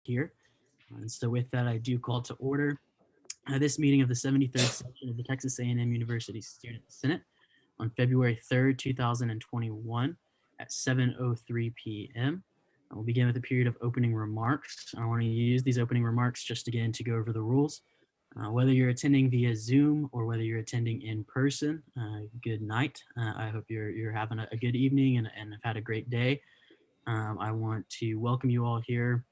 here. And so with that, I do call to order this meeting of the 73rd session of the Texas A&M University Student Senate on February 3rd, 2021 at 7:03 p.m. We'll begin with a period of opening remarks. I want to use these opening remarks just again to go over the rules. Whether you're attending via Zoom or whether you're attending in person, good night. I hope you're having a good evening and have had a great day. I want to welcome you all here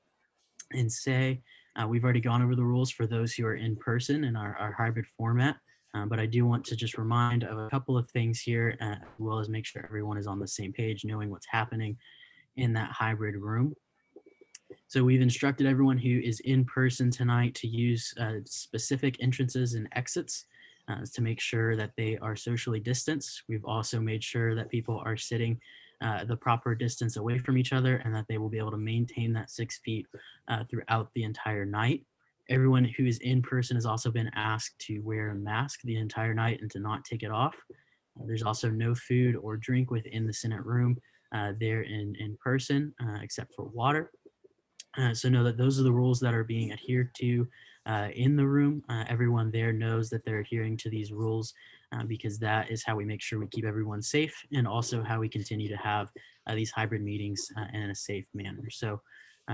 and say we've already gone over the rules for those who are in person in our hybrid format, but I do want to just remind of a couple of things here, as well as make sure everyone is on the same page, knowing what's happening in that hybrid room. So we've instructed everyone who is in person tonight to use specific entrances and exits to make sure that they are socially distanced. We've also made sure that people are sitting the proper distance away from each other and that they will be able to maintain that 6 feet throughout the entire night. Everyone who is in person has also been asked to wear a mask the entire night and to not take it off. There's also no food or drink within the Senate room there in person, except for water. So know that those are the rules that are being adhered to in the room. Everyone there knows that they're adhering to these rules because that is how we make sure we keep everyone safe and also how we continue to have these hybrid meetings in a safe manner. So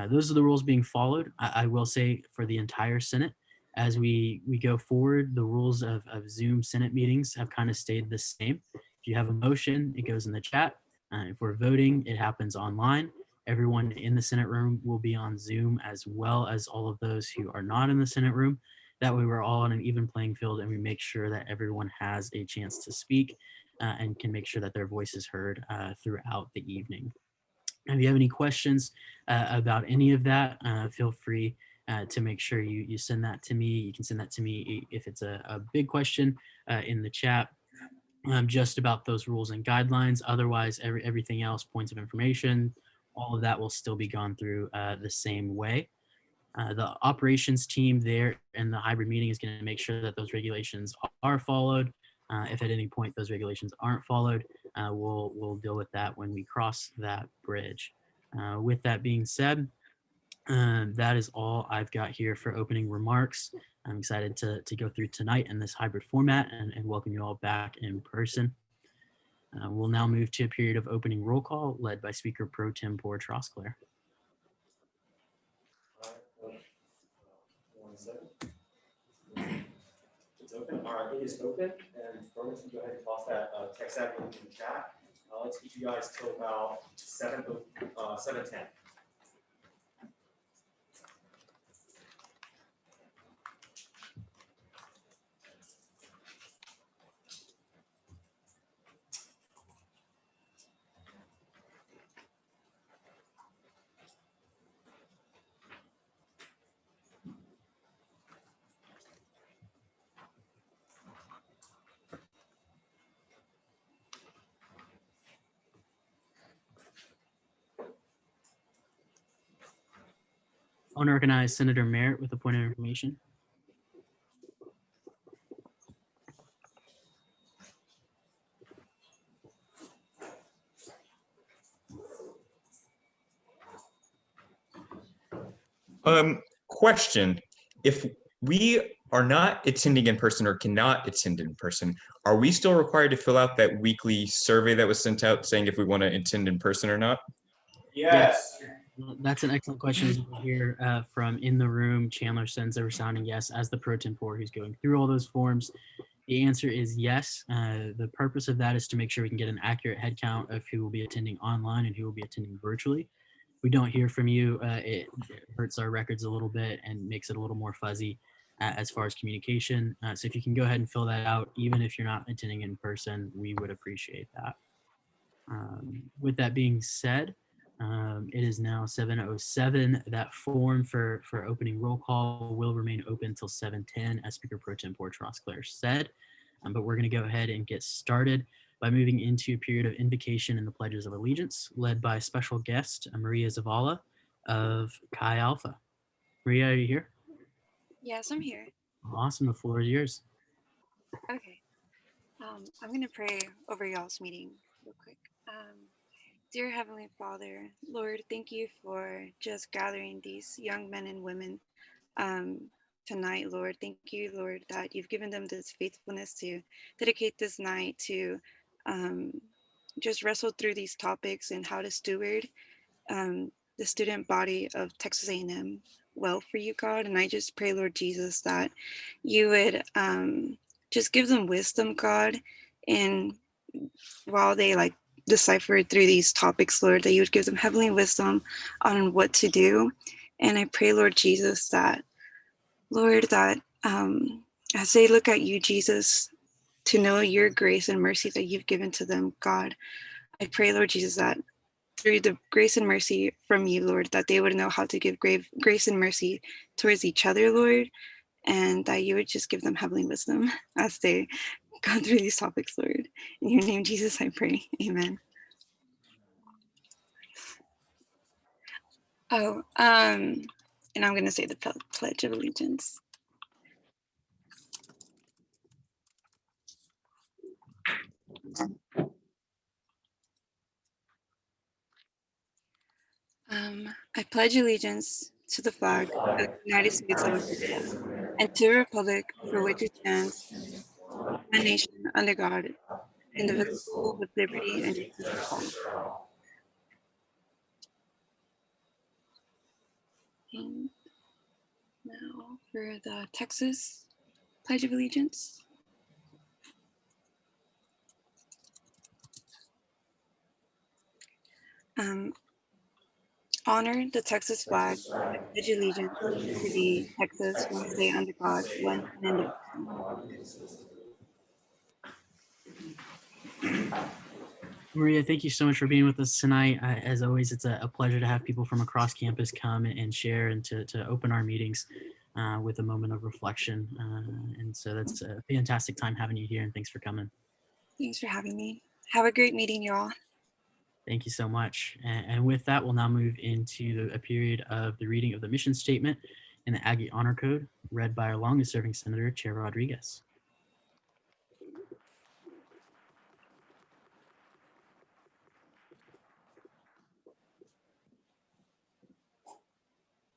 those are the rules being followed. I will say for the entire Senate, as we go forward, the rules of Zoom Senate meetings have kind of stayed the same. If you have a motion, it goes in the chat. If we're voting, it happens online. Everyone in the Senate room will be on Zoom, as well as all of those who are not in the Senate room. That way we're all on an even playing field and we make sure that everyone has a chance to speak and can make sure that their voice is heard throughout the evening. If you have any questions about any of that, feel free to make sure you send that to me. You can send that to me if it's a big question in the chat. Just about those rules and guidelines. Otherwise, everything else, points of information, all of that will still be gone through the same way. The operations team there in the hybrid meeting is going to make sure that those regulations are followed. If at any point those regulations aren't followed, we'll deal with that when we cross that bridge. With that being said, that is all I've got here for opening remarks. I'm excited to go through tonight in this hybrid format and welcome you all back in person. We'll now move to a period of opening roll call led by Speaker Pro Tem Porge Roskler. It's open. All right, it is open. And Roman, can you go ahead and toss that text ad link in the chat. Let's keep you guys till about 7:10. I'll recognize Senator Merritt with a point of information. Question: if we are not attending in person or cannot attend in person, are we still required to fill out that weekly survey that was sent out saying if we want to attend in person or not? Yes. That's an excellent question. As you hear from in the room, Chandler sends a resounding yes as the pro tempore who's going through all those forms. The answer is yes. The purpose of that is to make sure we can get an accurate head count of who will be attending online and who will be attending virtually. We don't hear from you, it hurts our records a little bit and makes it a little more fuzzy as far as communication. So if you can go ahead and fill that out, even if you're not attending in person, we would appreciate that. With that being said, it is now 7:07. That form for opening roll call will remain open until 7:10, as Speaker Pro Tem Porge Roskler said. But we're going to go ahead and get started by moving into a period of invocation and the pledges of allegiance, led by special guest Maria Zavala of Chi Alpha. Maria, are you here? Yes, I'm here. Awesome. The floor is yours. Okay. I'm going to pray over y'all's meeting real quick. Dear Heavenly Father, Lord, thank you for just gathering these young men and women um, tonight, Lord. Thank you, Lord, that you've given them this faithfulness to dedicate this night to um, just wrestle through these topics and how to steward the student body of Texas A&M well for you, God. And I just pray, Lord Jesus, that you would just give them wisdom, God, and while they like decipher through these topics, Lord, that you would give them heavenly wisdom on what to do. And I pray, Lord Jesus, that, Lord, that as they look at you, Jesus, to know your grace and mercy that you've given to them, God, I pray, Lord Jesus, that through the grace and mercy from you, Lord, that they would know how to give grace and mercy towards each other, Lord, and that you would just give them heavenly wisdom as they go through these topics, Lord. In your name, Jesus, I pray. Amen. Oh, and I'm going to say the Pledge of Allegiance. I pledge allegiance to the flag of the United States of America and to the republic for which it stands, one nation under God, indivisible with liberty and justice for all. And now for the Texas Pledge of Allegiance. Honor the Texas flag. I pledge allegiance to the Texas, one state under God, one and indivisible. Maria, thank you so much for being with us tonight. As always, it's a pleasure to have people from across campus come and share and to open our meetings with a moment of reflection. And so that's a fantastic time having you here, and thanks for coming. Thanks for having me. Have a great meeting, y'all. Thank you so much. And with that, we'll now move into a period of the reading of the mission statement and the Aggie Honor Code, read by our longest serving Senator, Chair Rodriguez.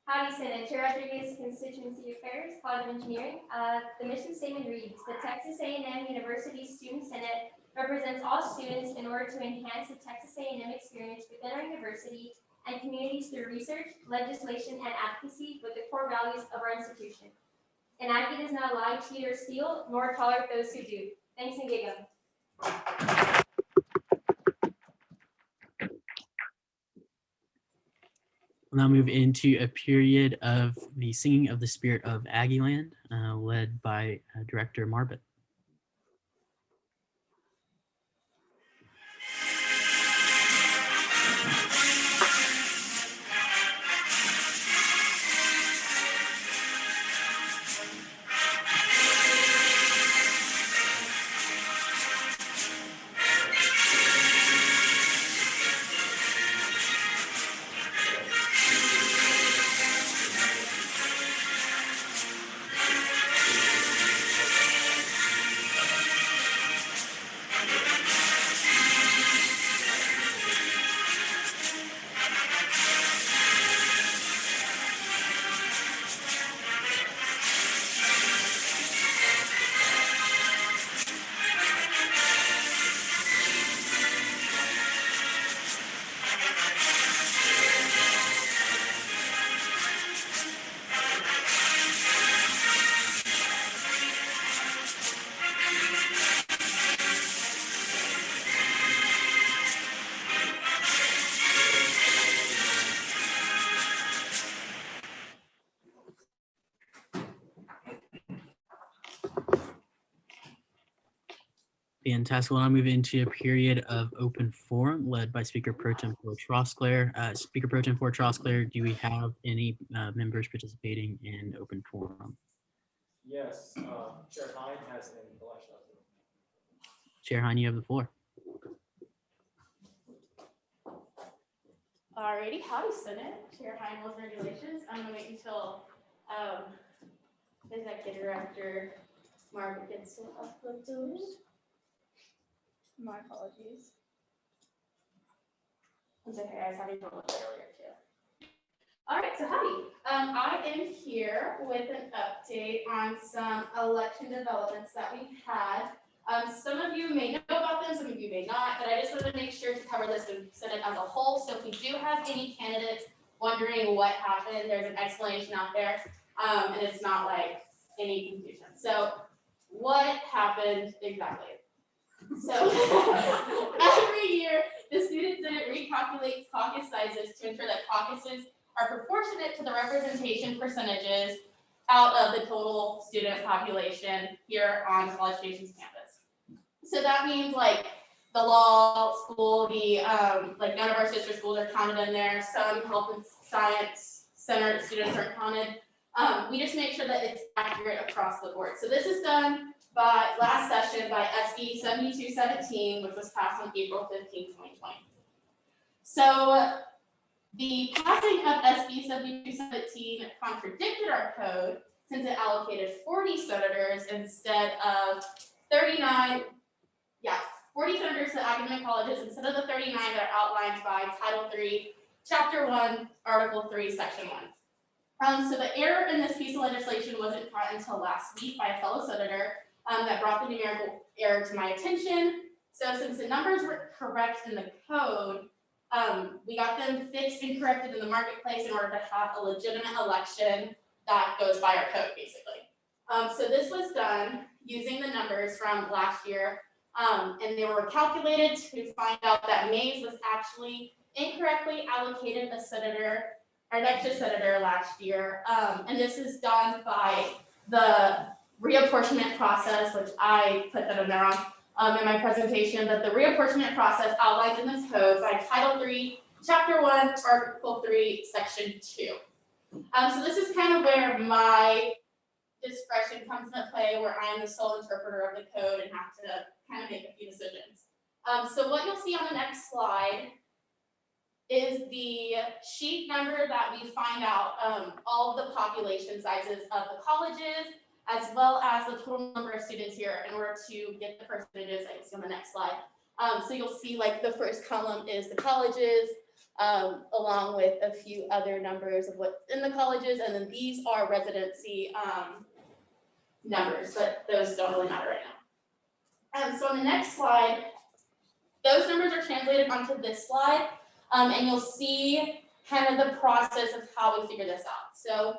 Howdy, Senate. Chair Rodriguez, Constituency Affairs, College of Engineering. The mission statement reads, the Texas A&M University Student Senate represents all students in order to enhance the Texas A&M experience within our university and communities through research, legislation, and advocacy with the core values of our institution. And Aggie does not lie, cheat, or steal, nor tolerate those who do. Thanks and gig 'em. We'll now move into a period of the Singing of the Spirit of Aggieland, led by Director Marbut. Fantastic. We'll now move into a period of open forum led by Speaker Pro Tem Ford Trosclair. Speaker Pro Tem Ford Trosclair, do we have any members participating in open forum? Yes, Chair Hine has an election update. Chair Hine, you have the floor. Alrighty, howdy Senate, Chair Hine, Rules and Regulations. I'm gonna wait until Executive Director Margaret gets to upload those. My apologies. It's okay, I was having trouble with it earlier too. All right, so howdy. I am here with an update on some election developments that we've had. Some of you may know about them, some of you may not, but I just wanted to make sure to cover this and send it as a whole. So if we do have any candidates wondering what happened, there's an explanation out there, and it's not like any confusion. So what happened exactly? So every year, the Student Senate recalculates caucus sizes to ensure that caucuses are proportionate to the representation percentages out of the total student population here on College Station's campus. So that means like the law school, the like none of our sister schools are counted in there. Some health and science center students aren't counted. We just make sure that it's accurate across the board. So this is done by last session by SB 7217, which was passed on April 15, 2020. So the passing of SB 7217 contradicted our code since it allocated 40 senators instead of 39, 40 senators to academic colleges instead of the 39 that are outlined by Title 3, Chapter 1, Article 3, Section 1. So the error in this piece of legislation wasn't caught until last week by a fellow senator that brought the numerical error to my attention. So since the numbers were correct in the code, we got them fixed and corrected in the marketplace in order to have a legitimate election that goes by our code, basically. So this was done using the numbers from last year, and they were calculated to find out that Mays was actually incorrectly allocated a senator, or an extra senator last year. And this is done by the reapportionment process, which I put that in there in my presentation, but the reapportionment process outlined in this code by Title 3, Chapter 1, Article 3, Section 2. So this is kind of where my discretion comes into play, where I am the sole interpreter of the code and have to kind of make a few decisions. So what you'll see on the next slide is the sheet number that we find out all of the population sizes of the colleges, as well as the total number of students here in order to get the percentages that you see on the next slide. So you'll see like the first column is the colleges, along with a few other numbers of what's in the colleges, and then these are residency numbers, but those don't really matter right now. So on the next slide, those numbers are translated onto this slide, and you'll see kind of the process of how we figure this out. So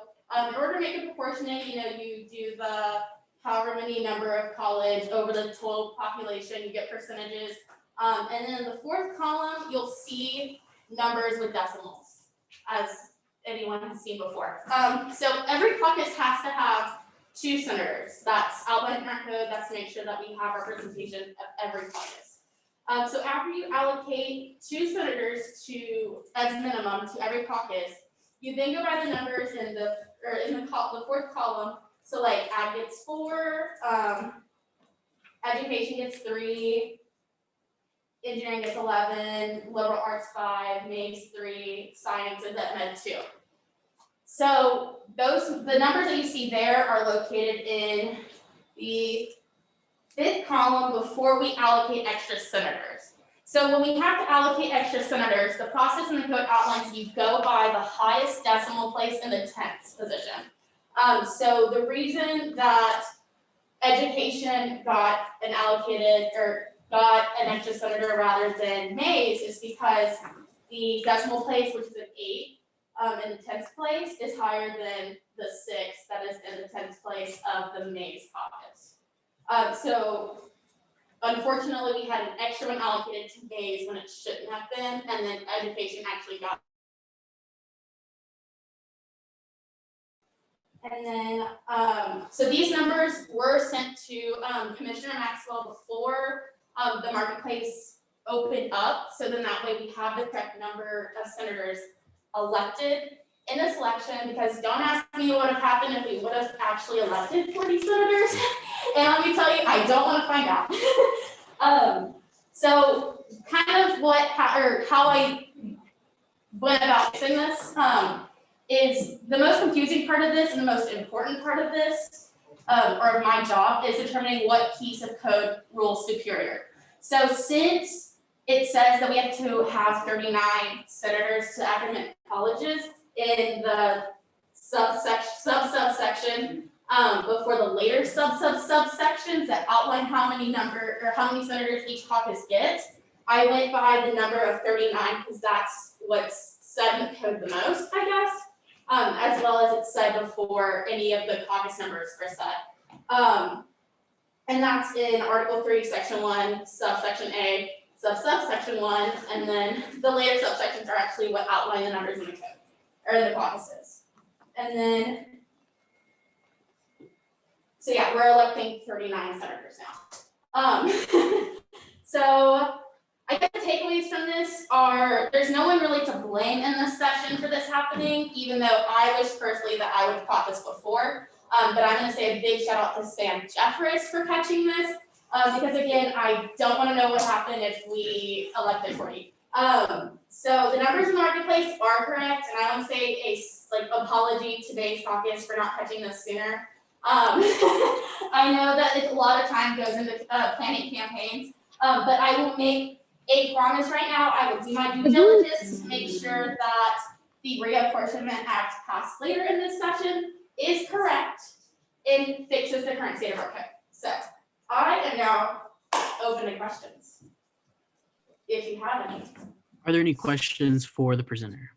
in order to make it proportionate, you do the however many number of college over the total population, you get percentages. And then in the fourth column, you'll see numbers with decimals, as anyone has seen before. So every caucus has to have 2 senators. That's outlined in our code. That's to make sure that we have representation of every caucus. So after you allocate 2 senators as minimum to every caucus, you then go by the numbers in the fourth column. So like Ag gets 4, Education gets 3, Engineering gets 11, Liberal Arts 5, Mays 3, Science and Med 2. So the numbers that you see there are located in the 5th column before we allocate extra senators. So when we have to allocate extra senators, the process in the code outlines you go by the highest decimal place in the 10th position. So the reason that Education got an extra senator rather than Mays is because the decimal place, which is an 8 in the 10th place, is higher than the 6 that is in the 10th place of the Mays caucus. So unfortunately, we had an extra one allocated to Mays when it shouldn't have been, and then Education actually got. And then, so these numbers were sent to Commissioner Maxwell before the marketplace opened up. So then that way we have the correct number of senators elected in this election, because don't ask me what would have happened if we would have actually elected 40 senators. And let me tell you, I don't want to find out. So kind of how I went about fixing this is the most confusing part of this and the most important part of this, or my job, is determining what piece of code rules superior. So since it says that we have to have 39 senators to academic colleges in the subsection before the later subsections that outline how many senators each caucus gets. I went by the number of 39 because that's what's said in the code the most, I guess, as well as it's said before any of the caucus numbers are set. And that's in Article 3, Section 1, subsection A, subsection 1, and then the later subsections are actually what outline the numbers in the code, or in the caucuses. And then, so yeah, we're electing 39 senators now. So I guess the takeaways from this are there's no one really to blame in this session for this happening, even though I wish personally that I would have caught this before. But I'm going to say a big shout out to Sam Jeffress for catching this, because again, I don't want to know what happened if we elected for you. So the numbers in the marketplace are correct, and I want to say a apology to today's caucus for not catching this sooner. I know that a lot of time goes into planning campaigns, but I will make a promise right now. I will do my due diligence to make sure that the Reapportionment Act passed later in this session is correct and fixes the current state of our code. So I am now open to questions, if you have any. Are there any questions for the presenter?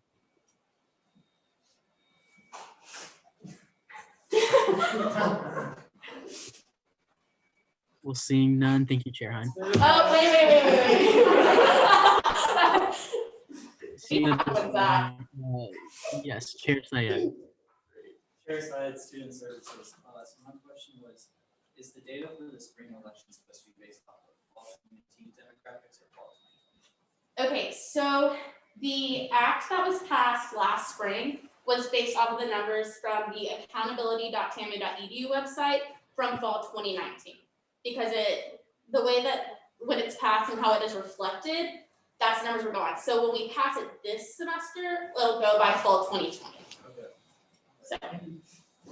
Well, seeing none, thank you, Chair Hine. Oh, wait. Seeing none, What's that? yes, Chair Syed. Chair Syed, Student Services. So my question was, is the data for the spring election supposed to be based off of fall 2019 demographics or fall 2020? Okay, so the act that was passed last spring was based off of the numbers from the accountability.tama.edu website from fall 2019. Because the way that when it's passed and how it is reflected, that's the numbers we're going on. So when we pass it this semester, it'll go by fall 2020. Okay. So, and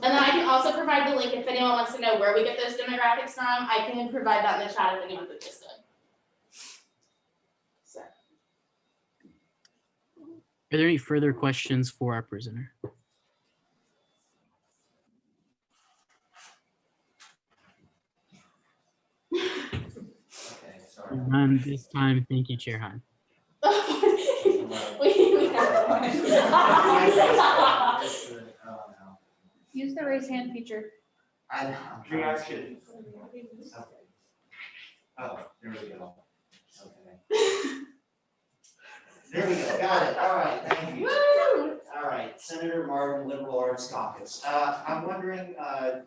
then I can also provide the link if anyone wants to know where we get those demographics from. I can provide that in the chat if anyone's interested. So. Are there any further questions for our prisoner? Okay, sorry. None this time. Thank you, Chair Hine. Use the raise hand feature. Reaction. Okay. Oh, there we go. Okay. There we go, got it, all right, thank you. All right, Senator Martin, Liberal Arts Caucus. I'm wondering,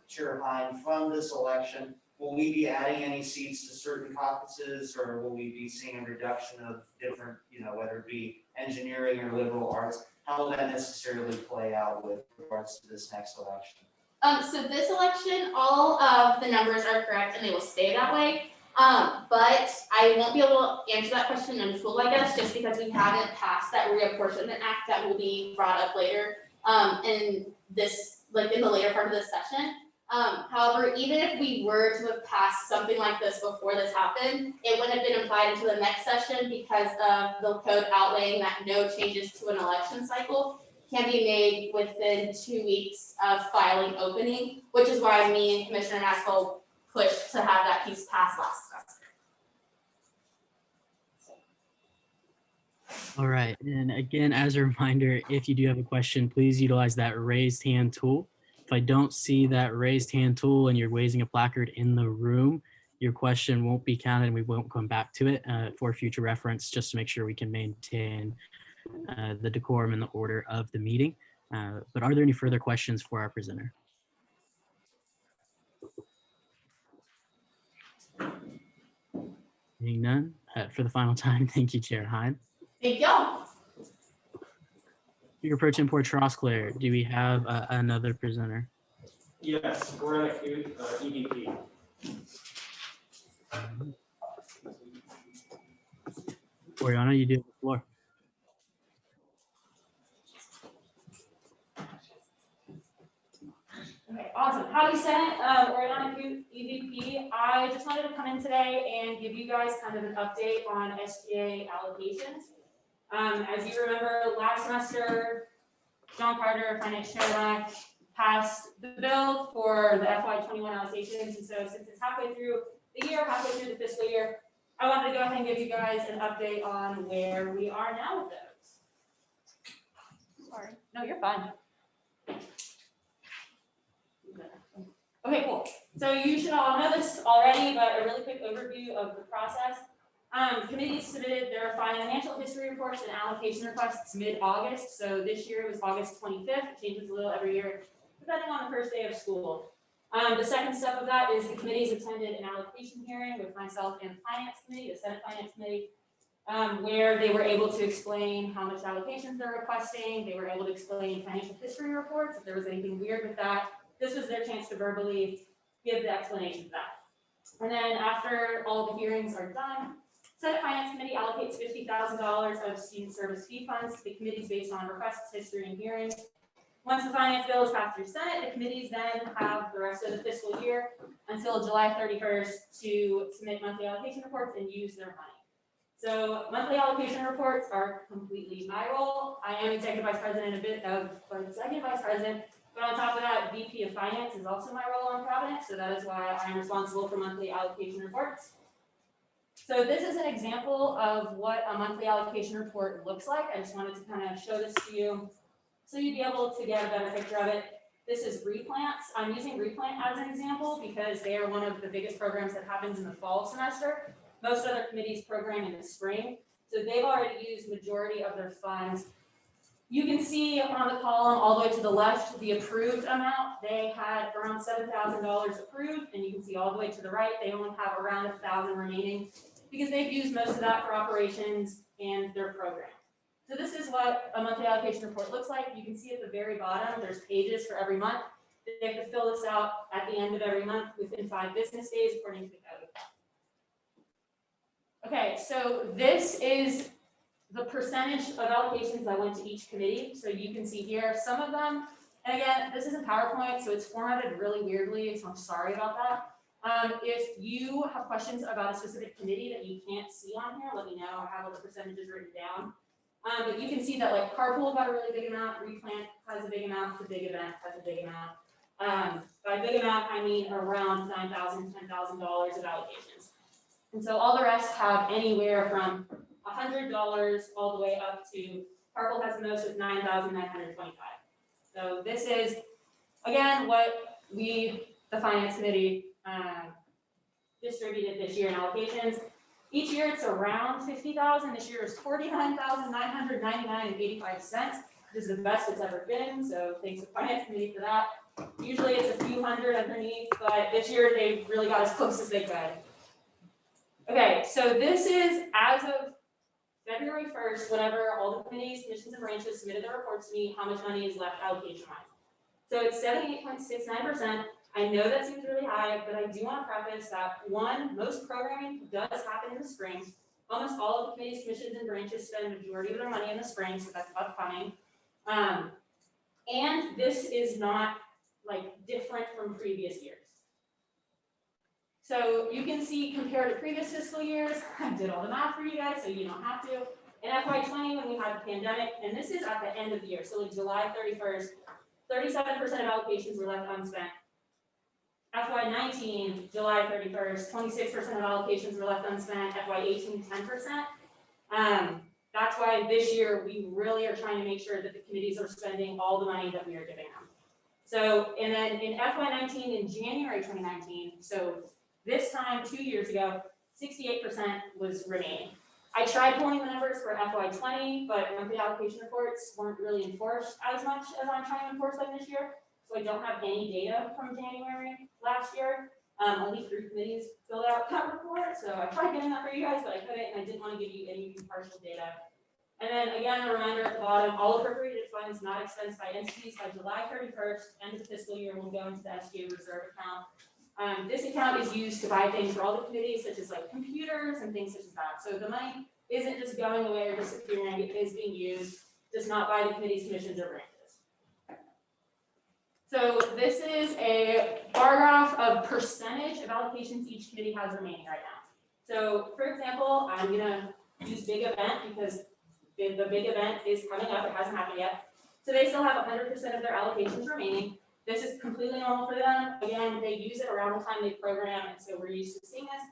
Chair Hine, from this election, will we be adding any seats to certain caucuses, or will we be seeing a reduction of different, whether it be engineering or liberal arts? How will that necessarily play out with regards to this next election? So this election, all of the numbers are correct and they will stay that way. But I won't be able to answer that question in full, I guess, just because we haven't passed that reapportionment act that will be brought up later in this, in the later part of this session. However, even if we were to have passed something like this before this happened, it wouldn't have been applied into the next session because of the code outlaying that no changes to an election cycle can be made within 2 weeks of filing opening, which is why me and Commissioner Maxwell pushed to have that piece passed last semester. All right, and again, as a reminder, if you do have a question, please utilize that raised hand tool. If I don't see that raised hand tool and you're raising a placard in the room, your question won't be counted and we won't come back to it for future reference, just to make sure we can maintain the decorum and the order of the meeting. But are there any further questions for our presenter? Seeing none, for the final time, thank you, Chair Hine. Thank y'all. Speaker Pro Tempore Trosclair, do we have another presenter? Yes, we're at EDP. Oriana, you do have the floor. Okay, awesome. Howdy Senate, Oregon EVP. I just wanted to come in today and give you guys kind of an update on SGA allocations. As you remember, last semester, John Carter, Finance Chair, and I passed the bill for the FY21 allocations. And so since it's halfway through the year, halfway through the fiscal year, I wanted to go ahead and give you guys an update on where we are now with those. Sorry. No, you're fine. Okay, cool. So you should all know this already, but a really quick overview of the process. Committees submitted their financial history reports and allocation requests mid-August. So this year it was August 25th. It changes a little every year, depending on the first day of school. The second step of that is the committees attended an allocation hearing with myself and the Finance Committee, the Senate Finance Committee, where they were able to explain how much allocations they're requesting. They were able to explain financial history reports, if there was anything weird with that. This was their chance to verbally give the explanation for that. And then after all the hearings are done, Senate Finance Committee allocates $50,000 of student service fee funds to the committees based on requests, history, and hearings. Once the finance bill is passed through Senate, the committees then have the rest of the fiscal year until July 31st to submit monthly allocation reports and use their money. So monthly allocation reports are completely my role. I am executive vice president, but on top of that, VP of Finance is also my role on Providence, so that is why I'm responsible for monthly allocation reports. So this is an example of what a monthly allocation report looks like. I just wanted to kind of show this to you so you'd be able to get a better picture of it. This is replants. I'm using replant as an example because they are one of the biggest programs that happens in the fall semester. Most other committees program in the spring, so they've already used majority of their funds. You can see on the column all the way to the left, the approved amount. They had around $7,000 approved, and you can see all the way to the right, they only have around 1,000 remaining because they've used most of that for operations and their program. So this is what a monthly allocation report looks like. You can see at the very bottom, there's pages for every month. They have to fill this out at the end of every month within 5 business days according to the code. Okay, so this is the percentage of allocations that went to each committee. So you can see here some of them, and again, this isn't PowerPoint, so it's formatted really weirdly, so I'm sorry about that. If you have questions about a specific committee that you can't see on here, let me know. I have all the percentages written down. But you can see that like carpool got a really big amount, replant has a big amount, the big event has a big amount. By big amount, I mean around $9,000, $10,000 of allocations. And so all the rest have anywhere from $100 all the way up to, Carpool has the most with $9,925. So this is, again, what we, the Finance Committee, distributed this year in allocations. Each year it's around $50,000. This year is $49,999.85. This is the best it's ever been. So thanks to the Finance Committee for that. Usually it's a few hundred underneath, but this year they really got as close as they could. Okay, so this is as of February 1st, whenever all the committees, commissions, and branches submitted their reports to me, how much money is left allocation-wise. So it's 78.69%. I know that seems really high, but I do want to preface that one, most programming does happen in the spring. Almost all of the committees, commissions, and branches spend a majority of their money in the spring, so that's upcoming. And this is not like different from previous years. So you can see compared to previous fiscal years, I did all the math for you guys, so you don't have to. In FY20, when we had the pandemic, and this is at the end of the year, so like July 31st, 37% of allocations were left unspent. FY19, July 31st, 26% of allocations were left unspent. FY18, 10%. That's why this year we really are trying to make sure that the committees are spending all the money that we are giving them. So, and then in FY19 in January 2019, so this time 2 years ago, 68% was remaining. I tried pulling the numbers for FY20, but monthly allocation reports weren't really enforced as much as I'm trying to enforce them this year. So I don't have any data from January last year. Only 3 committees filled out that report. So I tried getting that for you guys, but I couldn't, and I didn't want to give you any partial data. And then again, a reminder at the bottom, all appropriated funds not expensed by entities by July 31st, end of the fiscal year, will go into the SGA reserve account. This account is used to buy things for all the committees, such as like computers and things such as that. So the money isn't just going away or disappearing, it is being used, just not by the committees, commissions, or branches. So this is a bar graph of percentage of allocations each committee has remaining right now. So for example, I'm gonna use big event because the big event is coming up, it hasn't happened yet. So they still have 100% of their allocations remaining. This is completely normal for them. Again, they use it around the time they program, and so we're used to seeing this.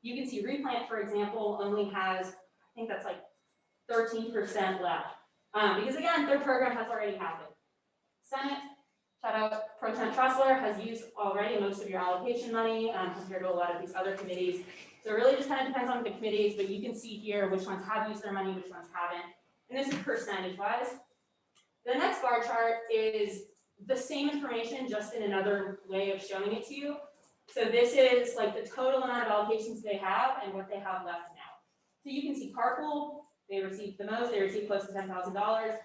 You can see replant, for example, only has, I think that's like 13% left. Because again, their program has already happened. Senate, shout out Pro Tem Tressler, has used already most of your allocation money compared to a lot of these other committees. So it really just kind of depends on the committees, but you can see here which ones have used their money, which ones haven't. And this is percentage wise. The next bar chart is the same information, just in another way of showing it to you. So this is like the total amount of allocations they have and what they have left now. So you can see carpool, they received the most, they received close to $10,000.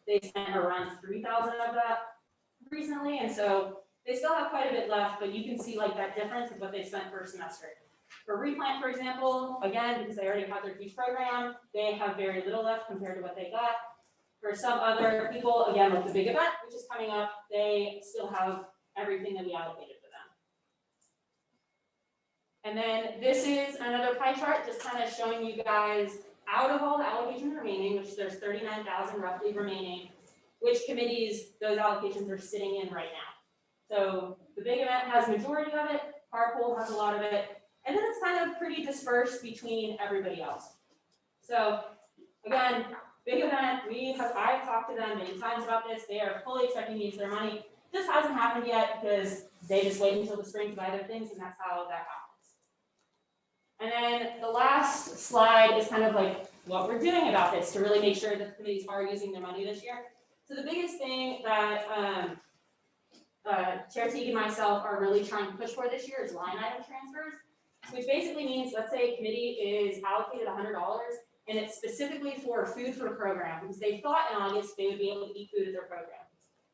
They spent around $3,000 of that recently, and so they still have quite a bit left, but you can see like that difference of what they spent per semester. For replant, for example, again, because they already have their huge program, they have very little left compared to what they got. For some other people, again, like the big event, which is coming up, they still have everything that we allocated for them. And then this is another pie chart, just kind of showing you guys out of all the allocations remaining, which there's 39,000 roughly remaining, which committees those allocations are sitting in right now. So the big event has majority of it, carpool has a lot of it, and then it's kind of pretty dispersed between everybody else. So again, big event, I've talked to them many times about this. They are fully expecting to use their money. Just hasn't happened yet because they just wait until the spring to buy their things, and that's how that happens. And then the last slide is kind of like what we're doing about this to really make sure that the committees are using their money this year. So the biggest thing that Chair Teague and myself are really trying to push for this year is line item transfers, which basically means, let's say a committee is allocated $100 and it's specifically for food for program, because they thought in August they would be able to eat food at their program.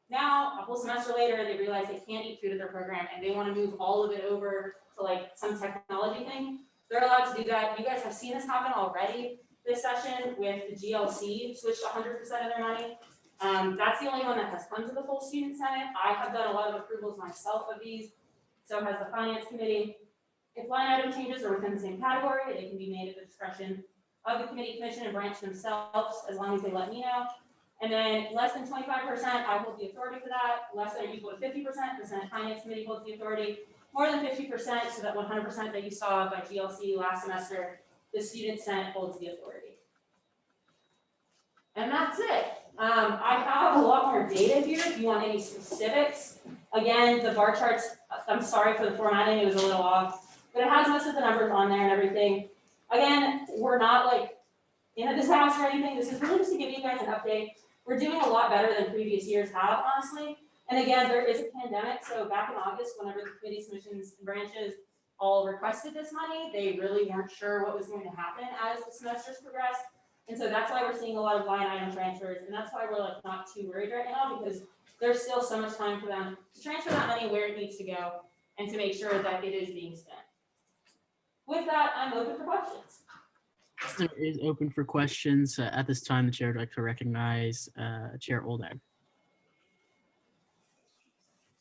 Now, a whole semester later, they realize they can't eat food at their program and they want to move all of it over to like some technology thing. They're allowed to do that. You guys have seen this happen already this session with the GLC switched 100% of their money. That's the only one that has come to the full student senate. I have done a lot of approvals myself of these. So has the finance committee. If line item changes are within the same category, they can be made at the discretion of the committee, commission, and branch themselves, as long as they let me know. And then less than 25%, I hold the authority for that. Less than or equal to 50%, the Senate Finance Committee holds the authority. More than 50%, so that 100% that you saw by GLC last semester, the Student Senate holds the authority. And that's it. I have a lot more data here if you want any specifics. Again, the bar charts, I'm sorry for the formatting, it was a little off, but it has most of the numbers on there and everything. Again, we're not like in a disaster or anything. This is really just to give you guys an update. We're doing a lot better than previous years have, honestly. And again, there is a pandemic. So back in August, whenever the committees, commissions, and branches all requested this money, they really weren't sure what was going to happen as the semesters progressed. And so that's why we're seeing a lot of line item transfers. And that's why we're like not too worried right now, because there's still so much time for them to transfer that money where it needs to go and to make sure that it is being spent. With that, I'm open for questions. It is open for questions. At this time, the chair would like to recognize Chair Oldag.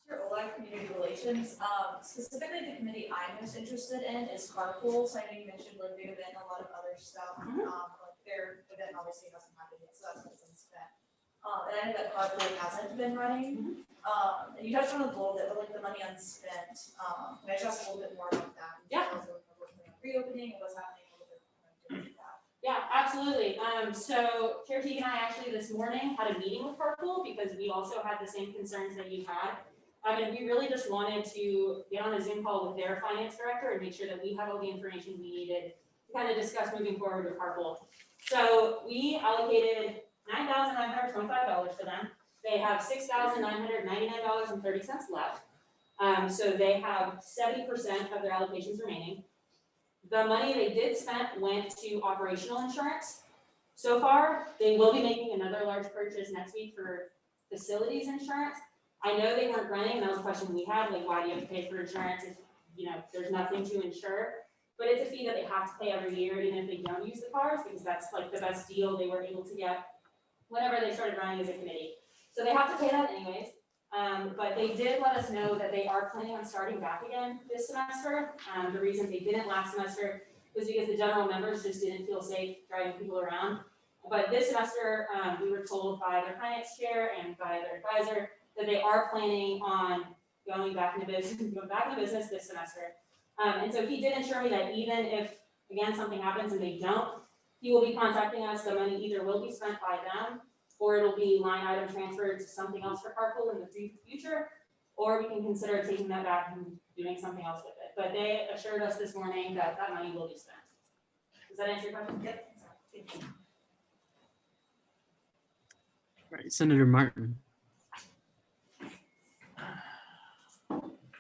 Chair Oleg, Community Relations. Specifically, the committee I'm most interested in is carpools. I know you mentioned like big event and a lot of other stuff. Like their event obviously hasn't happened yet, so that's what's been spent. And I know that carpool hasn't been running. And you touched on it a little bit, but like the money unspent. Can I just ask a little bit more about that? Yeah. Reopening and what's happening a little bit with that. Yeah, absolutely. So Chair Teague and I actually this morning had a meeting with Carpool because we also had the same concerns that you had. And we really just wanted to get on a Zoom call with their finance director and make sure that we had all the information we needed to kind of discuss moving forward with Carpool. So we allocated $9,925 for them. They have $6,999.30 left. So they have 70% of their allocations remaining. The money they did spend went to operational insurance. So far, they will be making another large purchase next week for facilities insurance. I know they weren't running, and that was a question we had, like, why do you have to pay for insurance if, you know, there's nothing to insure? But it's a fee that they have to pay every year, even if they don't use the cars, because that's like the best deal they were able to get whenever they started running as a committee. So they have to pay that anyways. But they did let us know that they are planning on starting back again this semester. The reason they didn't last semester was because the general members just didn't feel safe driving people around. But this semester, we were told by their finance chair and by their advisor that they are planning on going back into business this semester. And so he did assure me that even if, again, something happens and they don't, he will be contacting us. The money either will be spent by them, or it'll be line item transferred to something else for carpool in the future, or we can consider taking that back and doing something else with it. But they assured us this morning that that money will be spent. Does that answer your question? Yep. Right, Senator Martin.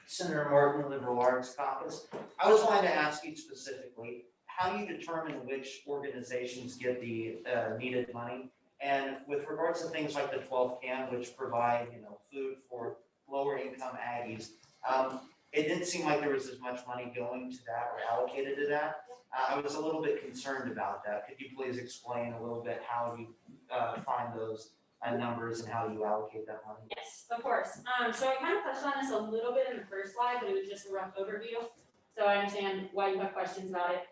Senator Martin, Liberal Arts Caucus. I was wanting to ask you specifically how you determine which organizations get the needed money. And with regards to things like the 12 CAN, which provide, food for lower income Aggies, it didn't seem like there was as much money going to that or allocated to that. I was a little bit concerned about that. Could you please explain a little bit how you find those numbers and how you allocate that money? Yes, of course. So I kind of touched on this a little bit in the first slide, but it was just a rough overview. So I understand why you have questions about it.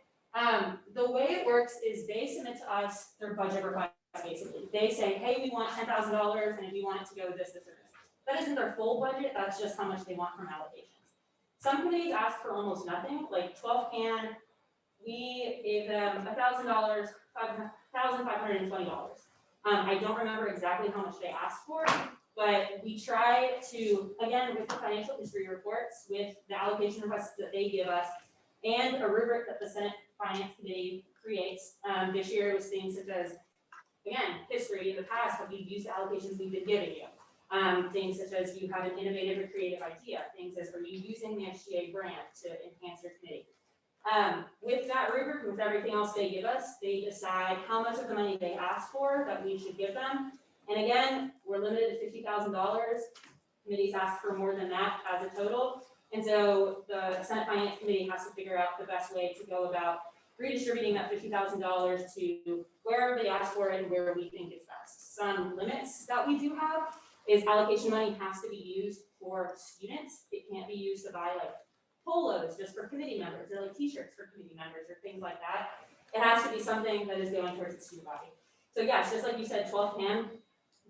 The way it works is they submit to us their budget request, basically. They say, hey, we want $10,000, and if you want it to go this, this, or this. That isn't their full budget, that's just how much they want from allocations. Some committees ask for almost nothing, like 12 CAN, we gave them $1,000, $1,520. I don't remember exactly how much they asked for, but we try to, again, with the financial history reports, with the allocation requests that they give us, and a rubric that the Senate Finance Committee creates. This year it was things such as, again, history in the past, have you used the allocations we've been giving you? Things such as you have an innovative or creative idea, things as are you using the SGA brand to enhance your committee? With that rubric, with everything else they give us, they decide how much of the money they ask for that we should give them. And again, we're limited to $50,000. Committees ask for more than that as a total. And so the Senate Finance Committee has to figure out the best way to go about redistributing that $50,000 to wherever they ask for it and where we think is best. Some limits that we do have is allocation money has to be used for students. It can't be used to buy like polos just for committee members or like t-shirts for committee members or things like that. It has to be something that is going towards the student body. So yes, just like you said, 12 CAN,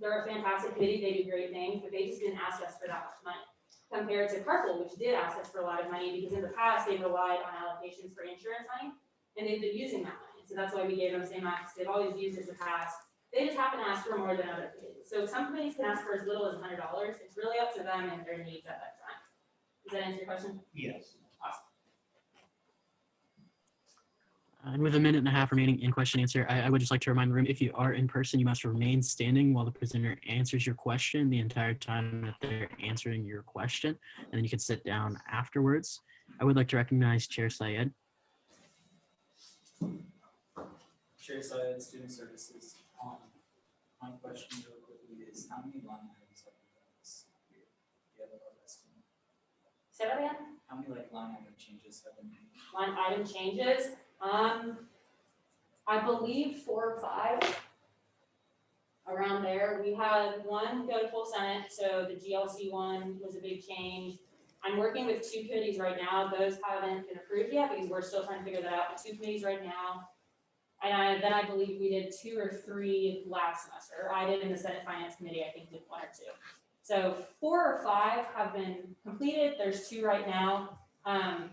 they're a fantastic committee, they do great things, but they just didn't ask us for that much money. Compared to Carpool, which did ask us for a lot of money because in the past they relied on allocations for insurance money and they've been using that money. So that's why we gave them the same amount because they've always used it in the past. They just happen to ask for more than other committees. So some committees can ask for as little as $100. It's really up to them and their needs at that time. Does that answer your question? Yes. Awesome. And with a minute and a half remaining in question answer, I would just like to remind the room, if you are in person, you must remain standing while the presenter answers your question the entire time that they're answering your question, and then you can sit down afterwards. I would like to recognize Chair Syed. Chair Syed, Student Services. My question real quickly is how many line items have you done this year? Do you have a rough estimate? Say that again? How many line item changes have been made? Line item changes. I believe 4 or 5 around there. We had one go to full Senate, so the GLC one was a big change. I'm working with 2 committees right now. Those haven't been approved yet because we're still trying to figure that out. But 2 committees right now. And then I believe we did 2 or 3 last semester. I did in the Senate Finance Committee, I think did 1 or 2. So 4 or 5 have been completed. There's 2 right now.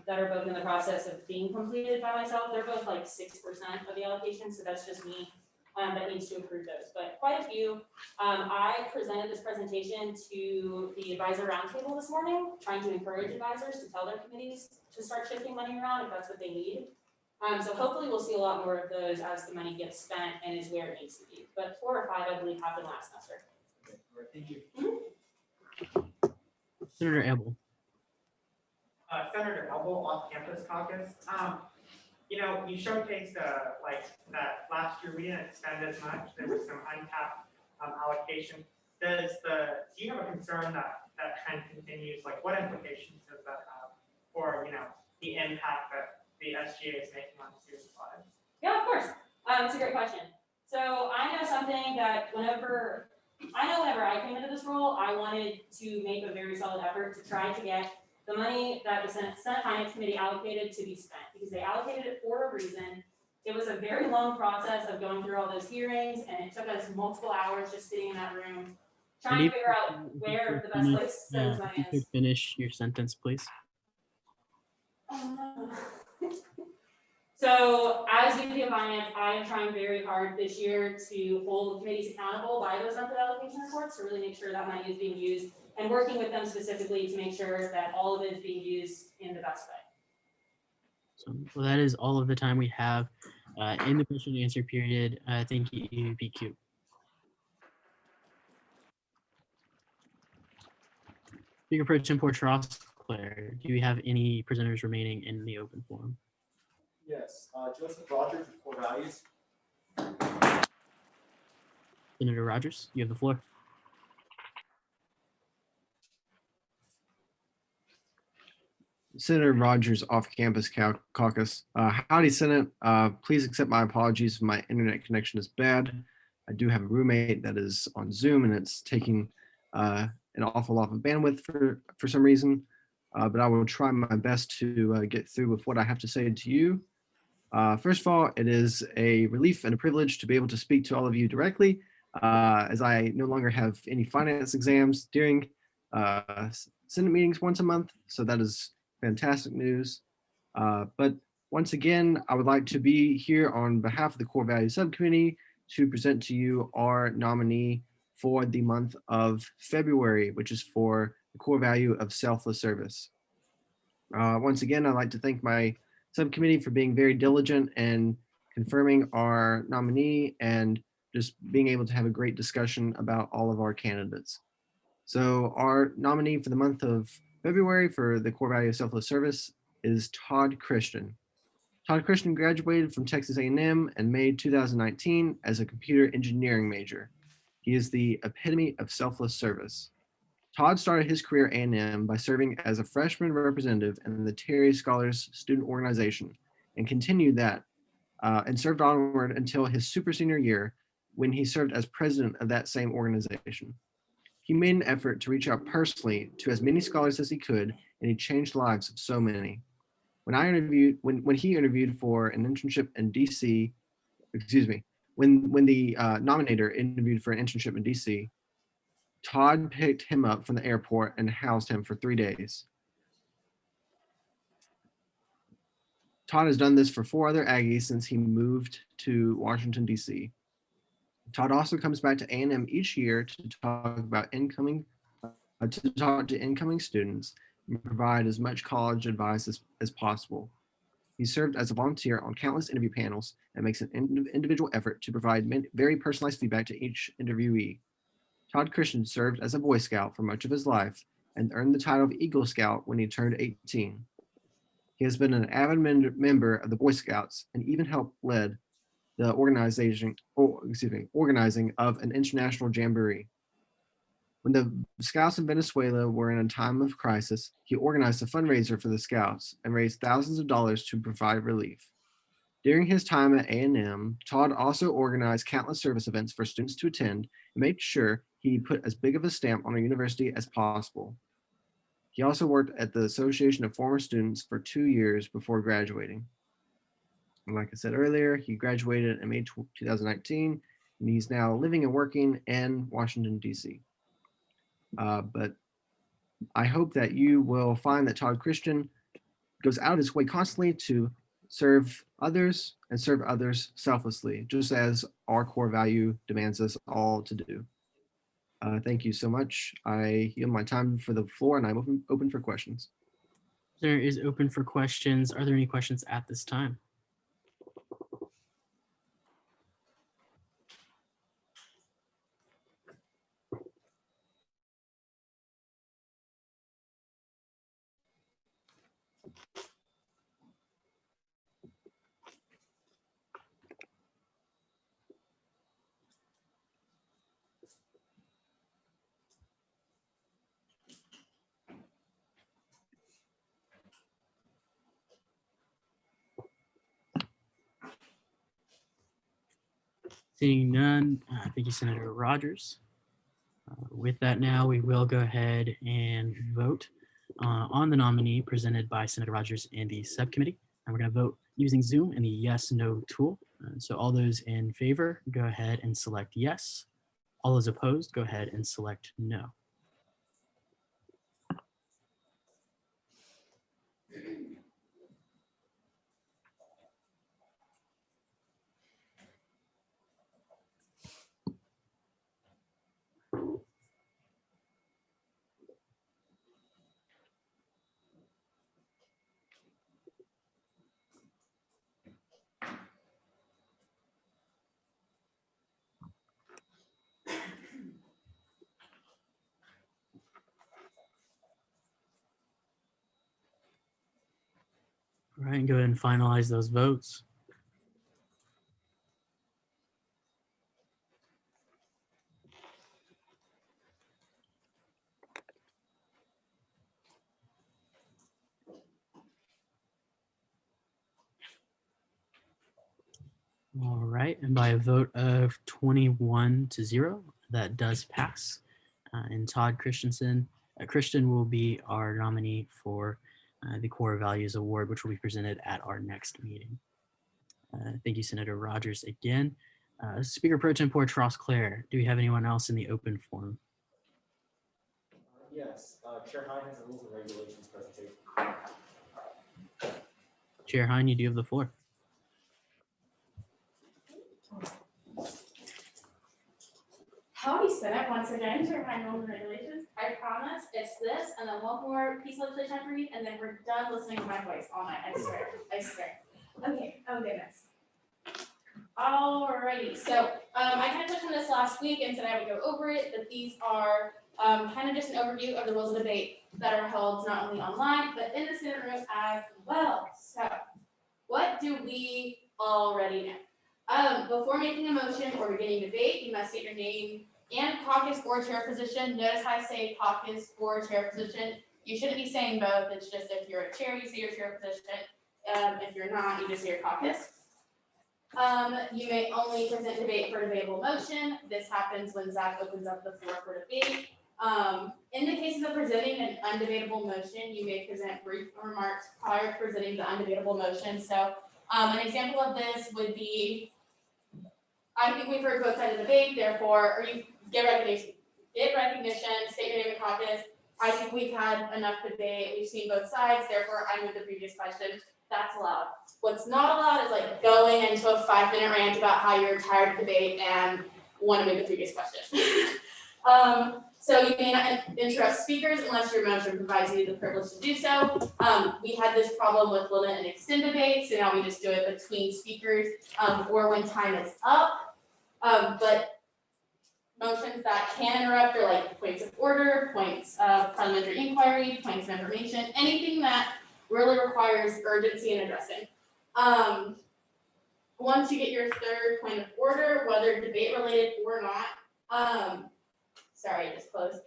That are both in the process of being completed by myself. They're both like 6% of the allocation, so that's just me that needs to approve those. But quite a few. I presented this presentation to the advisor roundtable this morning, trying to encourage advisors to tell their committees to start shifting money around if that's what they need. So hopefully we'll see a lot more of those as the money gets spent and is where it needs to be. But 4 or 5, I believe, happened last semester. Okay, all right, thank you. Senator Abel. Senator Elbow, Off-Campus Caucus. You showcased that last year we didn't spend as much. There was some untapped allocation. Do you have a concern that that trend continues? Like, what implications does that have for the impact that the SGA is making on student lives? Yeah, of course. It's a great question. So I know something that whenever I know whenever I came into this role, I wanted to make a very solid effort to try to get the money that the Senate Finance Committee allocated to be spent, because they allocated it for a reason. It was a very long process of going through all those hearings, and it took us multiple hours just sitting in that room, trying to figure out where the best place to send this If money you is. could finish your sentence, please. So as VP of Finance, I am trying very hard this year to hold committees accountable by those monthly allocation reports to really make sure that money is being used, and working with them specifically to make sure that all of it is being used in the best way. So, well, that is all of the time we have in the question and answer period. Thank you, BQ. Speaker Pro Tempore Claire, do you have any presenters remaining in the open forum? Yes, Joseph Rogers with core values. Senator Rogers, you have the floor. Senator Rogers, Off-Campus Caucus. Howdy, Senate. Please accept my apologies if my internet connection is bad. I do have a roommate that is on Zoom, and it's taking an awful lot of bandwidth for some reason. But I will try my best to get through with what I have to say to you. First of all, it is a relief and a privilege to be able to speak to all of you directly, as I no longer have any finance exams during Senate meetings once a month. So that is fantastic news. But once again, I would like to be here on behalf of the Core Values Subcommittee to present to you our nominee for the month of February, which is for the core value of selfless service. Once again, I'd like to thank my subcommittee for being very diligent and confirming our nominee and just being able to have a great discussion about all of our candidates. So our nominee for the month of February for the core value of selfless service is Todd Christian. Todd Christian graduated from Texas A&M in May 2019 as a computer engineering major. He is the epitome of selfless service. Todd started his career at A&M by serving as a freshman representative in the Terry Scholars Student Organization, and continued that and served onward until his super senior year, when he served as president of that same organization. He made an effort to reach out personally to as many scholars as he could, and he changed the lives of so many. When he interviewed for an internship in DC, when the nominator interviewed for an internship in DC, Todd picked him up from the airport and housed him for 3 days. Todd has done this for 4 other Aggies since he moved to Washington, D.C. Todd also comes back to A&M each year to talk about incoming students and provide as much college advice as possible. He served as a volunteer on countless interview panels and makes an individual effort to provide very personalized feedback to each interviewee. Todd Christian served as a Boy Scout for much of his life and earned the title of Eagle Scout when he turned 18. He has been an avid member of the Boy Scouts and even helped lead the organizing of an international jamboree. When the Scouts in Venezuela were in a time of crisis, he organized a fundraiser for the Scouts and raised thousands of dollars to provide relief. During his time at A&M, Todd also organized countless service events for students to attend and made sure he put as big of a stamp on a university as possible. He also worked at the Association of Former Students for 2 years before graduating. And like I said earlier, he graduated in May 2019, and he's now living and working in Washington, D.C. But I hope that you will find that Todd Christian goes out of his way constantly to serve others and serve others selflessly, just as our core value demands us all to do. Thank you so much. I yield my time for the floor, and I'm open for questions. There is open for questions. Are there any questions at this time? Seeing none, thank you, Senator Rogers. With that now, we will go ahead and vote on the nominee presented by Senator Rogers and the subcommittee. And we're going to vote using Zoom and the yes/no tool. So all those in favor, go ahead and select yes. All those opposed, go ahead and select no. All right, and go ahead and finalize those votes. All right, and by a vote of 21-0, that does pass. And Todd Christian will be our nominee for the Core Values Award, which will be presented at our next meeting. Thank you, Senator Rogers, again. Speaker Pro Tempore Trosclair, do we have anyone else in the open forum? Yes, Chair Hine has the rules and regulations presentation. Chair Hine, you do have the floor. Howdy, Senate, once again, Chair Hine, rules and regulations. I promise it's this, and then one more piece of legislation I have to read, and then we're done listening to my voice all night, I swear, I swear. Okay, oh goodness. Alrighty, so I kind of touched on this last week and said I would go over it, but these are kind of just an overview of the rules of debate that are held not only online, but in the Senate room as well. So what do we already know? Before making a motion or beginning debate, you must state your name and caucus or chair position. Notice I say caucus or chair position. You shouldn't be saying both. It's just if you're a chair, you say your chair position. If you're not, you just say your caucus. You may only present debate for debatable motion. This happens when Zach opens up the floor for debate. In the cases of presenting an undebatable motion, you may present brief remarks prior to presenting the undebatable motion. So an example of this would be, I think we've heard both sides of the debate, therefore, or you get recognition, state your name and caucus. I think we've had enough debate, we've seen both sides, therefore I move the previous question. That's allowed. What's not allowed is like going into a 5-minute rant about how you're tired of debate and want to move the previous question. So you may not interrupt speakers unless your motion provides you the privilege to do so. We had this problem with limit and extend debates, so now we just do it between speakers or when time is up. But motions that can interrupt are like points of order, points of parliamentary inquiry, points of information, anything that really requires urgency in addressing. Once you get your third point of order, whether debate related or not, sorry, I just closed.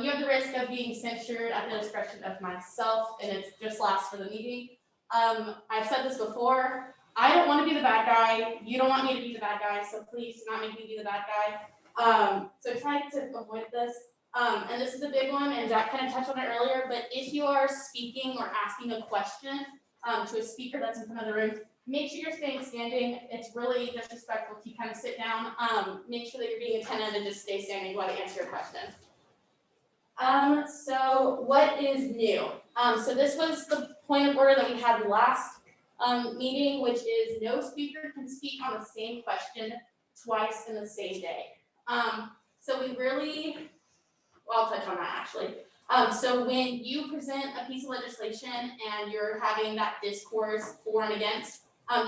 You have the risk of being censured at the discretion of myself, and it's just lasts for the meeting. I've said this before. I don't want to be the bad guy. You don't want me to be the bad guy, so please do not make me be the bad guy. So try to avoid this. And this is a big one, and Zach kind of touched on it earlier, but if you are speaking or asking a question to a speaker that's in front of the room, make sure you're staying standing. It's really disrespectful if you kind of sit down. Make sure that you're being attentive and just stay standing while you answer your question. So what is new? So this was the point of order that we had last meeting, which is no speaker can speak on the same question twice in the same day. So we really, well, I'll touch on that actually. So when you present a piece of legislation and you're having that discourse for and against,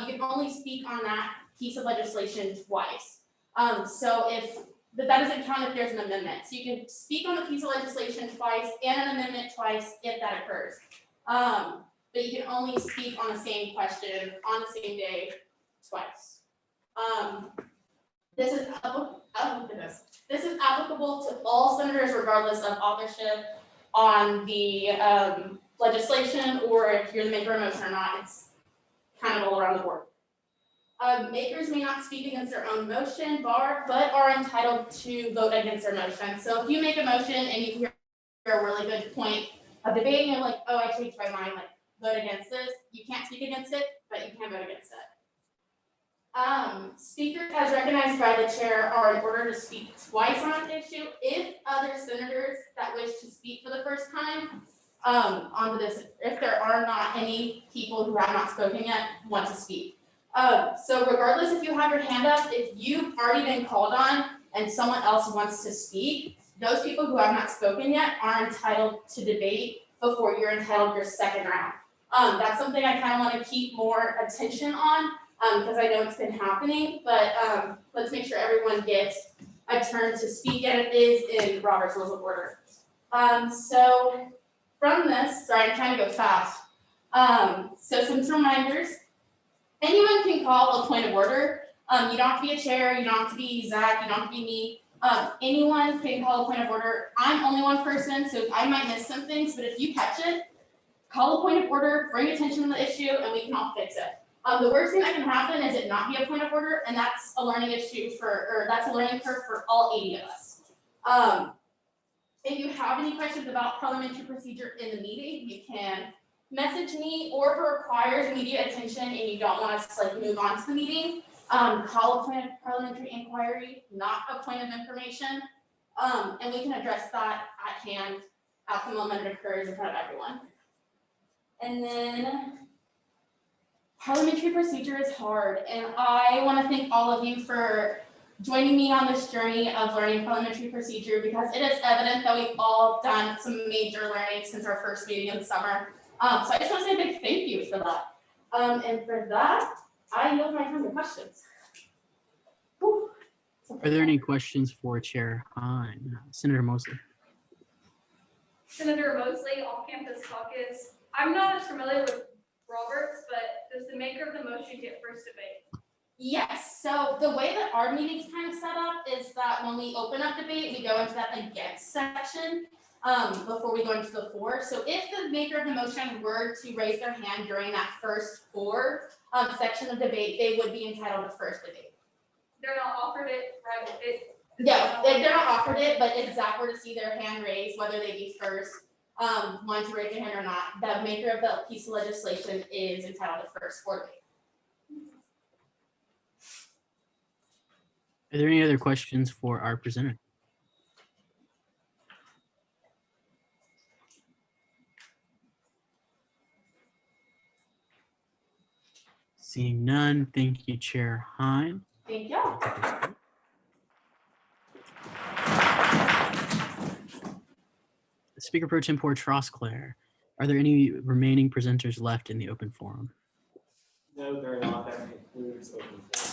you can only speak on that piece of legislation twice. So but that doesn't count if there's an amendment. So you can speak on the piece of legislation twice and an amendment twice if that occurs. But you can only speak on the same question on the same day twice. This is applicable to all senators regardless of authorship on the legislation, or if you're the maker of a motion or not. It's kind of all around the board. Makers may not speak against their own motion, but are entitled to vote against their motion. So if you make a motion and you hear a really good point of debating, you're like, oh, I changed my mind, like vote against this. You can't speak against it, but you can vote against it. Speakers as recognized by the chair are in order to speak twice on an issue if other senators that wish to speak for the first time onto this, if there are not any people who have not spoken yet want to speak. So regardless if you have your hand up, if you've already been called on and someone else wants to speak, those people who have not spoken yet are entitled to debate before you're entitled to your second round. That's something I kind of want to keep more attention on because I know it's been happening, but let's make sure everyone gets a turn to speak, and it is in Robert's Rules of Order. So from this, sorry, I'm trying to go fast. So some reminders. Anyone can call a point of order. You don't have to be a chair, you don't have to be Zach, you don't have to be me. Anyone can call a point of order. I'm only one person, so I might miss some things, but if you catch it, call a point of order, bring attention to the issue, and we can all fix it. The worst thing that can happen is it not be a point of order, and that's a learning issue that's a learning curve for all 80 of us. If you have any questions about parliamentary procedure in the meeting, you can message me, or if it requires immediate attention and you don't want us to like move on to the meeting, call a point of parliamentary inquiry, not a point of information, and we can address that at hand at the moment it occurs in front of everyone. And then parliamentary procedure is hard, and I want to thank all of you for joining me on this journey of learning parliamentary procedure, because it is evident that we've all done some major learning since our first meeting in the summer. So I just want to say a big thank you for that. And for that, I yield my time to questions. Whew. Are there any questions for Chair Hine? Senator Mosley. Senator Mosley, All-Campus Caucus. I'm not as familiar with Roberts, but does the maker of the motion get first debate? Yes, so the way that our meeting's kind of set up is that when we open up debate, we go into that against section before we go into the for. So if the maker of the motion were to raise their hand during that first for section of debate, they would be entitled to first debate. They're not offered it, right? No, they're not offered it, but if Zach were to see their hand raised, whether they be first, one to raise their hand or not, the maker of the piece of legislation is entitled to first for debate. Are there any other questions for our presenter? Seeing none, thank you, Chair Hine. Thank you. Speaker Pro Tempore Trosclair, are there any remaining presenters left in the open forum? No, they're not. That concludes open forum.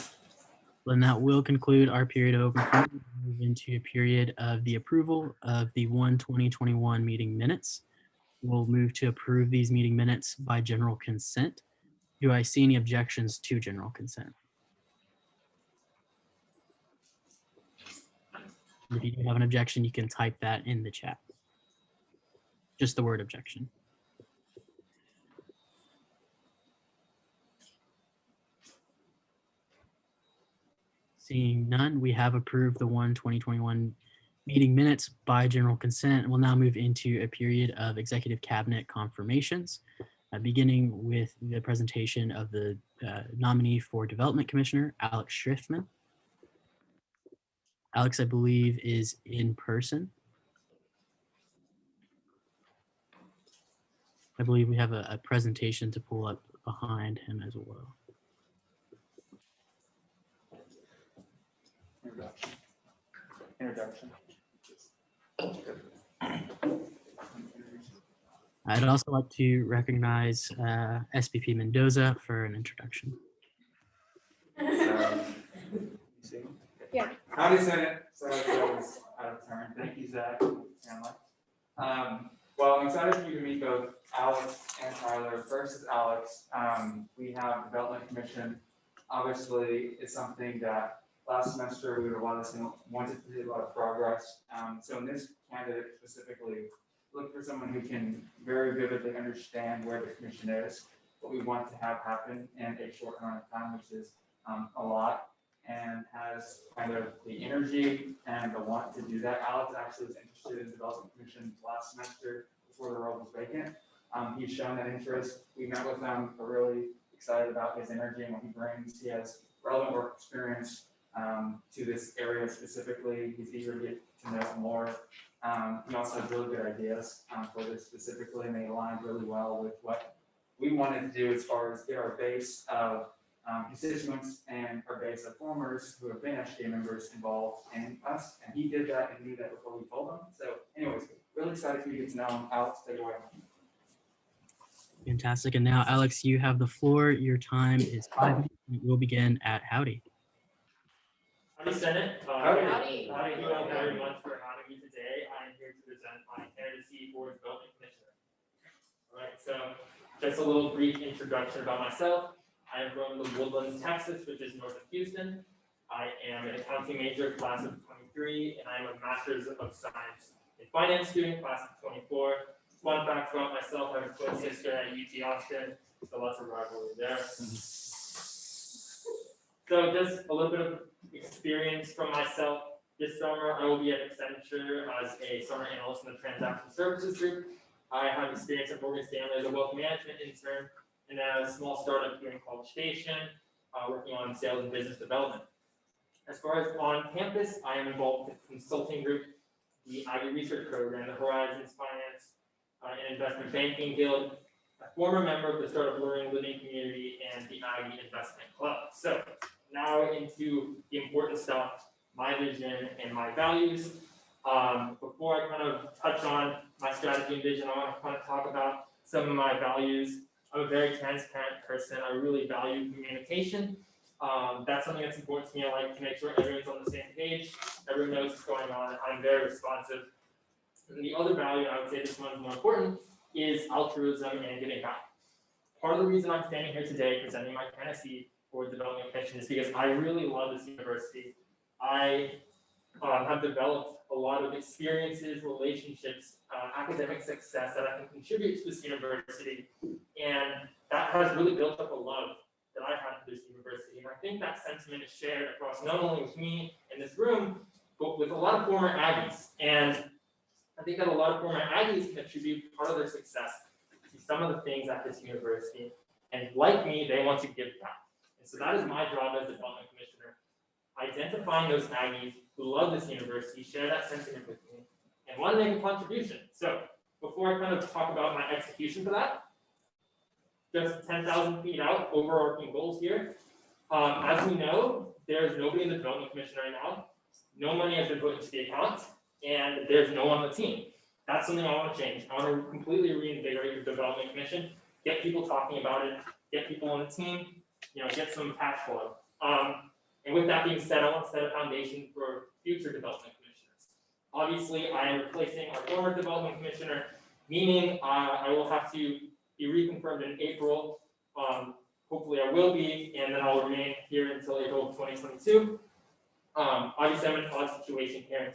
Then that will conclude our period of open forum. We'll move into a period of the approval of the 1/2021 meeting minutes. We'll move to approve these meeting minutes by general consent. Do I see any objections to general consent? If you do have an objection, you can type that in the chat. Just the word objection. Seeing none, we have approved the 1/2021 meeting minutes by general consent. We'll now move into a period of executive cabinet confirmations, beginning with the presentation of the nominee for Development Commissioner, Alex Schriftman. Alex, I believe, is in person. I believe we have a presentation to pull up behind him as well. Introduction. I'd also like to recognize SPP Mendoza for an introduction. Yeah. Howdy, Senate. Sorry, I was out of turn. Thank you, Zach. Well, I'm excited for you to meet both Alex and Tyler. First is Alex. We have Development Commission. Obviously, it's something that last semester we wanted to see a lot of progress. So in this candidate specifically, look for someone who can very vividly understand where the commission is, what we want to have happen in a short amount of time, which is a lot and has kind of the energy and the want to do that. Alex actually was interested in development commission last semester before the role was vacant. He's shown that interest. We met with him. We're really excited about his energy and what he brings. He has relevant work experience to this area specifically. He's eager to get to know more. He also has really good ideas for this specifically, and they align really well with what we wanted to do as far as get our base of constituents and our base of formers who have been SGA members involved in us. And he did that and knew that before we told him. So anyways, really excited for you to get to know him. Alex, take it away. Fantastic. And now, Alex, you have the floor. Your time is 5 minutes. We'll begin at howdy. Howdy, Senate. Howdy. Thank you all very much for having me today. I am here to present my candidacy for Development Commissioner. All right, so just a little brief introduction about myself. I am from the Woodlands, Texas, which is north of Houston. I am an accounting major, class of 23, and I am a master's of science in finance student, class of 24. Fun fact about myself, I have a twin sister at UT Austin, so lots of rivalry there. So just a little bit of experience from myself. This summer, I will be at Accenture as a summer analyst in the transaction services group. I have experience at Morgan Stanley as a wealth management intern and a small startup here in College Station, working on sales and business development. As far as on campus, I am involved with the consulting group, the Aggie Research Program, the Horizons Finance and Investment Banking Guild, a former member of the Startup Learning Living Community, and the Aggie Investment Club. So now into the important stuff, my vision and my values. Before I kind of touch on my strategy and vision, I want to kind of talk about some of my values. I'm a very transparent person. I really value communication. That's something that's important to me. I like to make sure everyone's on the same page. Everyone knows what's going on. I'm very responsive. And the other value, I would say this one's more important, is altruism and giving back. Part of the reason I'm standing here today presenting my candidacy for Development Commission is because I really love this university. I have developed a lot of experiences, relationships, academic success that I can contribute to this university. And that has really built up a love that I have for this university. And I think that sentiment is shared across not only with me in this room, but with a lot of former Aggies. And I think that a lot of former Aggies can attribute part of their success to some of the things at this university. And like me, they want to give back. And so that is my job as Development Commissioner, identifying those Aggies who love this university, share that sentiment with me, and want to make a contribution. So before I kind of talk about my execution for that, just 10,000 feet out, overarching goals here. As we know, there's nobody in the Development Commission right now. No money has been put into the account, and there's no one on the team. That's something I want to change. I want to completely reinvigorate the Development Commission, get people talking about it, get people on the team, get some cash flow. And with that being said, I want to set a foundation for future development commissioners. Obviously, I am replacing our former development commissioner, meaning I will have to be reconfirmed in April. Hopefully I will be, and then I'll remain here until April of 2022. Obviously, I'm in an odd situation here.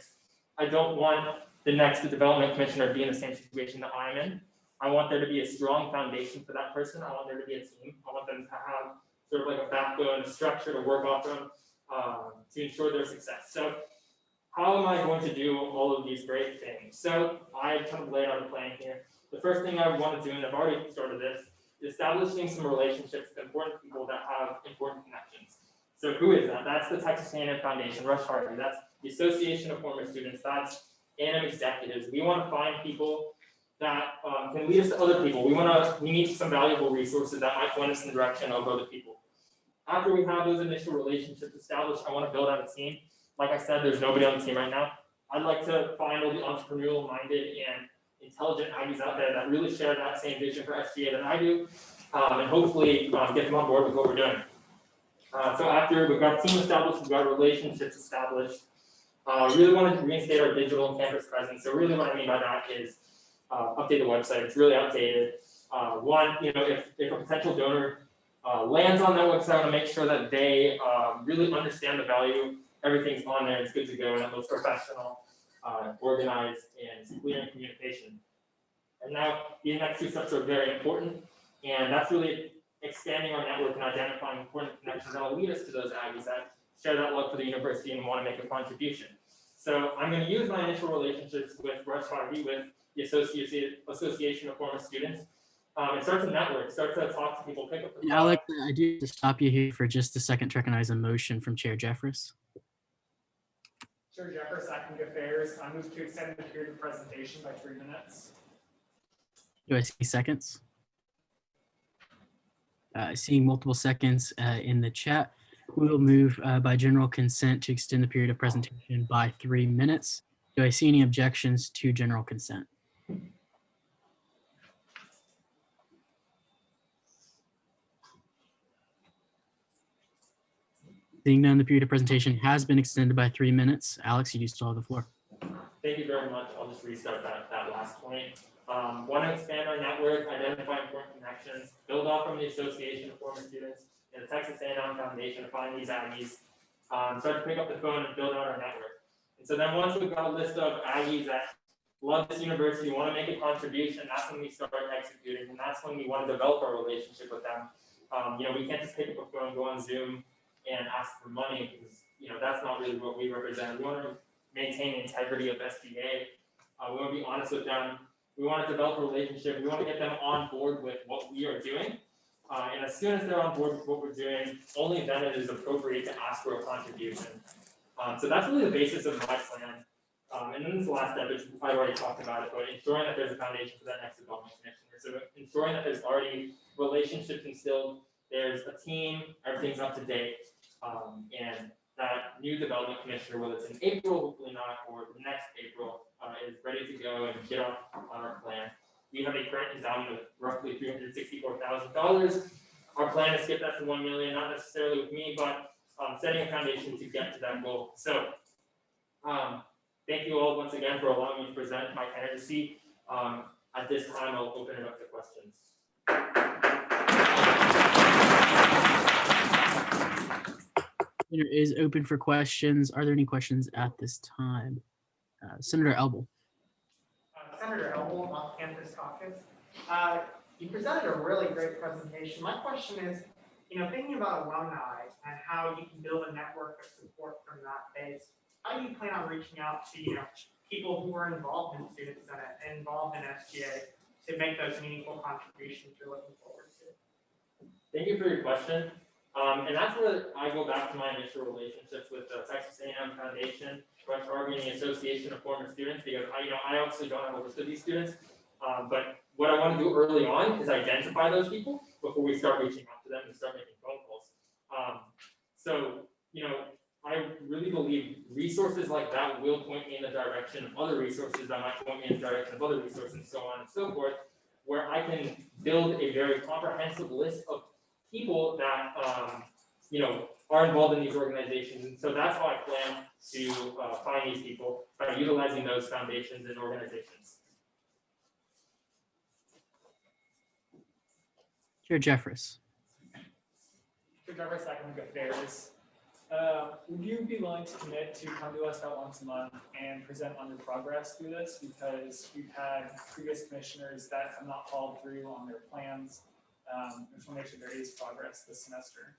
I don't want the next development commissioner to be in the same situation that I'm in. I want there to be a strong foundation for that person. I want there to be a team. I want them to have sort of like a backbone, a structure to work off from to ensure their success. So how am I going to do all of these great things? So I've kind of laid out a plan here. The first thing I want to do, and I've already started this, is establishing some relationships with important people that have important connections. So who is that? That's the Texas A&M Foundation, Rush Harvey. That's the Association of Former Students. That's A&M executives. We want to find people that can lead us to other people. We need some valuable resources that might point us in the direction of other people. After we have those initial relationships established, I want to build out a team. Like I said, there's nobody on the team right now. I'd like to find all the entrepreneurial-minded and intelligent Aggies out there that really share that same vision for SGA that I do, and hopefully get them on board with what we're doing. So after we've got a team established, we've got relationships established, really want to reinstate our digital and campus presence. So really what I mean by that is update the website. It's really outdated. If a potential donor lands on that website, I want to make sure that they really understand the value. Everything's on there. It's good to go, and it looks professional, organized, and clear in communication. And now the next two steps are very important, and that's really expanding our network and identifying important connections that will lead us to those Aggies that share that love for the university and want to make a contribution. So I'm going to use my initial relationships with Rush Harvey, with the Association of Former Students. It starts a network, starts to talk to people, pick up the And call. Alex, I do have to stop you here for just a second to recognize a motion from Chair Jeffress. Chair Jeffers, Acting Affairs, I move to extend the period of presentation by 3 minutes. Do I see seconds? Seeing multiple seconds in the chat, we will move by general consent to extend the period of presentation by 3 minutes. Do I see any objections to general consent? Seeing none, the period of presentation has been extended by 3 minutes. Alex, you do still have the floor. Thank you very much. I'll just restart that last point. Want to expand our network, identify important connections, build off from the Association of Former Students and the Texas A&M Foundation to find these Aggies, start to pick up the phone and build out our network. And so then once we've got a list of Aggies that love this university, want to make a contribution, that's when we start executing, and that's when we want to develop our relationship with them. We can't just pick up a phone, go on Zoom, and ask for money because that's not really what we represent. We want to maintain the integrity of SBA. We want to be honest with them. We want to develop a relationship. We want to get them on board with what we are doing. And as soon as they're on board with what we're doing, only then it is appropriate to ask for a contribution. So that's really the basis of my plan. And then this last step, which I've already talked about it, but ensuring that there's a foundation for that next development commissioner. So ensuring that there's already relationships instilled, there's a team, everything's up to date. And that new development commissioner, whether it's in April, hopefully not, or next April, is ready to go and get on our plan. We have a current endowment of roughly $364,000. Our plan is to get that to 1 million, not necessarily with me, but setting a foundation to get to that goal. So thank you all once again for allowing me to present my candidacy. At this time, I'll open it up to questions. It is open for questions. Are there any questions at this time? Senator Elbel. Senator Elbel, Off-Campus Caucus. You presented a really great presentation. My question is, thinking about alumni and how you can build a network of support from that base, how do you plan on reaching out to, people who are involved in Student Senate and involved in SGA to make those meaningful contributions you're looking forward to? Thank you for your question. And that's where I go back to my initial relationships with the Texas A&M Foundation, Rush Harvey, and the Association of Former Students, because I obviously don't have a list of these students, but what I want to do early on is identify those people before we start reaching out to them and start making phone calls. I really believe resources like that will point me in the direction of other resources that might point me in the direction of other resources, and so on and so forth, where I can build a very comprehensive list of people that are involved in these organizations. And so that's how I plan to find these people, by utilizing those foundations and organizations. Chair Jeffress. Chair Jeffress, Academic Affairs. Would you be willing to commit to come to us about once a month and present on your progress through this? Because we've had previous commissioners that have not followed through on their plans. I just want to make sure there is progress this semester.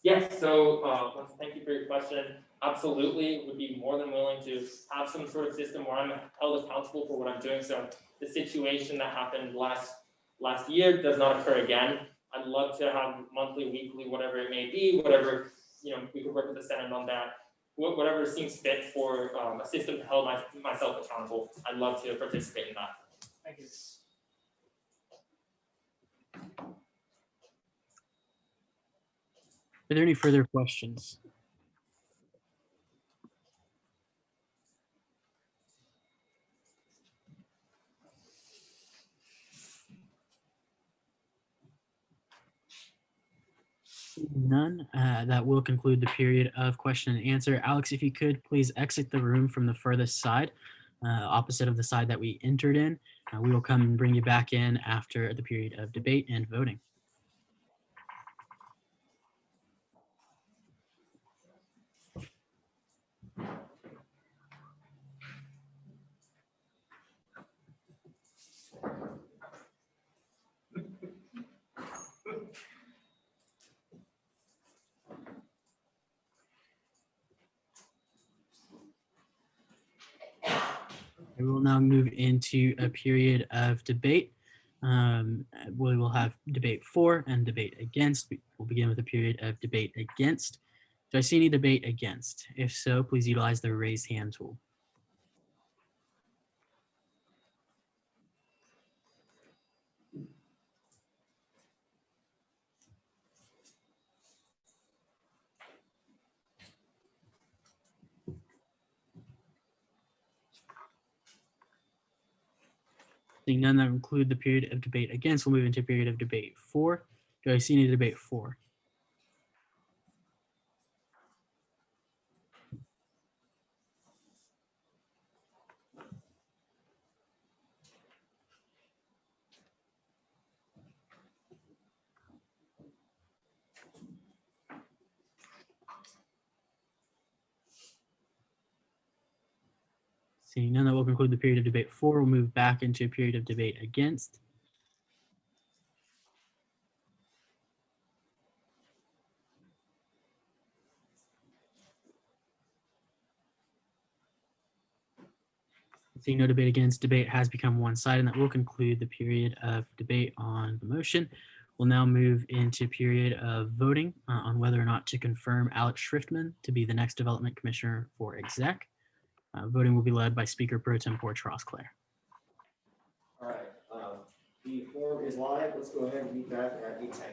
Yes, so thank you for your question. Absolutely, would be more than willing to have some sort of system where I'm held accountable for what I'm doing. So the situation that happened last year does not occur again. I'd love to have monthly, weekly, whatever it may be, whatever, we could work with the Senate on that. Whatever seems fit for a system to hold myself accountable. I'd love to participate in that. Thank you. Are there any further questions? None. That will conclude the period of question and answer. Alex, if you could please exit the room from the furthest side, opposite of the side that we entered in. We will come and bring you back in after the period of debate and voting. We will now move into a period of debate. We will have debate for and debate against. We'll begin with a period of debate against. Do I see any debate against? If so, please utilize the raise hand tool. Seeing none that include the period of debate against, we'll move into a period of debate for. Do I see any debate for? Seeing none, that will conclude the period of debate for. We'll move back into a period of debate against. Seeing no debate against, debate has become one-sided, and that will conclude the period of debate on the motion. We'll now move into a period of voting on whether or not to confirm Alex Schriftman to be the next Development Commissioner for Exec. Voting will be led by Speaker Pro Tempore Trosclair. All right, the form is live. Let's go ahead and meet back at 8:10.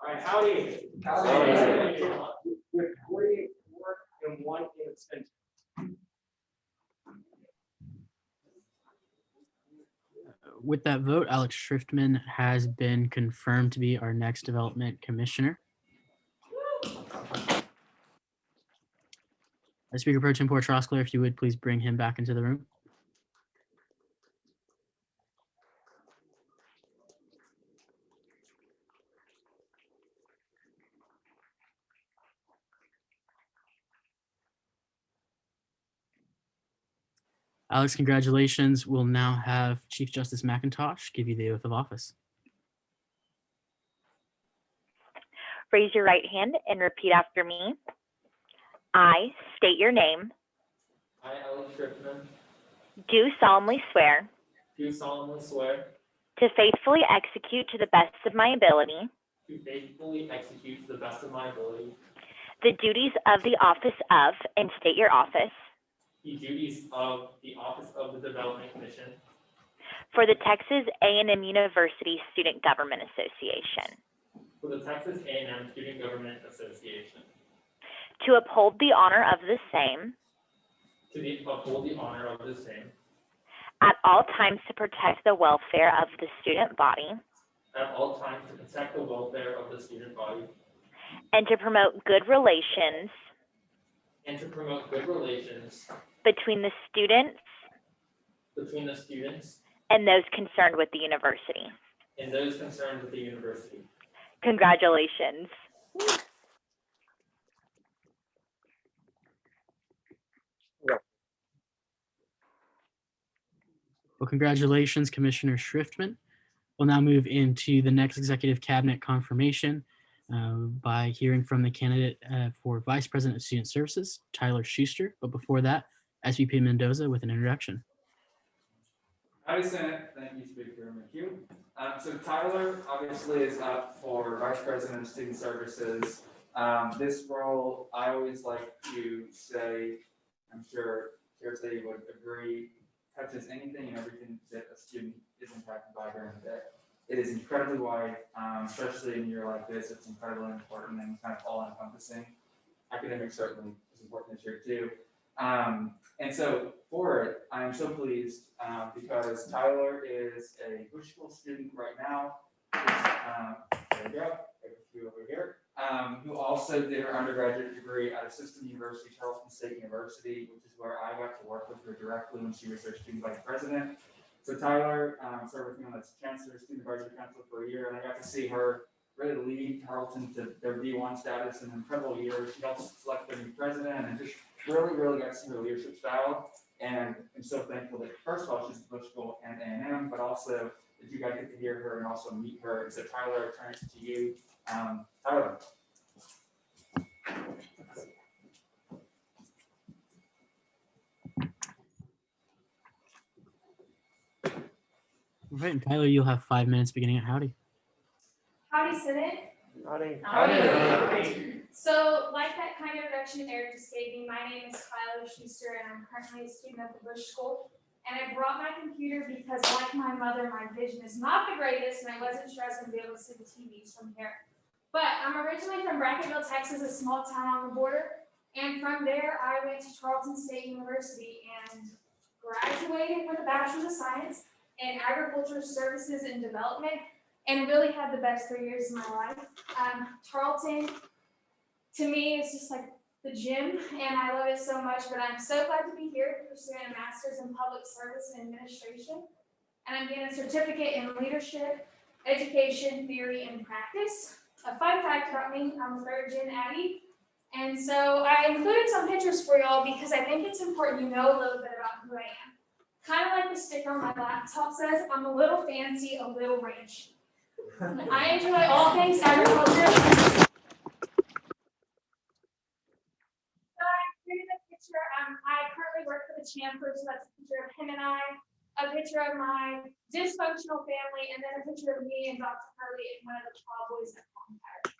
All right, howdy. Howdy. With great work and one extension. With that vote, Alex Schriftman has been confirmed to be our next development commissioner. Speaker Pro Tem Portroskler, if you would please bring him back into the room. Alex, congratulations. We'll now have Chief Justice McIntosh give you the oath of office. Raise your right hand and repeat after me. I state your name, I, Alex Schriftman, do solemnly swear do solemnly swear to faithfully execute to the best of my ability to faithfully execute to the best of my ability the duties of the office of, and state your office, the duties of the Office of the Development Commission for the Texas A&M University Student Government Association, for the Texas A&M Student Government Association, to uphold the honor of the same to uphold the honor of the same at all times to protect the welfare of the student body at all times to protect the welfare of the student body and to promote good relations and to promote good relations between the students and those concerned with the university. and those concerned with the university. Congratulations. Well, congratulations, Commissioner Schriftman. We'll now move into the next executive cabinet confirmation by hearing from the candidate for Vice President of Student Services, Tyler Schuster. But before that, SVP Mendoza with an introduction. Howdy, Senate. Thank you, Speaker McHugh. So Tyler obviously is up for Vice President of Student Services. This role, I always like to say, I'm sure Chair would agree, touches anything and everything that a student is impacted by during the day. It is incredibly wide, especially in a year like this. It's incredibly important and kind of all encompassing. Academics certainly is important this year too. And so for it, I am so pleased because Tyler is a Bush School student right now. There we go, a few over here. Who also did her undergraduate degree at a system university, Charleston State University, which is where I got to work with her directly when she was their student vice president. So Tyler served with me on the chancellor, student advisory council for a year, and I got to see her really lead Tarleton to their D1 status in an incredible year. She helped select their new president and just really got to see her leadership style. And I'm so thankful that first of all, she's at Bush School and A&M, but also that you guys get to hear her and also meet her. And so Tyler, I turn it to you. Tyler. All right, and Tyler, you'll have 5 minutes beginning at howdy. Howdy, Senate. Howdy. So, like that kind of introduction Eric just gave me, my name is Tyler Schuster, and I'm currently a student at the Bush School. And I brought my computer because, like my mother, my vision is not the greatest, and I wasn't sure I was going to be able to see the TVs from here. But I'm originally from Brackettville, Texas, a small town on the border. And from there, I went to Charleston State University and graduated with a Bachelor's of Science in Agriculture Services and Development, and really had the best 3 years of my life. Tarleton, to me, is just like the gym, and I love it so much, but I'm so glad to be here pursuing a master's in public service and administration. And I'm getting a certificate in leadership, education, theory, and practice. A fun fact about me, I'm a third-gen Aggie. And so I included some pictures for y'all because I think it's important you know a little bit about who I am. Kind of like the sticker on my laptop says, I'm a little fancy, a little rich. I enjoy all things agriculture. So I created a picture. I currently work for the Chancellor, so that's a picture of him and I, a picture of my dysfunctional family, and then a picture of me and Dr. Hurley and one of the cowboys at Bonfire.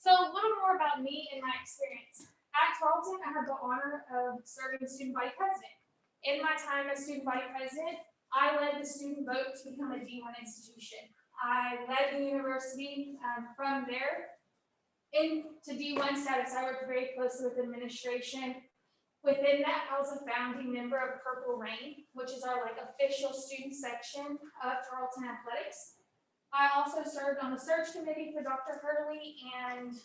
So a little more about me and my experience. At Tarleton, I had the honor of serving student body president. In my time as student body president, I led the student vote to become a D1 institution. I led the university from there into D1 status. I worked very closely with administration. Within that, I was a founding member of Purple Rain, which is our official student section of Tarleton Athletics. I also served on the search committee for Dr. Hurley and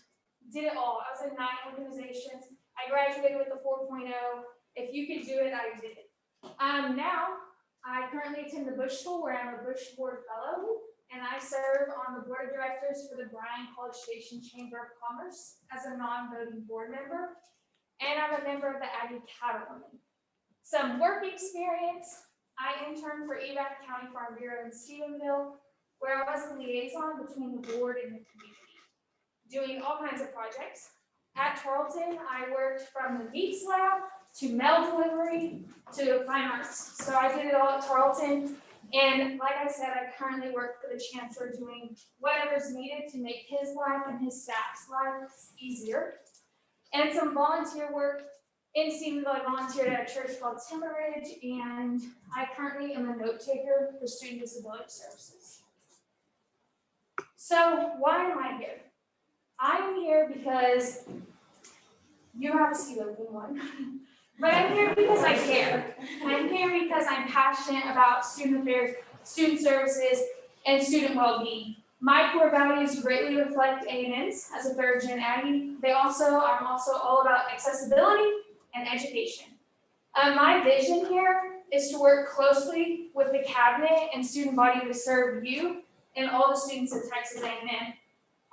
did it all. I was in 9 organizations. I graduated with a 4.0. If you could do it, I did it. Now, I currently attend the Bush School where I'm a Bush Board Fellow, and I serve on the board of directors for the Bryan College Station Chamber of Commerce as a non-voting board member, and I'm a member of the Aggie Cattlewomen. Some work experience, I interned for EVAC County Farm Bureau in Stephenville, where I was the liaison between the board and the community, doing all kinds of projects. At Tarleton, I worked from the Beats Lab to mail delivery to fine arts. So I did it all at Tarleton. And like I said, I currently work for the chancellor doing whatever's needed to make his life and his staff's lives easier. And some volunteer work in Stephenville. I volunteered at a church called Timber Ridge, and I currently am a note taker for Student Disability Services. So why am I here? I'm here because you obviously live in one. But I'm here because I care. I'm here because I'm passionate about student affairs, student services, and student well-being. My core values greatly reflect A&M's as a third-gen Aggie. I'm also all about accessibility and education. My vision here is to work closely with the cabinet and student body to serve you and all the students at Texas A&M.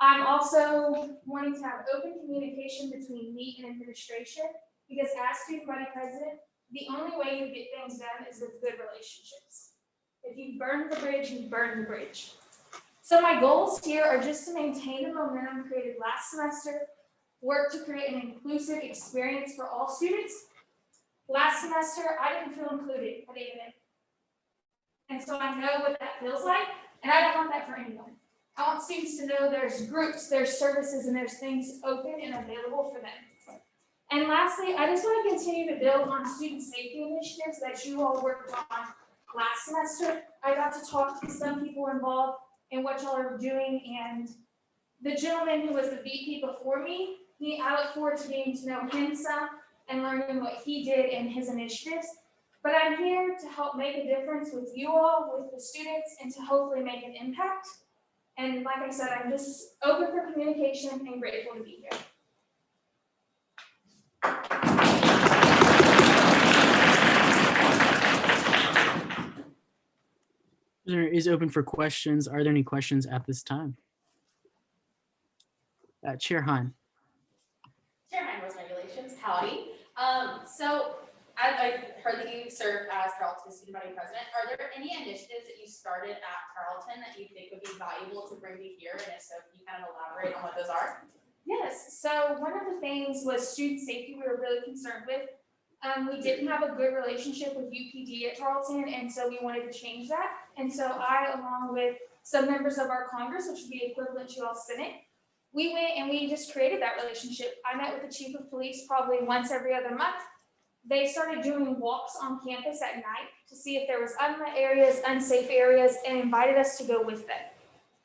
I'm also wanting to have open communication between me and administration, because as student body president, the only way you get things done is with good relationships. If He burned the bridge, he burned the bridge. So my goals here are just to maintain the momentum created last semester, work to create an inclusive experience for all students. Last semester, I didn't feel included at A&M. And so I know what that feels like, and I don't want that for anyone. I want students to know there's groups, there's services, and there's things open and available for them. And lastly, I just want to continue to build on student safety initiatives that you all worked on last semester. I got to talk to some people involved in what y'all are doing, and the gentleman who was the VP before me, I look forward to getting to know him some and learning what he did in his initiatives. But I'm here to help make a difference with you all, with the students, and to hopefully make an impact. And like I said, I'm just open for communication and grateful to be here. There is open for questions. Are there any questions at this time? Chair Hein. Chair Hein, Regulations, howdy. So I heard that you served as Tarleton's student body president. Are there any initiatives that you started at Tarleton that you think would be valuable to bring to here? And if so, can you kind of elaborate on what those are? Yes, so one of the things was student safety we were really concerned with. We didn't have a good relationship with UPD at Tarleton, and so we wanted to change that. And so I, along with some members of our Congress, which would be equivalent to y'all's Senate, we went and we just created that relationship. I met with the chief of police probably once every other month. They started doing walks on campus at night to see if there was unlit areas, unsafe areas, and invited us to go with them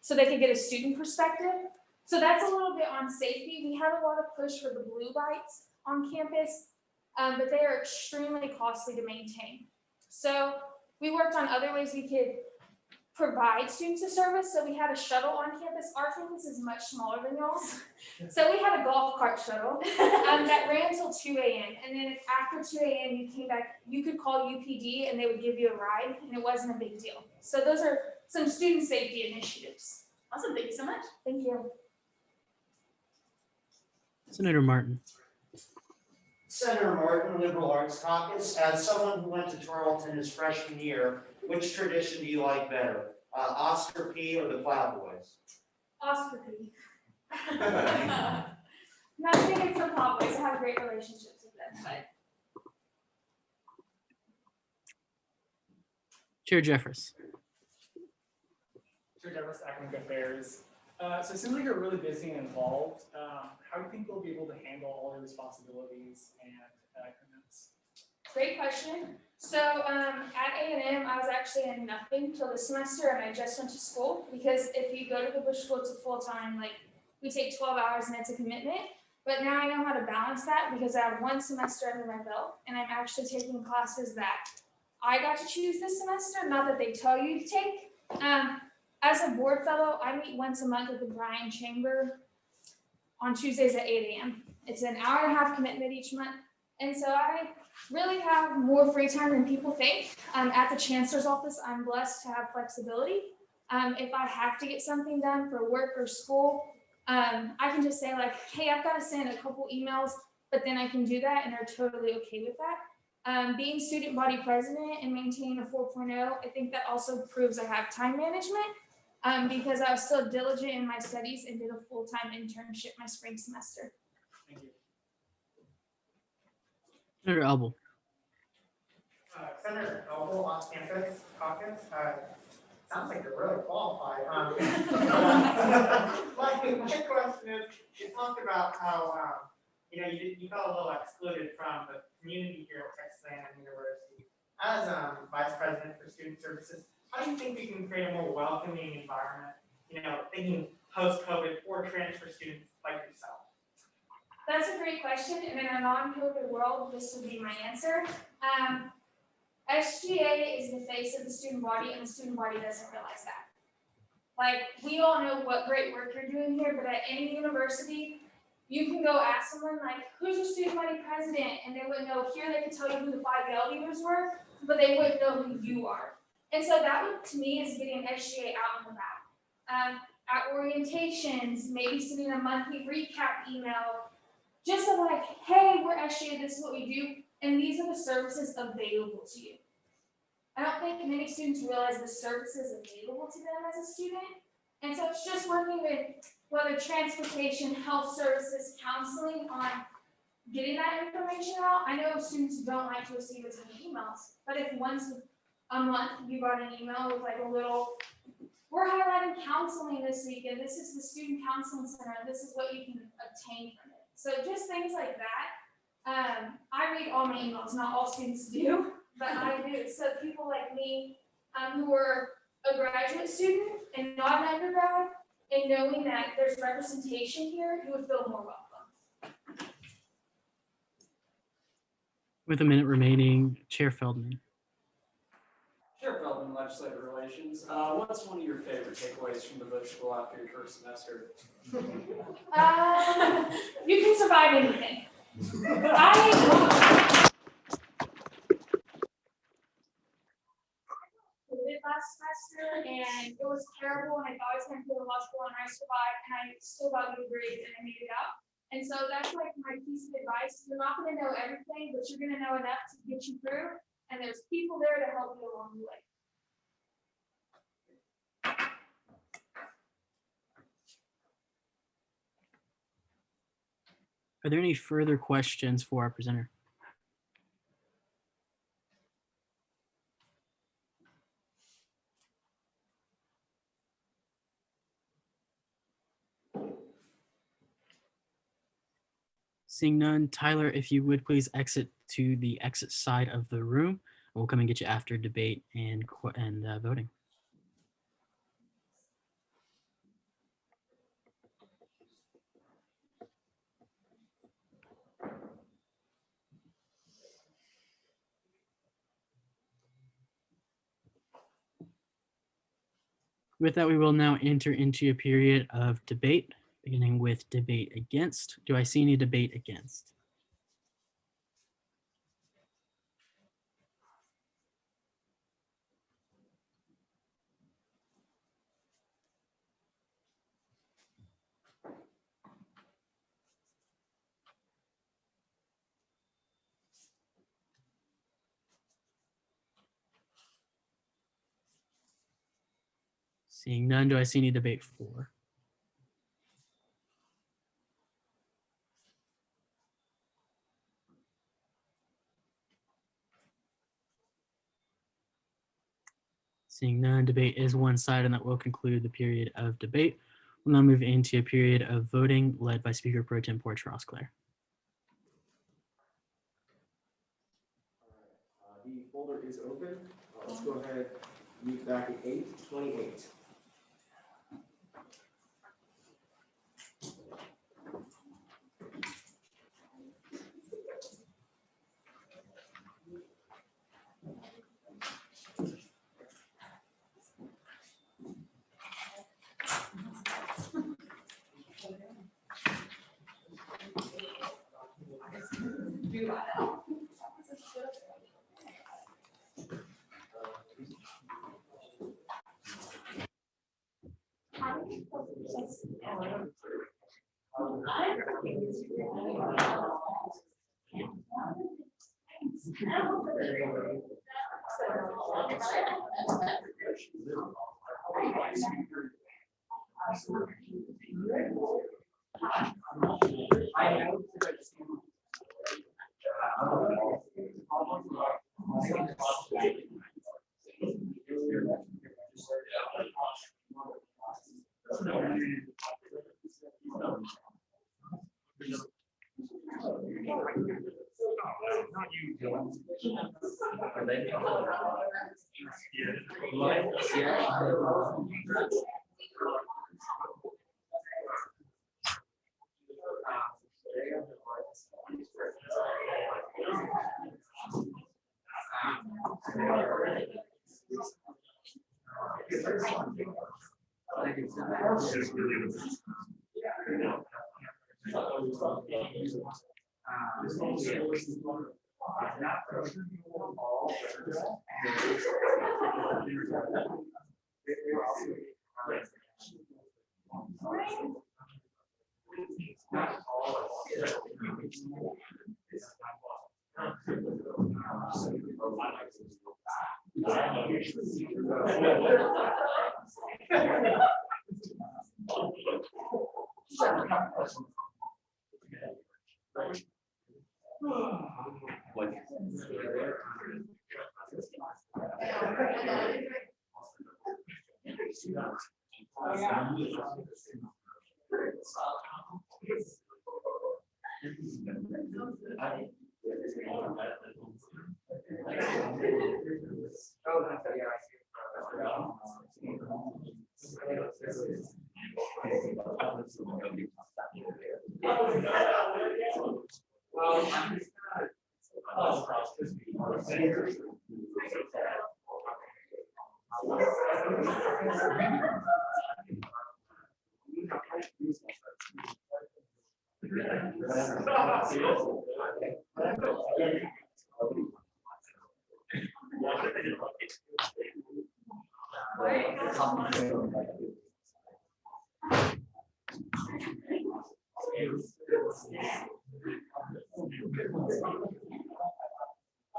so they could get a student perspective. So that's a little bit on safety. We have a lot of push for the blue lights on campus, but they are extremely costly to maintain. So we worked on other ways we could provide students a service. So we had a shuttle on campus. Our campus is much smaller than y'all's. So we had a golf cart shuttle that ran till 2 a.m. And then after 2 a.m. you came back, you could call UPD and they would give you a ride, and it wasn't a big deal. So those are some student safety initiatives. Awesome, thank you so much. Thank you. Senator Martin. Senator Martin, Liberal Arts Caucus. As someone who went to Tarleton his freshman year, which tradition do you like better? Oscar P. or the Plowboys? Oscar P. Nothing against the Plowboys. I have great relationships with them, but Chair Jeffress. Chair Jeffress, Academic Affairs. So it seems like you're really busy and involved. How do you think you'll be able to handle all your responsibilities and commitments? great question. So at A&M, I was actually in nothing till this semester, and I just went to school because if you go to the Bush School, it's a full-time, like we take 12 hours and it's a commitment. But now I know how to balance that because I have one semester under my belt, and I'm actually taking classes that I got to choose this semester, not that they tell you to take. As a board fellow, I meet once a month with the Bryan Chamber on Tuesdays at 8 a.m. It's an hour-and-a-half commitment each month. And so I really have more free time than people think. At the Chancellor's office, I'm blessed to have flexibility. If I have to get something done for work or school, I can just say like, hey, I've got to send a couple emails, but then I can do that, and they're totally okay with that. Being student body president and maintaining a 4.0, I think that also proves I have time management because I was still diligent in my studies and did a full-time internship my spring semester. Thank you. Senator Elbel. Senator Elbel, off-campus caucus. Sounds like you're really qualified. My question is, you talked about how you felt a little excluded from the community here at Texas A&M University. As Vice President for Student Services, how do you think we can create a more welcoming environment? Thinking post-COVID for transfer students like yourself. That's a great question, and in a non-COVID world, this would be my answer. SGA is the face of the student body, and the student body doesn't realize that. Like, we all know what great work you're doing here, but at any university, you can go ask someone like, who's your student body president? And they wouldn't know. Here they could tell you who the 5 L leaders were, but they wouldn't know who you are. And so that would, to me, is getting SGA out and about. At orientations, maybe sending a monthly recap email, just so like, hey, we're SGA, this is what we do, and these are the services available to you. I don't think many students realize the services available to them as a student. And so it's just working with whether transportation, health services, counseling on getting that information out. I know students don't like to receive a ton of emails, but if once a month you got an email with like a little, we're highlighting counseling this week, and this is the student counseling center, and this is what you can obtain from it. So just things like that. I read all my emails, not all students do, but I do. So people like me who were a graduate student and not an undergrad, and knowing that there's representation here, you would feel more welcome. With a minute remaining, Chair Feldman. Chair Feldman, Legislative Relations. What's one of your favorite takeaways from the Bush School after your first semester? You can survive anything. Last semester, and it was terrible, and I thought I was going to feel the law school, and I survived, and I still got good grades, and I made it out. And so that's like my piece of advice. You're not going to know everything, but you're going to know enough to get you through, and there's people there to help you along the way. Are there any further questions for our presenter? Seeing none, Tyler, if you would please exit to the exit side of the room. We'll come and get you after debate and voting. With that, we will now enter into a period of debate, beginning with debate against. Do I see any debate against? Seeing none, do I see any debate for? Seeing none, debate is one-sided, and that will conclude the period of debate. We'll now move into a period of voting led by Speaker Pro Tem Porch Rossclair. The folder is open. Let's go ahead and move back at 8:28.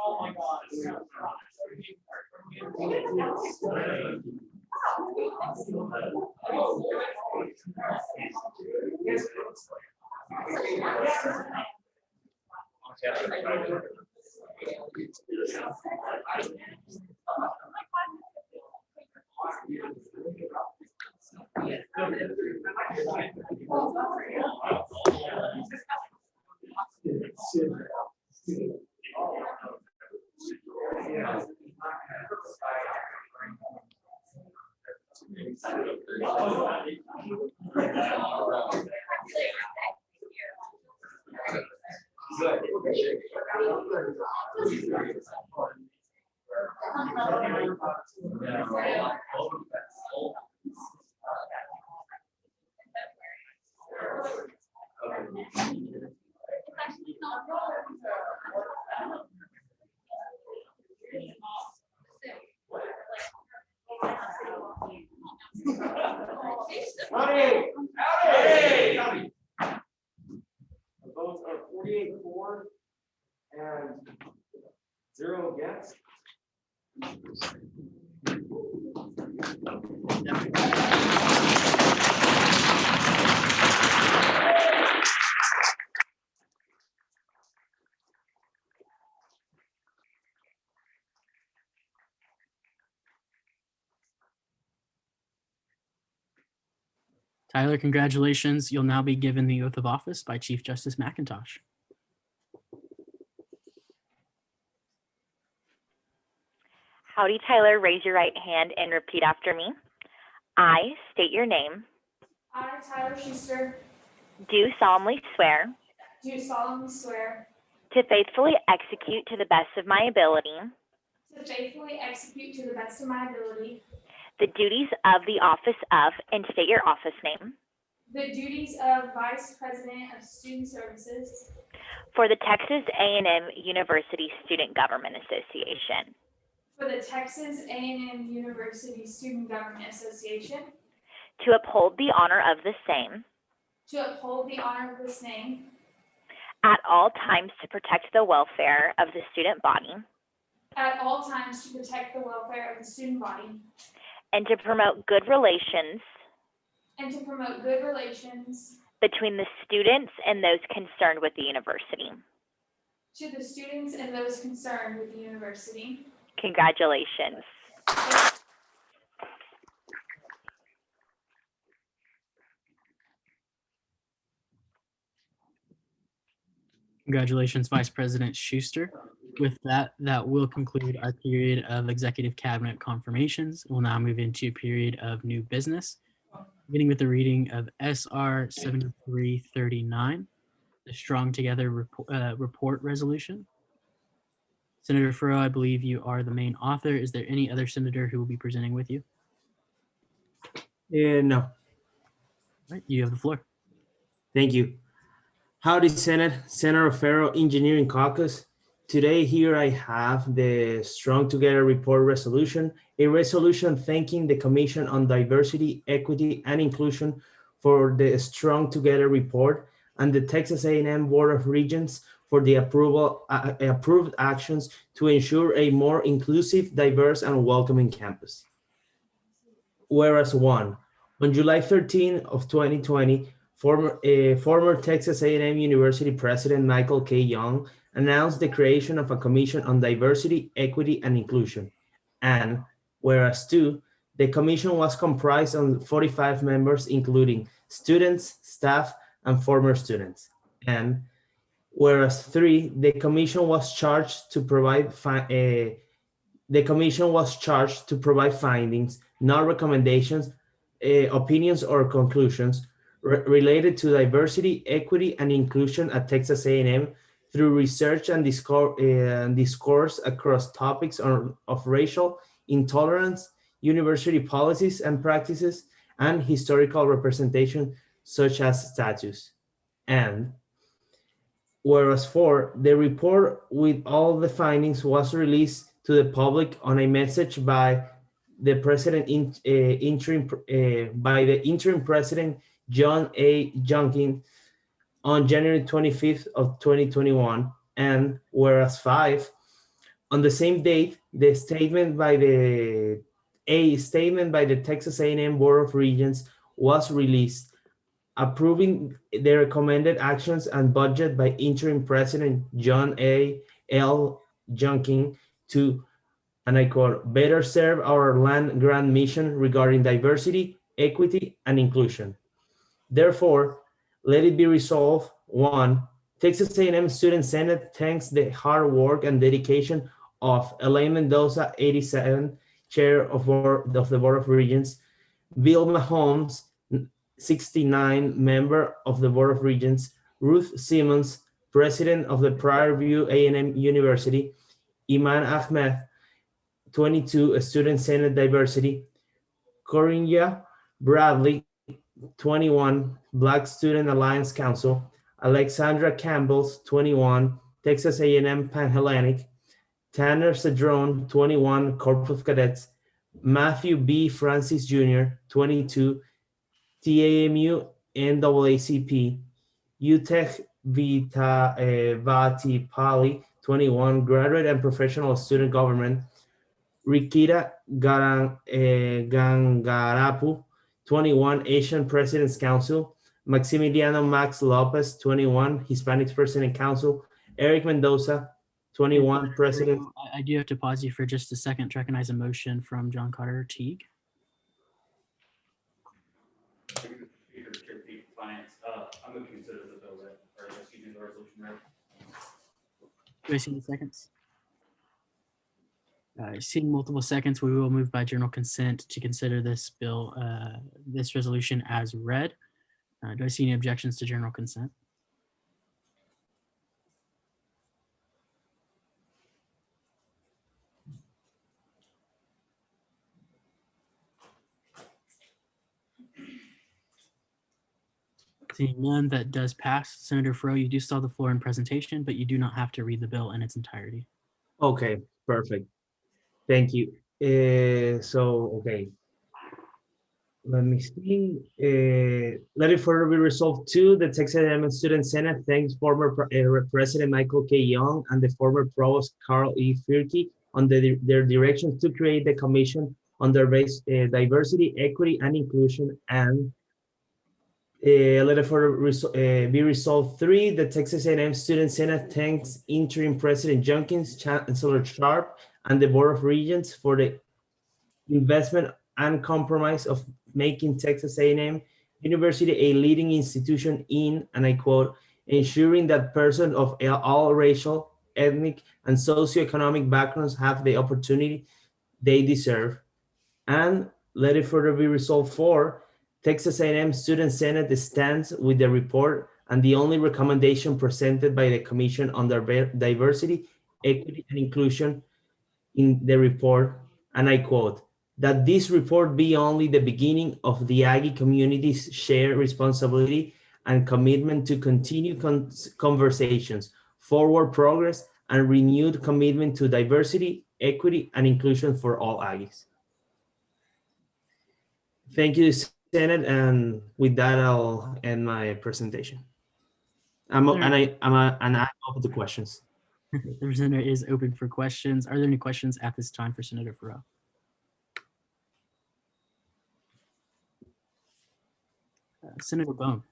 Oh my God. Howdy. Howdy. The votes are 48 for and 0 against. Tyler, congratulations. You'll now be given the oath of office by Chief Justice McIntosh. Howdy, Tyler. Raise your right hand and repeat after me. I state your name. I, Tyler Schuster, Do solemnly swear do solemnly swear to faithfully execute to the best of my ability to faithfully execute to the best of my ability the duties of the office of, and state your office name, the duties of Vice President of Student Services for the Texas A&M University Student Government Association, for the Texas A&M University Student Government Association, to uphold the honor of the same to uphold the honor of the same at all times to protect the welfare of the student body at all times to protect the welfare of the student body and to promote good relations and to promote good relations between the students and those concerned with the university. to the students and those concerned with the university. Congratulations. Congratulations, Vice President Schuster. With that, that will conclude our period of Executive Cabinet confirmations. We'll now move into a period of new business, beginning with the reading of SR 7339, the Strong Together Report Resolution. Senator Furrow, I believe you are the main author. Is there any other senator who will be presenting with you? No. All right, you have the floor. Thank you. Howdy, Senate. Senator Farrow, Engineering Caucus. Today here I have the Strong Together Report Resolution, a resolution thanking the Commission on Diversity, Equity, and Inclusion for the Strong Together Report and the Texas A&M Board of Regents for the approved actions to ensure a more inclusive, diverse, and welcoming campus. Whereas one, on July 13 of 2020, former Texas A&M University President Michael K. Young announced the creation of a commission on diversity, equity, and inclusion. And whereas two, the commission was comprised of 45 members, including students, staff, and former students. And whereas three, the commission was charged to provide findings, not recommendations, opinions, or conclusions related to diversity, equity, and inclusion at Texas A&M through research and discourse across topics of racial intolerance, university policies and practices, and historical representation such as statues. And whereas four, the report with all the findings was released to the public on a message by the interim president John A. Junkin on January 25th of 2021. And whereas five, on the same date, the statement by the Texas A&M Board of Regents was released, approving the recommended actions and budget by interim president John A. L. Junkin to, and I quote, better serve our land grant mission regarding diversity, equity, and inclusion. Therefore, let it be resolved, one, Texas A&M Student Senate thanks the hard work and dedication of Elaine Mendoza, 87, Chair of the Board of Regents, Vilma Holmes, 69, Member of the Board of Regents, Ruth Simmons, President of the Prairie View A&M University, Iman Ahmed, 22, Student Senate Diversity, Corinne Bradley, 21, Black Student Alliance Council, Alexandra Campbell's, 21, Texas A&M Panhellenic, Tanner Cedrone, 21, Corps of Cadets, Matthew B. Francis Jr., 22, TAMU NAACP, UTEC Vati Pali, 21, Graduate and Professional Student Government, Rikita Gangarapu, 21, Asian President's Council, Maximiliano Max Lopez, 21, Hispanic President Council, Eric Mendoza, 21, President. I do have to pause you for just a second to recognize a motion from John Carter Teague. I'm going to consider the bill read, or excuse me, the resolution read. Do I see any seconds? Seeing multiple seconds, we will move by general consent to consider this bill, this resolution as read. Do I see any objections to general consent? Seeing none, that does pass. Senator Fro, you do still have the floor in presentation, but you do not have to read the bill in its entirety. Okay, perfect. Thank you. Okay. Let me see. Let it further be resolved to the Texas A&M Student Senate thanks former President Michael K. Young and the former Provost Carl E. Firkey on their directions to create the Commission on Diversity, Equity, and Inclusion. And let it further be resolved 3, the Texas A&M Student Senate thanks Interim President Junkins, Chancellor Sharp, and the Board of Regents for the investment and compromise of making Texas A&M University a leading institution in, and I quote, ensuring that persons of all racial, ethnic, and socioeconomic backgrounds have the opportunity they deserve. And let it further be resolved 4, Texas A&M Student Senate stands with the report and the only recommendation presented by the Commission on Diversity, Equity, and Inclusion in the report, and I quote, that this report be only the beginning of the Aggie community's shared responsibility and commitment to continue conversations, forward progress, and renewed commitment to diversity, equity, and inclusion for all Aggies. Thank you, Senate, and with that, I'll end my presentation. I'm open to questions. The presenter is open for questions. Are there any questions at this time for Senator Farrell? Senator Bone.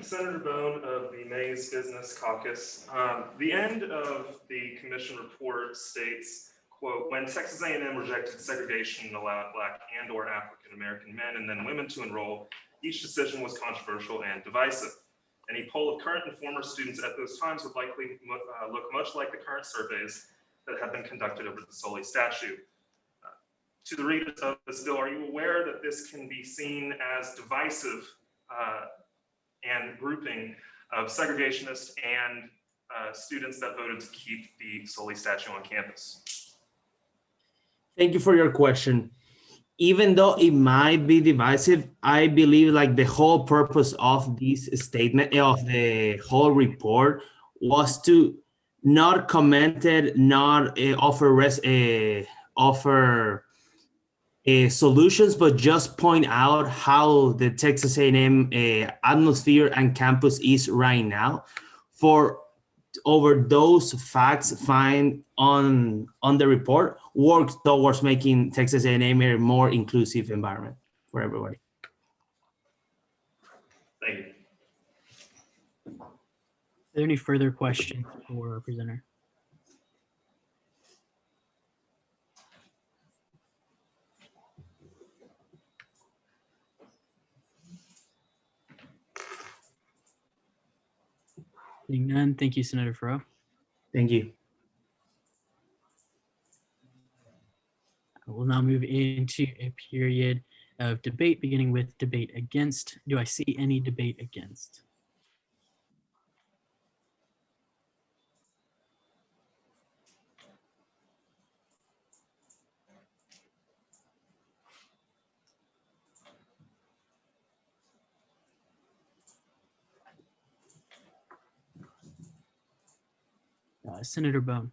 Senator Bone of the Mays Business Caucus. The end of the commission report states, quote, when Texas A&M rejected segregation and allowed Black and/or African-American men and then women to enroll, each decision was controversial and divisive. Any poll of current and former students at those times would likely look much like the current surveys that have been conducted over the Sully statute. To the readers of this bill, are you aware that this can be seen as divisive and grouping of segregationists and students that voted to keep the Sully statue on campus? Thank you for your question. Even though it might be divisive, I believe like the whole purpose of this statement, of the whole report, was to not comment it, not offer solutions, but just point out how the Texas A&M atmosphere and campus is right now. For over those facts find on the report, work towards making Texas A&M a more inclusive environment for everybody. Thank you. Are there any further questions for our presenter? Seeing none, thank you, Senator Farrell. Thank you. We'll now move into a period of debate, beginning with debate against. Do I see any debate against? Senator Bone.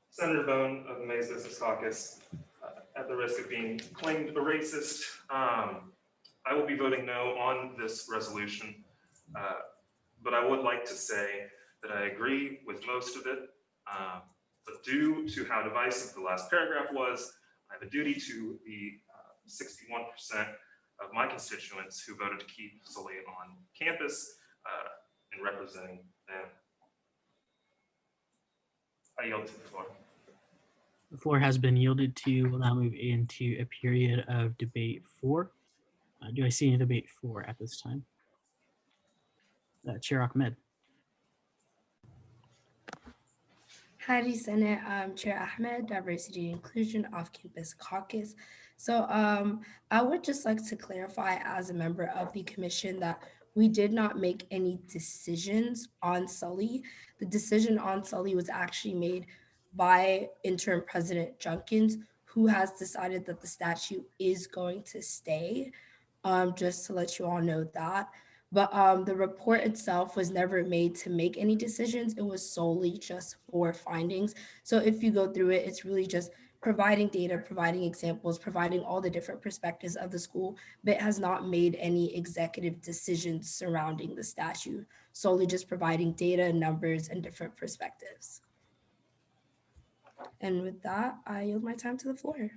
Senator Bone of the Mays Business Caucus, at the risk of being claimed a racist, I will be voting no on this resolution, but I would like to say that I agree with most of it, but due to how divisive the last paragraph was, I have a duty to the 61% of my constituents who voted to keep Sully on campus and representing them. I yield to the floor. The floor has been yielded to. We'll now move into a period of debate 4. Do I see any debate 4 at this time? Chair Ahmed. Howdy, Senate. Chair Ahmed, Diversity and Inclusion Off-Campus Caucus. So I would just like to clarify as a member of the commission that we did not make any decisions on Sully. The decision on Sully was actually made by Interim President Junkins, who has decided that the statute is going to stay, just to let you all know that. But the report itself was never made to make any decisions. It was solely just for findings. So if you go through it, it's really just providing data, providing examples, providing all the different perspectives of the school, but it has not made any executive decisions surrounding the statute, solely just providing data, numbers, and different perspectives. And with that, I yield my time to the floor.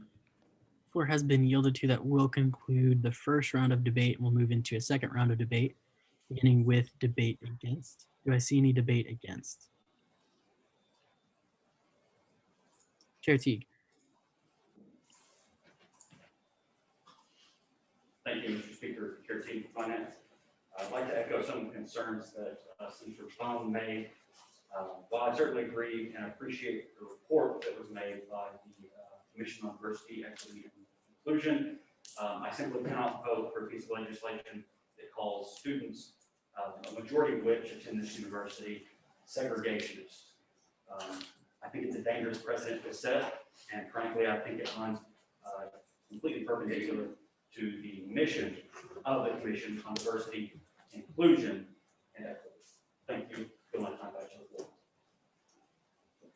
Floor has been yielded to. That will conclude the first round of debate. We'll move into a second round of debate, beginning with debate against. Do I see any debate against? Chair Teague. Thank you, Mr. Speaker, Chair Team Finance. I'd like to echo some of the concerns that Senator Bone made. While I certainly agree and appreciate the report that was made by the Commission on Diversity, Equity, and Inclusion, I simply cannot vote for a piece of legislation that calls students, a majority of which attend this university, segregationists. I think it's a dangerous precedent to set, and frankly, I think it runs completely perpendicular to the mission of the Commission on Diversity, Inclusion, and Equity. Thank you. Good luck, time back to the floor.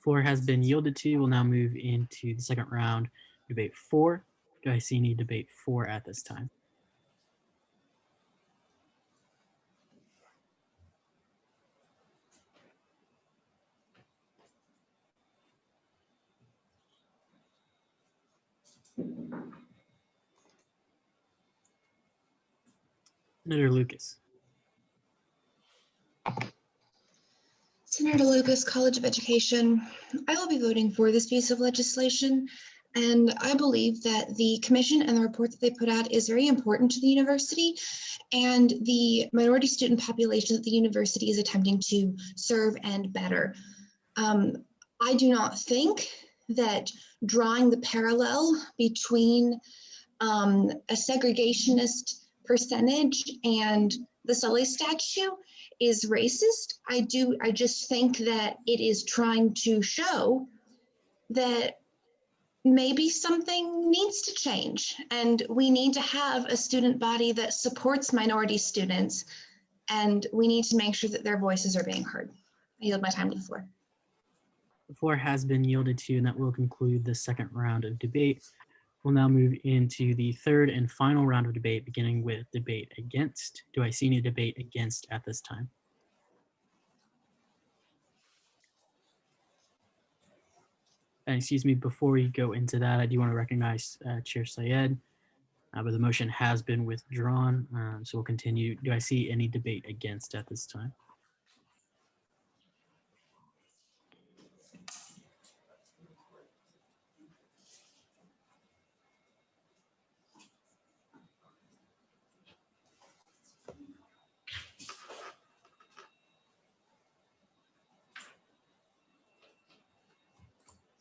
Floor has been yielded to. We'll now move into the second round, debate 4. Do I see any debate 4 at this time? Senator Lucas. Senator Lucas, College of Education. I will be voting for this piece of legislation, and I believe that the commission and the report that they put out is very important to the university and the minority student population that the university is attempting to serve and better. I do not think that drawing the parallel between a segregationist percentage and the Sully statute is racist. I just think that it is trying to show that maybe something needs to change and we need to have a student body that supports minority students, and we need to make sure that their voices are being heard. I yield my time to the floor. The floor has been yielded to, and that will conclude the second round of debate. We'll now move into the third and final round of debate, beginning with debate against. Do I see any debate against at this time? And excuse me, before we go into that, I do want to recognize Chair Syed, but the motion has been withdrawn, so we'll continue. Do I see any debate against at this time?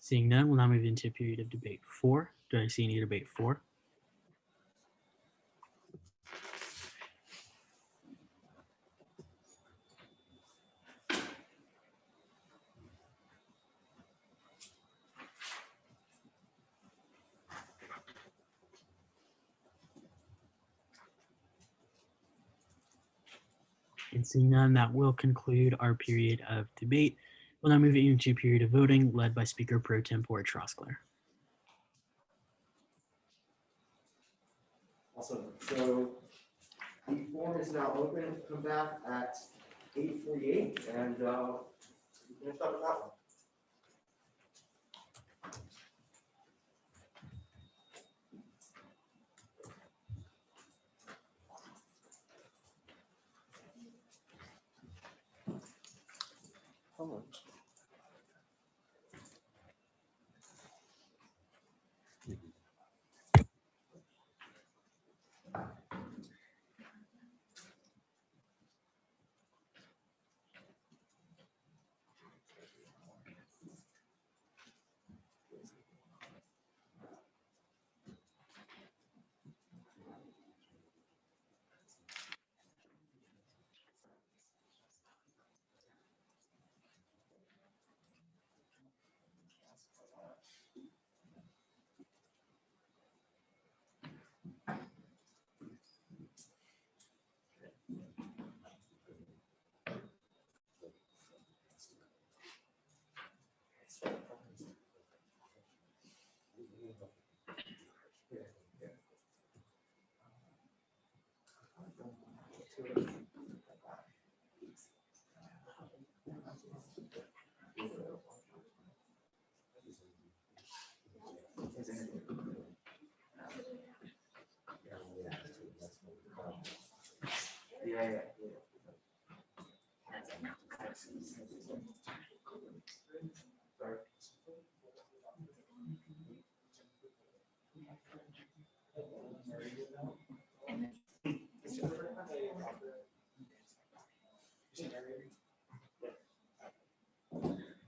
Seeing none, we'll now move into a period of debate 4. Do I see any debate 4? And seeing none, that will conclude our period of debate. We'll now move into a period of voting led by Speaker Pro Tempore Trosclair. Awesome. So the form is now open. Come back at 8:48, and we can start with that one. Yeah.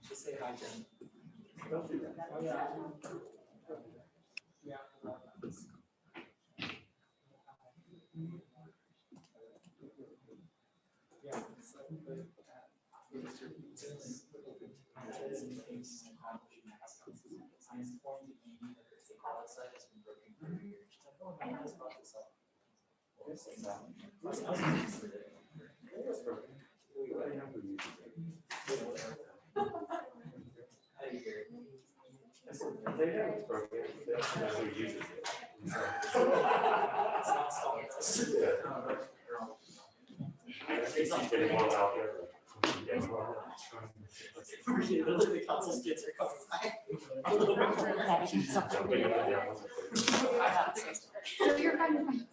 Just say hi, Jen. Don't do that. Oh, yeah. Yeah. Literally, the council's kids are coming by. You're fine.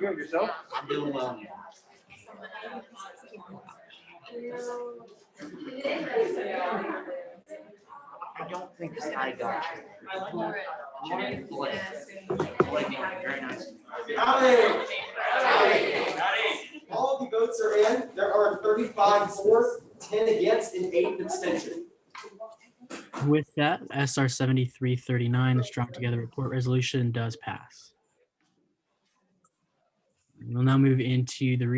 You yourself? I'm doing well. I don't think I got you. Very nice. Howdy. All of the votes are in. There are 35 for, 10 against, and 8 abstention. With that, SR 7339, the Strong Together Report Resolution does pass. We'll now move into the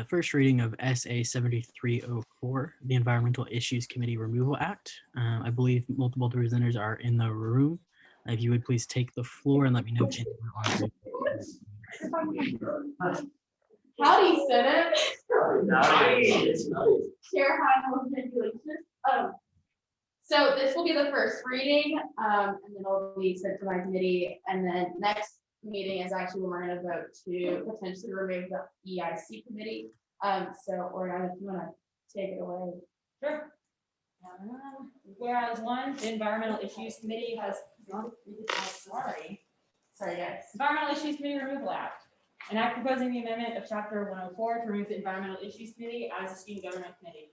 first reading of SA 7304, the Environmental Issues Committee Removal Act. I believe multiple presenters are in the room. If you would please take the floor and let me know if anyone Howdy, Senate. Chair Hines, regulations. So this will be the first reading, and then it'll be sent to my committee, and then next meeting is actually when we're going to vote to potentially remove the EIC committee. So, Oriana, if you want to take it away. Sure. Whereas one, the Environmental Issues Committee has, sorry guys, Environmental Issues Committee Removal Act. An act proposing the amendment of Chapter 104 to remove the Environmental Issues Committee as a student government committee.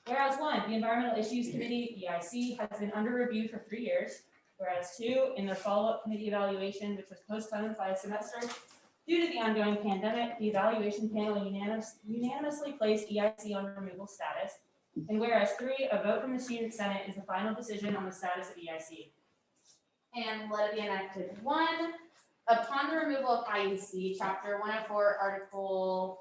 Whereas one, the Environmental Issues Committee, EIC, has been under review for 3 years. Whereas two, in their follow-up committee evaluation, which was postponed by a semester due to the ongoing pandemic, the evaluation panel unanimously placed EIC on removal status. And whereas three, a vote from the student senate is the final decision on the status of EIC. And let it be enacted. One, upon the removal of IEC, Chapter 104, Article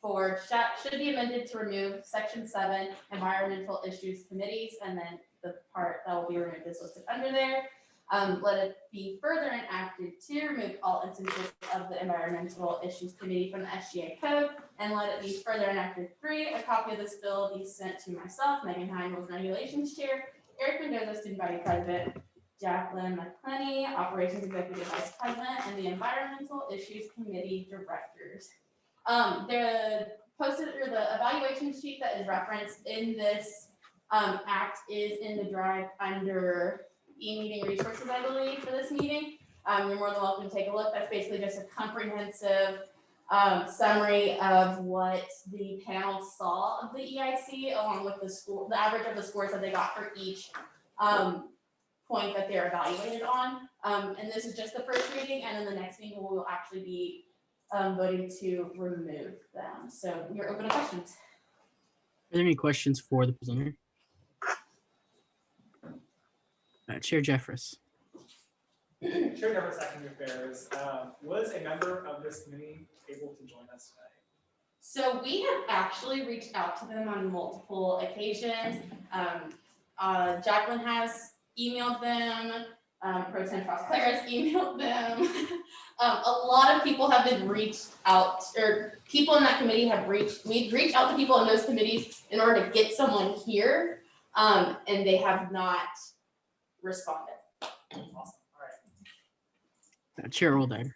4 should be amended to remove Section 7, Environmental Issues Committees, and then the part that will be removed is listed under there. Let it be further enacted to remove all instances of the Environmental Issues Committee from the SGA code, and let it be further enacted 3, a copy of this bill be sent to myself, Megan Hine, Rules and Regulations Chair, Eric Mendoza, Student Body President, Jacqueline McClenny, Operations Executive Vice President, and the Environmental Issues Committee Directors. The evaluation sheet that is referenced in this act is in the drive under e-meeting resources, I believe, for this meeting. You're more than welcome to take a look. That's basically just a comprehensive summary of what the panel saw of the EIC, along with the average of the scores that they got for each point that they're evaluated on. And this is just the first reading, and then the next meeting we will actually be voting to remove them. So you're open to questions. Are there any questions for the presenter? Chair Jeffress. Chair Jeffress, Academy Affairs. Was a member of this committee able to join us today? So we have actually reached out to them on multiple occasions. Jacqueline has emailed them. Pro Tem Claire has emailed them. A lot of people have been reached out, or people in that committee have we've reached out to people in those committees in order to get someone here, and they have not responded. Awesome. All right. Chair Oldheimer.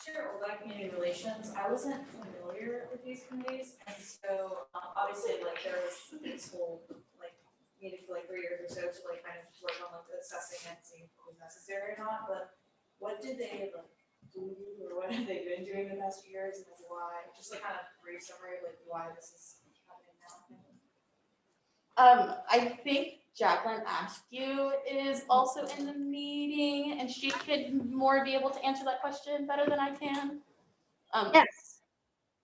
Chair Oldheimer, Community Relations. I wasn't familiar with these committees, and so obviously, like, there was this whole meeting for 3 years or so to kind of work on assessing and seeing if it was necessary or not. But what did they do, or what have they been doing the past few years, and why? Just kind of brief summary of why this is happening now. I think Jacqueline Askew is also in the meeting and she could more be able to answer that question better than I can. Yes.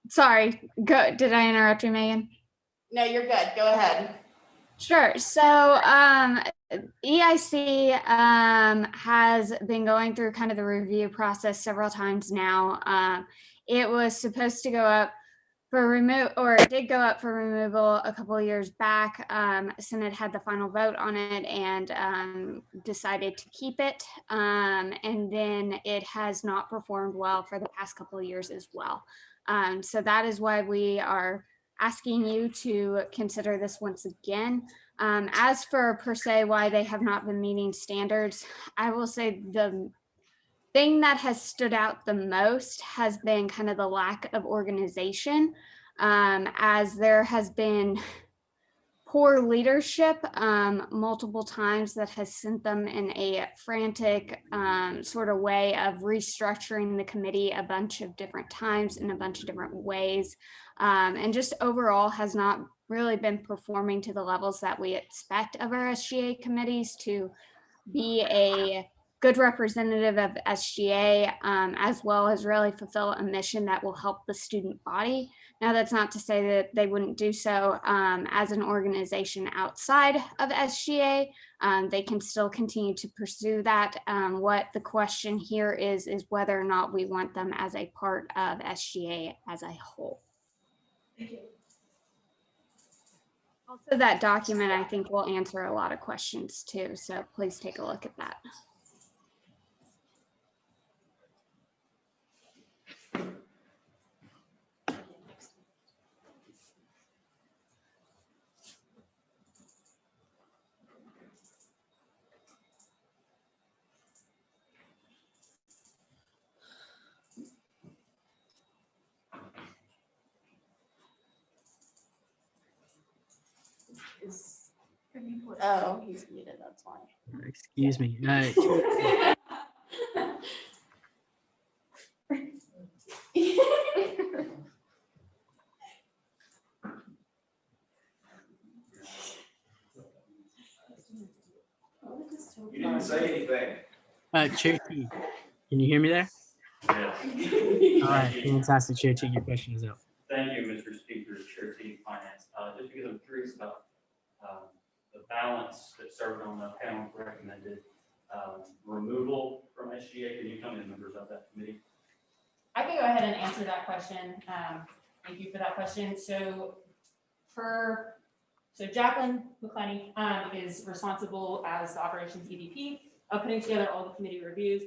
Sorry, go. Did I interrupt you, Megan? No, you're good. Go ahead. Sure. So EIC has been going through kind of the review process several times now. It was supposed to go up for it did go up for removal a couple of years back. Senate had the final vote on it and decided to keep it. And then it has not performed well for the past couple of years as well. So that is why we are asking you to consider this once again. As for per se why they have not been meeting standards, I will say the thing that has stood out the most has been kind of the lack of organization, as there has been poor leadership multiple times that has sent them in a frantic sort of way of restructuring the committee a bunch of different times in a bunch of different ways, and just overall has not really been performing to the levels that we expect of our SGA committees to be a good representative of SGA, as well as really fulfill a mission that will help the student body. Now, that's not to say that they wouldn't do so as an organization outside of SGA. They can still continue to pursue that. What the question here is whether or not we want them as a part of SGA as a whole. Thank you. Also, that document, I think, will answer a lot of questions too. So please take a look at that. Oh, he's muted, that's why. Excuse me. You didn't say anything. Chair T, can you hear me there? Yes. All right, fantastic, Chair T, your question is up. Thank you, Mr. Speaker, Chair T Finance. Just because I'm curious about the balance that served on the panel recommended removal from SGA. Can you tell me the members of that committee? I can go ahead and answer that question. Thank you for that question. So Jacqueline McClenny is responsible as the operations EVP of putting together all the committee reviews.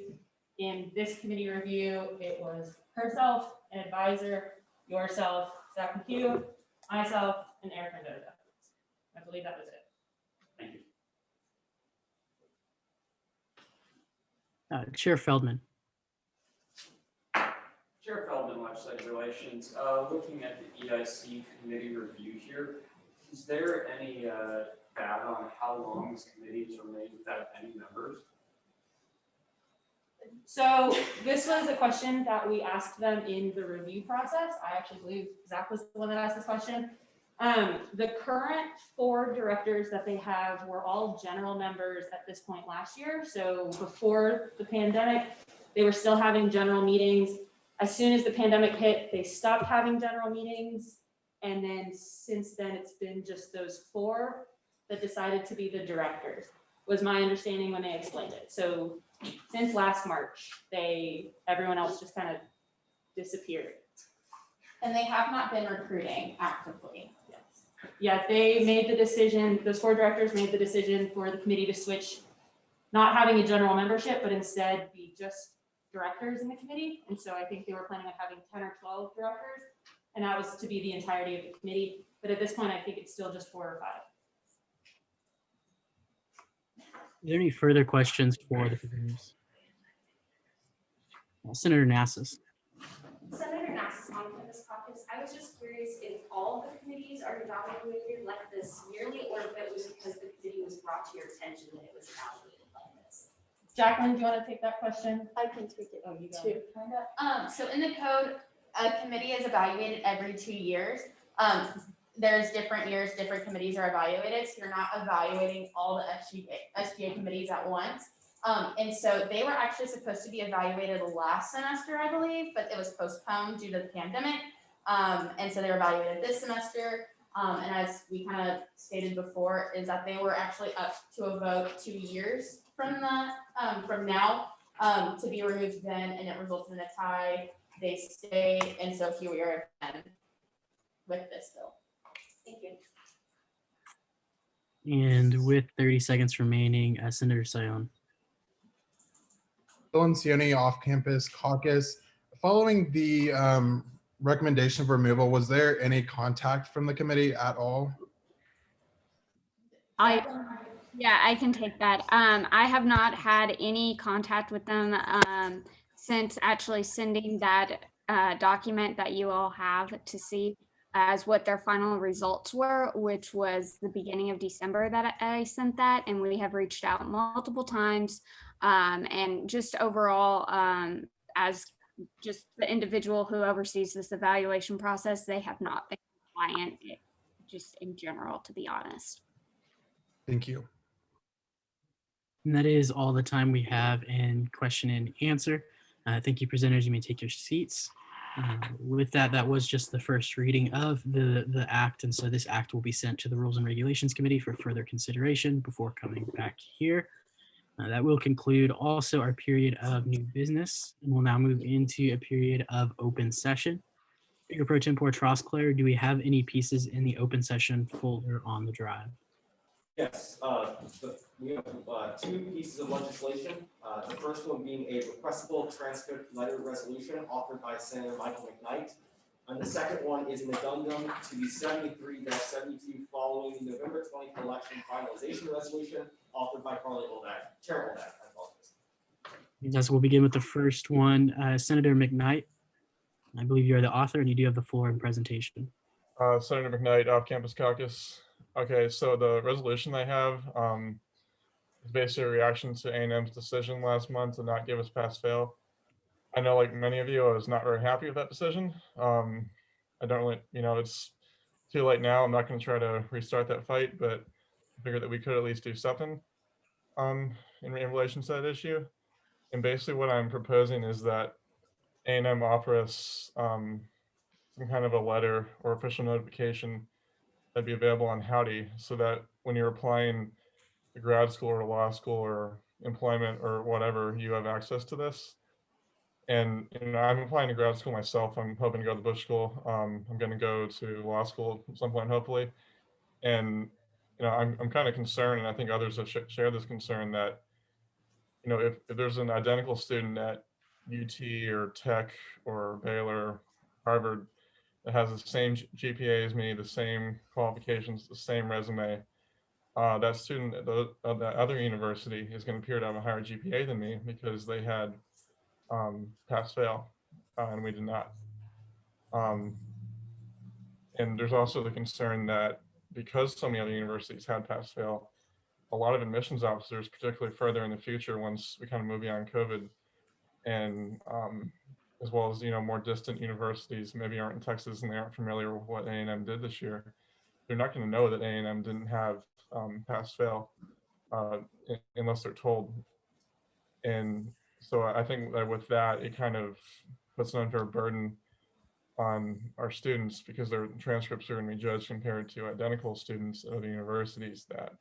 In this committee review, it was herself, an advisor, yourself, Zach McHugh, myself, and Eric Mendoza. I believe that was it. Thank you. Chair Feldman. Chair Feldman, Legislative Relations. Looking at the EIC committee review here, is there any data on how long these committees remain without any members? So this was a question that we asked them in the review process. I actually believe Zach was the one that asked this question. The current 4 directors that they have were all general members at this point last year. So before the pandemic, they were still having general meetings. As soon as the pandemic hit, they stopped having general meetings. And then since then, it's been just those 4 that decided to be the directors, was my understanding when they explained it. So since last March, everyone else just kind of disappeared. And they have not been recruiting actively. Yeah, they made the decision, those 4 directors made the decision for the committee to switch, not having a general membership, but instead be just directors in the committee. And so I think they were planning on having 10 or 12 directors, and that was to be the entirety of the committee. But at this point, I think it's still just 4 or 5. Are there any further questions for the presenters? Senator Nassas. Senator Nassas on this caucus, I was just curious if all the committees are evaluated like this yearly, or if it was because the committee was brought to your attention that it was evaluated like this. Jacqueline, do you want to take that question? I can take it you too. So in the code, a committee is evaluated every 2 years. there's different years, different committees are evaluated, so you're not evaluating all the SGA committees at once. And so they were actually supposed to be evaluated last semester, I believe, but it was postponed due to the pandemic. And so they were evaluated this semester. And as we kind of stated before, is that they were actually up to a vote 2 years from now to be removed then, and it resulted in a tie. They stayed, and so here we are again with this bill. Thank you. And with 30 seconds remaining, Senator Sion. Sioni off-campus caucus. Following the recommendation of removal, was there any contact from the committee at all? Yeah, I can take that. I have not had any contact with them since actually sending that document that you all have to see as what their final results were, which was the beginning of December that I sent that, and we have reached out multiple times. And just overall, as just the individual who oversees this evaluation process, they have not been compliant, just in general, to be honest. Thank you. And that is all the time we have in question and answer. Thank you, presenters. You may take your seats. With that, that was just the first reading of the act. And so this act will be sent to the Rules and Regulations Committee for further consideration before coming back here. That will conclude also our period of new business. And we'll now move into a period of open session. Speaker Pro Tempore Trosclair, do we have any pieces in the open session folder on the drive? Yes, we have 2 pieces of legislation. The first one being a requestable transcript letter resolution offered by Senator Michael McKnight. And the second one is an addendum to the 73-72 following the November 20th election finalization resolution offered by Chair Oldak. I apologize. Yes, we'll begin with the first one. Senator McKnight, I believe you are the author and you do have the floor in presentation. Senator McKnight, off-campus caucus. Okay, so the resolution I have is basically a reaction to A&M's decision last month to not give us pass-fail. I know, like many of you, I was not very happy with that decision. I don't really, it's too late now. I'm not going to try to restart that fight, but I figured that we could at least do something in relation to that issue. And basically what I'm proposing is that A&M offer us some kind of a letter or official notification that'd be available on Howdy, so that when you're applying to grad school or law school or employment or whatever, you have access to this. And I'm applying to grad school myself. I'm hoping to go to Bush School. I'm going to go to law school at some point, hopefully. And I'm kind of concerned, and I think others have shared this concern, that if there's an identical student at UT or Tech or Baylor, Harvard, that has the same GPA as me, the same qualifications, the same resume, that student at the other university is going to appear to have a higher GPA than me because they had pass-fail, and we did not. And there's also the concern that because so many other universities had pass-fail, a lot of admissions officers, particularly further in the future, once we kind of move beyond COVID, and as well as more distant universities, maybe aren't in Texas and they aren't familiar with what A&M did this year, they're not going to know that A&M didn't have pass-fail unless they're told. And so I think that with that, it kind of puts an unfair burden on our students because their transcripts are going to be judged compared to identical students at other universities that,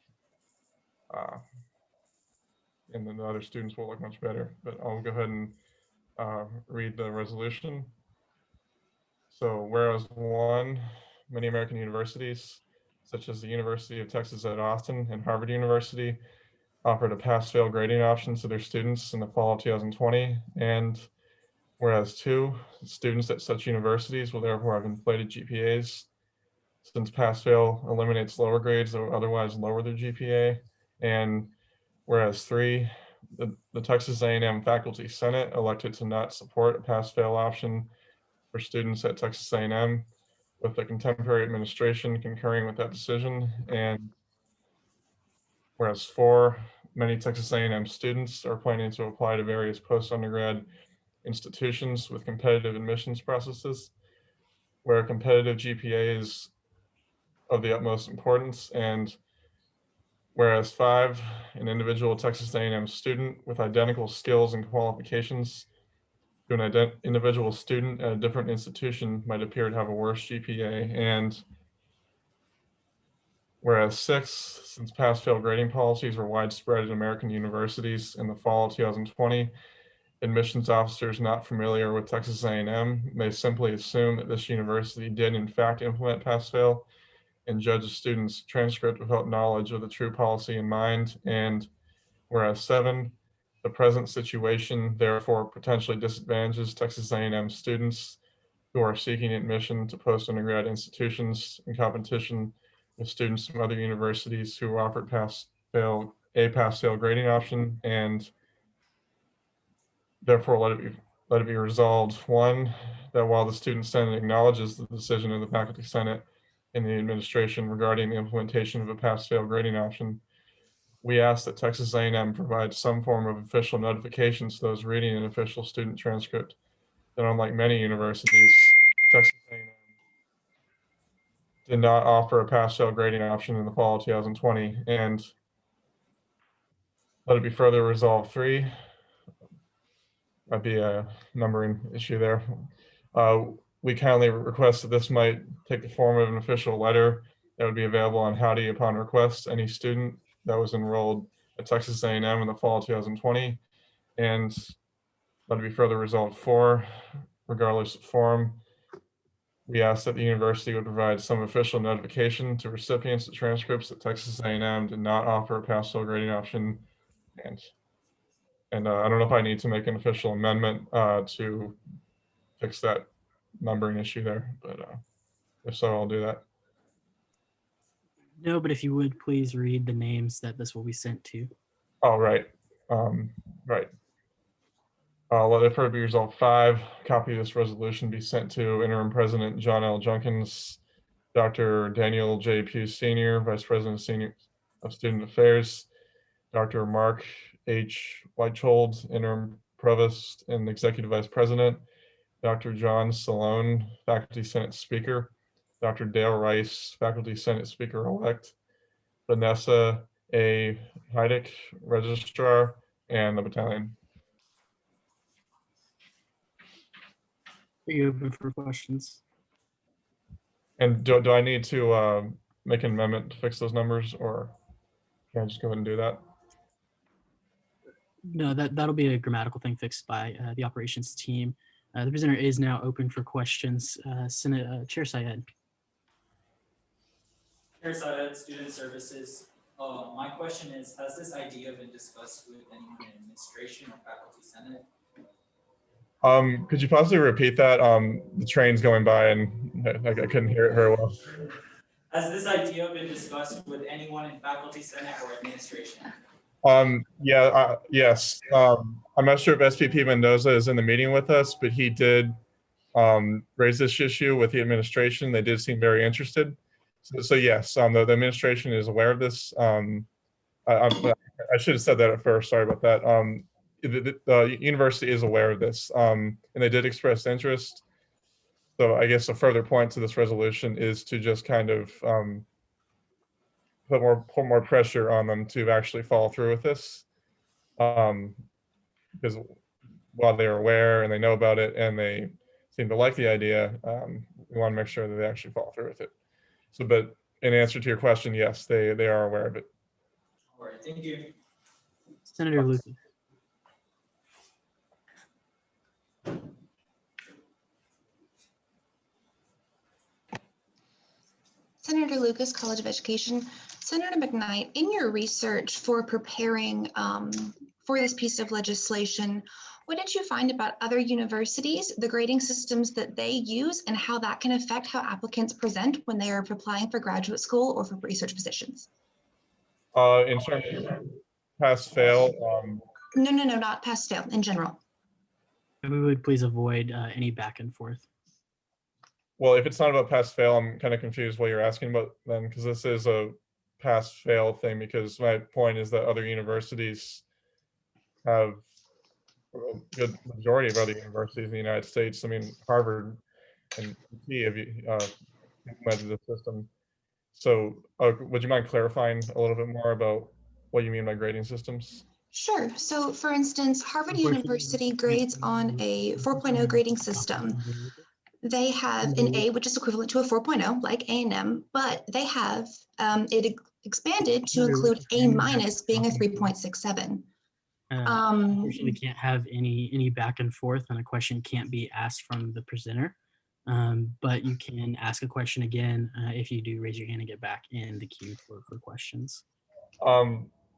and then the other students will look much better. But I'll go ahead and read the resolution. So whereas 1, many American universities, such as the University of Texas at Austin and Harvard University, offered a pass-fail grading option to their students in the fall of 2020. And whereas 2, students at such universities will therefore have inflated GPAs, since pass-fail eliminates lower grades that would otherwise lower their GPA. And whereas 3, the Texas A&M Faculty Senate elected to not support a pass-fail option for students at Texas A&M, with the contemporary administration concurring with that decision. And whereas 4, many Texas A&M students are planning to apply to various post-undergrad institutions with competitive admissions processes, where competitive GPAs of the utmost importance. And whereas 5, an individual Texas A&M student with identical skills and qualifications to an individual student at a different institution might appear to have a worse GPA. And whereas 6, since pass-fail grading policies were widespread in American universities in the fall of 2020, admissions officers not familiar with Texas A&M may simply assume that this university did in fact implement pass-fail and judge a student's transcript without knowledge of the true policy in mind. And whereas 7, the present situation therefore potentially disadvantages Texas A&M students who are seeking admission to post-undergrad institutions in competition with students from other universities who offered pass-fail grading option. And therefore let it be resolved, 1, that while the Student Senate acknowledges the decision of the Faculty Senate and the administration regarding the implementation of a pass-fail grading option, we ask that Texas A&M provide some form of official notifications to those reading an official student transcript that, unlike many universities, Texas A&M did not offer a pass-fail grading option in the fall of 2020. And let it be further resolved, 3, might be a numbering issue there. We kindly request that this might take the form of an official letter that would be available on Howdy upon request. Any student that was enrolled at Texas A&M in the fall of 2020. And let it be further resolved, 4, regardless of form, we ask that the university would provide some official notification to recipients of transcripts that Texas A&M did not offer a pass-fail grading option. And I don't know if I need to make an official amendment to fix that numbering issue there, but if so, I'll do that. No, but if you would please read the names that this will be sent to. Oh, right. Right. Let it further be resolved, 5, copy of this resolution be sent to Interim President John L. Junkins, Dr. Daniel J. Pugh Sr., Vice President of Student Affairs, Dr. Mark H. Weichold, Interim Provost and Executive Vice President, Dr. John Salone, Faculty Senate Speaker, Dr. Dale Rice, Faculty Senate Speaker-elect, Vanessa A. Heidick, Registrar, and the battalion. Are you open for questions? And do I need to make an amendment to fix those numbers, or can I just go ahead and do that? No, that'll be a grammatical thing fixed by the operations team. The presenter is now open for questions. Senate Chair Syed. Chair Syed, Student Services. My question is, has this idea been discussed with anyone in administration or faculty senate? Could you possibly repeat that? The train's going by and I couldn't hear it very well. Has this idea been discussed with anyone in faculty senate or administration? Yes. I'm not sure if SVP Mendoza is in the meeting with us, but he did raise this issue with the administration. They did seem very interested. So yes, the administration is aware of this. I should have said that at first. Sorry about that. The university is aware of this, and they did express interest. So I guess a further point to this resolution is to just kind of put more pressure on them to actually follow through with this, because while they're aware and they know about it and they seem to like the idea, we want to make sure that they actually follow through with it. So, but in answer to your question, yes, they are aware of it. All right, thank you. Senator Lucas. Senator Lucas, College of Education. Senator McKnight, in your research for preparing for this piece of legislation, what did you find about other universities, the grading systems that they use, and how that can affect how applicants present when they are applying for graduate school or for research positions? In terms of pass-fail? No, not pass-fail, in general. We would please avoid any back and forth. Well, if it's not about pass-fail, I'm kind of confused what you're asking about then, because this is a pass-fail thing, because my point is that other universities have a good majority of other universities in the United States. I mean, Harvard and UT have implemented the system. So would you mind clarifying a little bit more about what you mean by grading systems? Sure. So for instance, Harvard University grades on a 4.0 grading system. They have an A, which is equivalent to a 4.0, like A&M, but they have it expanded to include A minus being a 3.67. Unfortunately, can't have any back and forth, and a question can't be asked from the presenter. But you can ask a question again if you do raise your hand and get back in the queue for questions.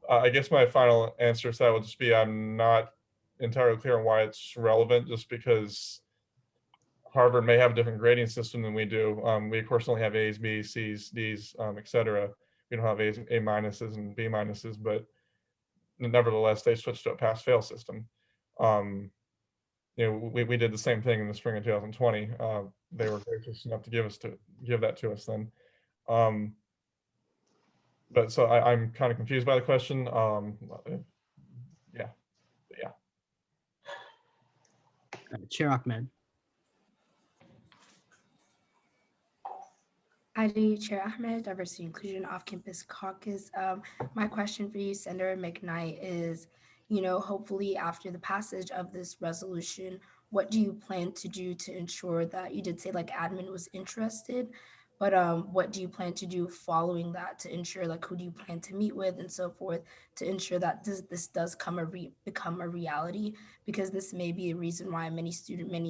I guess my final answer to that would just be I'm not entirely clear on why it's relevant, just because Harvard may have a different grading system than we do. We of course only have A's, B's, C's, D's, etc. We don't have A's, A minuses and B minuses, but nevertheless, they switched to a pass-fail system. You know, we did the same thing in the spring of 2020. They were gracious enough to give that to us then. But so I'm kind of confused by the question. Yeah. Chair Ahmed. ID Chair Ahmed, Diversity Inclusion Off-Campus Caucus. My question for you, Senator McKnight, is, you know, hopefully after the passage of this resolution, what do you plan to do to ensure that, you did say like admin was interested, but what do you plan to do following that to ensure, like, who do you plan to meet with and so forth, to ensure that this does become a reality? Because this may be a reason why many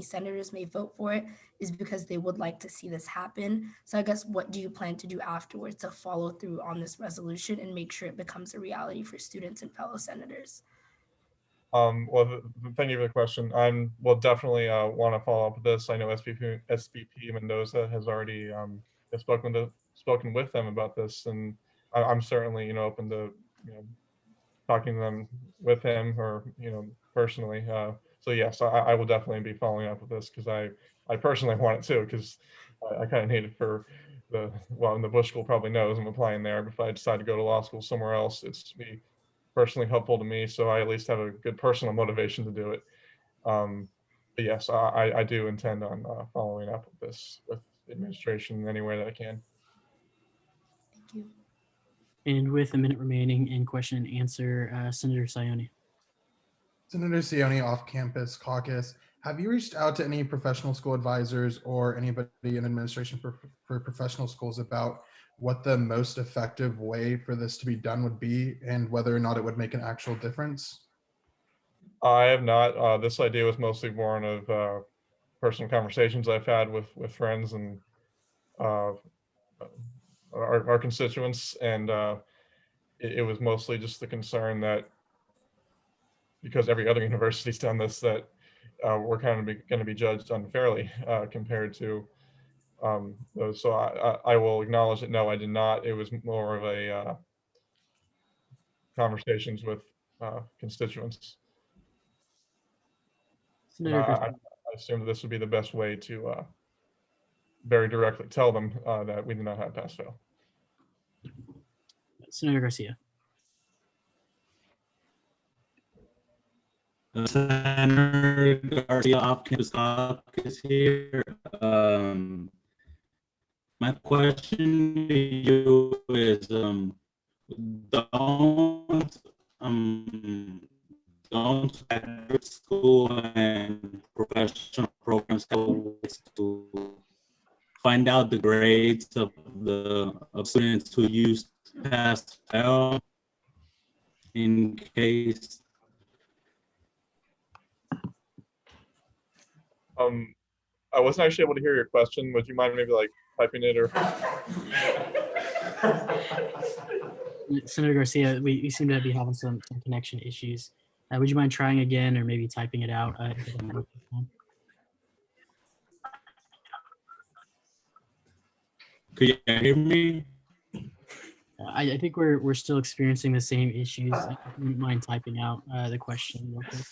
senators may vote for it, is because they would like to see this happen. So I guess what do you plan to do afterwards to follow through on this resolution and make sure it becomes a reality for students and fellow senators? Well, thank you for the question. Will definitely want to follow up with this. I know SVP Mendoza has already spoken with them about this, and I'm certainly, you know, open to, you know, talking to them with him or, you know, personally. So yes, I will definitely be following up with this, because I personally want it too, because I kind of need it for the Bush School probably knows I'm applying there. But if I decide to go to law school somewhere else, it's be personally helpful to me, so I at least have a good personal motivation to do it. But yes, I do intend on following up with this with the administration in any way that I can. Thank you. And with a minute remaining in question and answer, Senator Sione. Senator Sione, Off-Campus Caucus, have you reached out to any professional school advisors or anybody in administration for professional schools about what the most effective way for this to be done would be and whether or not it would make an actual difference? I have not. This idea was mostly born of personal conversations I've had with friends and our constituents, and it was mostly just the concern that because every other university's done this, that we're kind of going to be judged unfairly compared to those. So I will acknowledge that no, I did not. It was more of a conversations with constituents. I assume that this would be the best way to very directly tell them that we do not have pass-fail. Senator Garcia. Senator Garcia, Off-Campus Caucus here. My question to you is, don't graduate school and professional programs have ways to find out the grades of students who use pass-fail in case? I wasn't actually able to hear your question. Would you mind maybe like typing it or? Senator Garcia, we seem to be having some connection issues. Would you mind trying again or maybe typing it out? Could you hear me? I think we're still experiencing the same issues. If you wouldn't mind typing out the question real quick.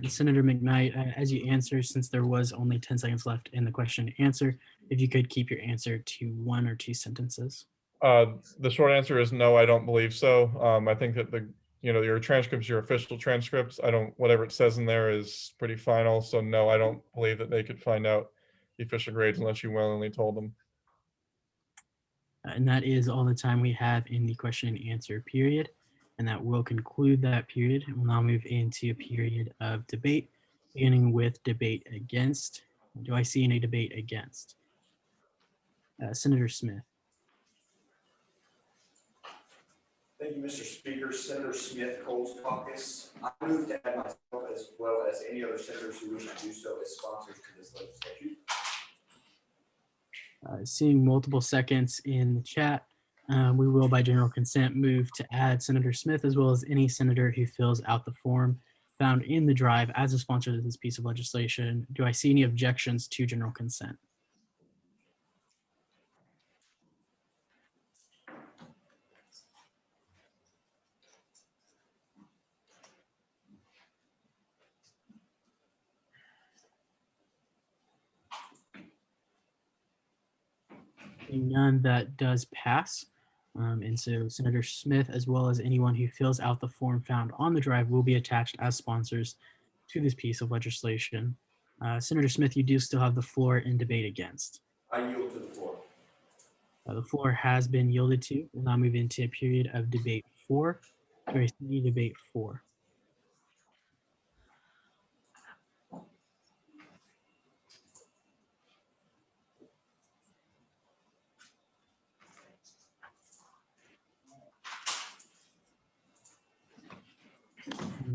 Senator McKnight, as you answer, since there was only 10 seconds left in the question and answer, if you could keep your answer to 1 or 2 sentences. The short answer is no, I don't believe so. I think that your transcripts, your official transcripts, whatever it says in there is pretty final. So no, I don't believe that they could find out the official grades unless you willingly told them. And that is all the time we have in the question and answer period. And that will conclude that period. We'll now move into a period of debate, beginning with debate against. Do I see any debate against? Senator Smith. Thank you, Mr. Speaker. Senator Smith, Coles Caucus. I move to add myself as well as any other senators who wish to do so as sponsors to this legislation. Seeing multiple seconds in the chat, we will, by general consent, move to add Senator Smith as well as any senator who fills out the form found in the drive as a sponsor to this piece of legislation. Do I see any objections to general consent? None, that does pass. And so Senator Smith, as well as anyone who fills out the form found on the drive, will be attached as sponsors to this piece of legislation. Senator Smith, you do still have the floor in debate against. I yield to the floor. The floor has been yielded to. We'll now move into a period of debate 4. Or debate 4.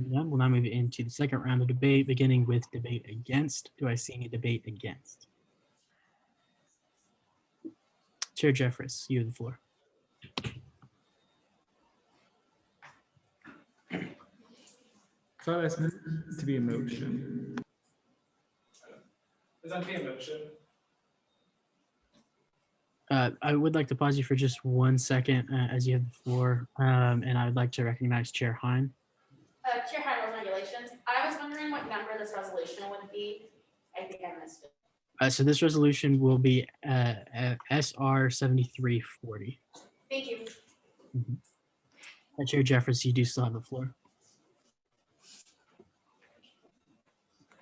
None. We'll now move into the second round of debate, beginning with debate against. Do I see any debate against? Chair Jeffress, you have the floor. So that's meant to be a motion. Is that a motion? I would like to pause you for just 1 second as you have the floor, and I would like to recognize Chair Hine. Chair High Rules and Regulations. I was wondering what number this resolution would be. I think I missed it. So this resolution will be SR 7340. Thank you. Chair Jeffress, you do still have the floor.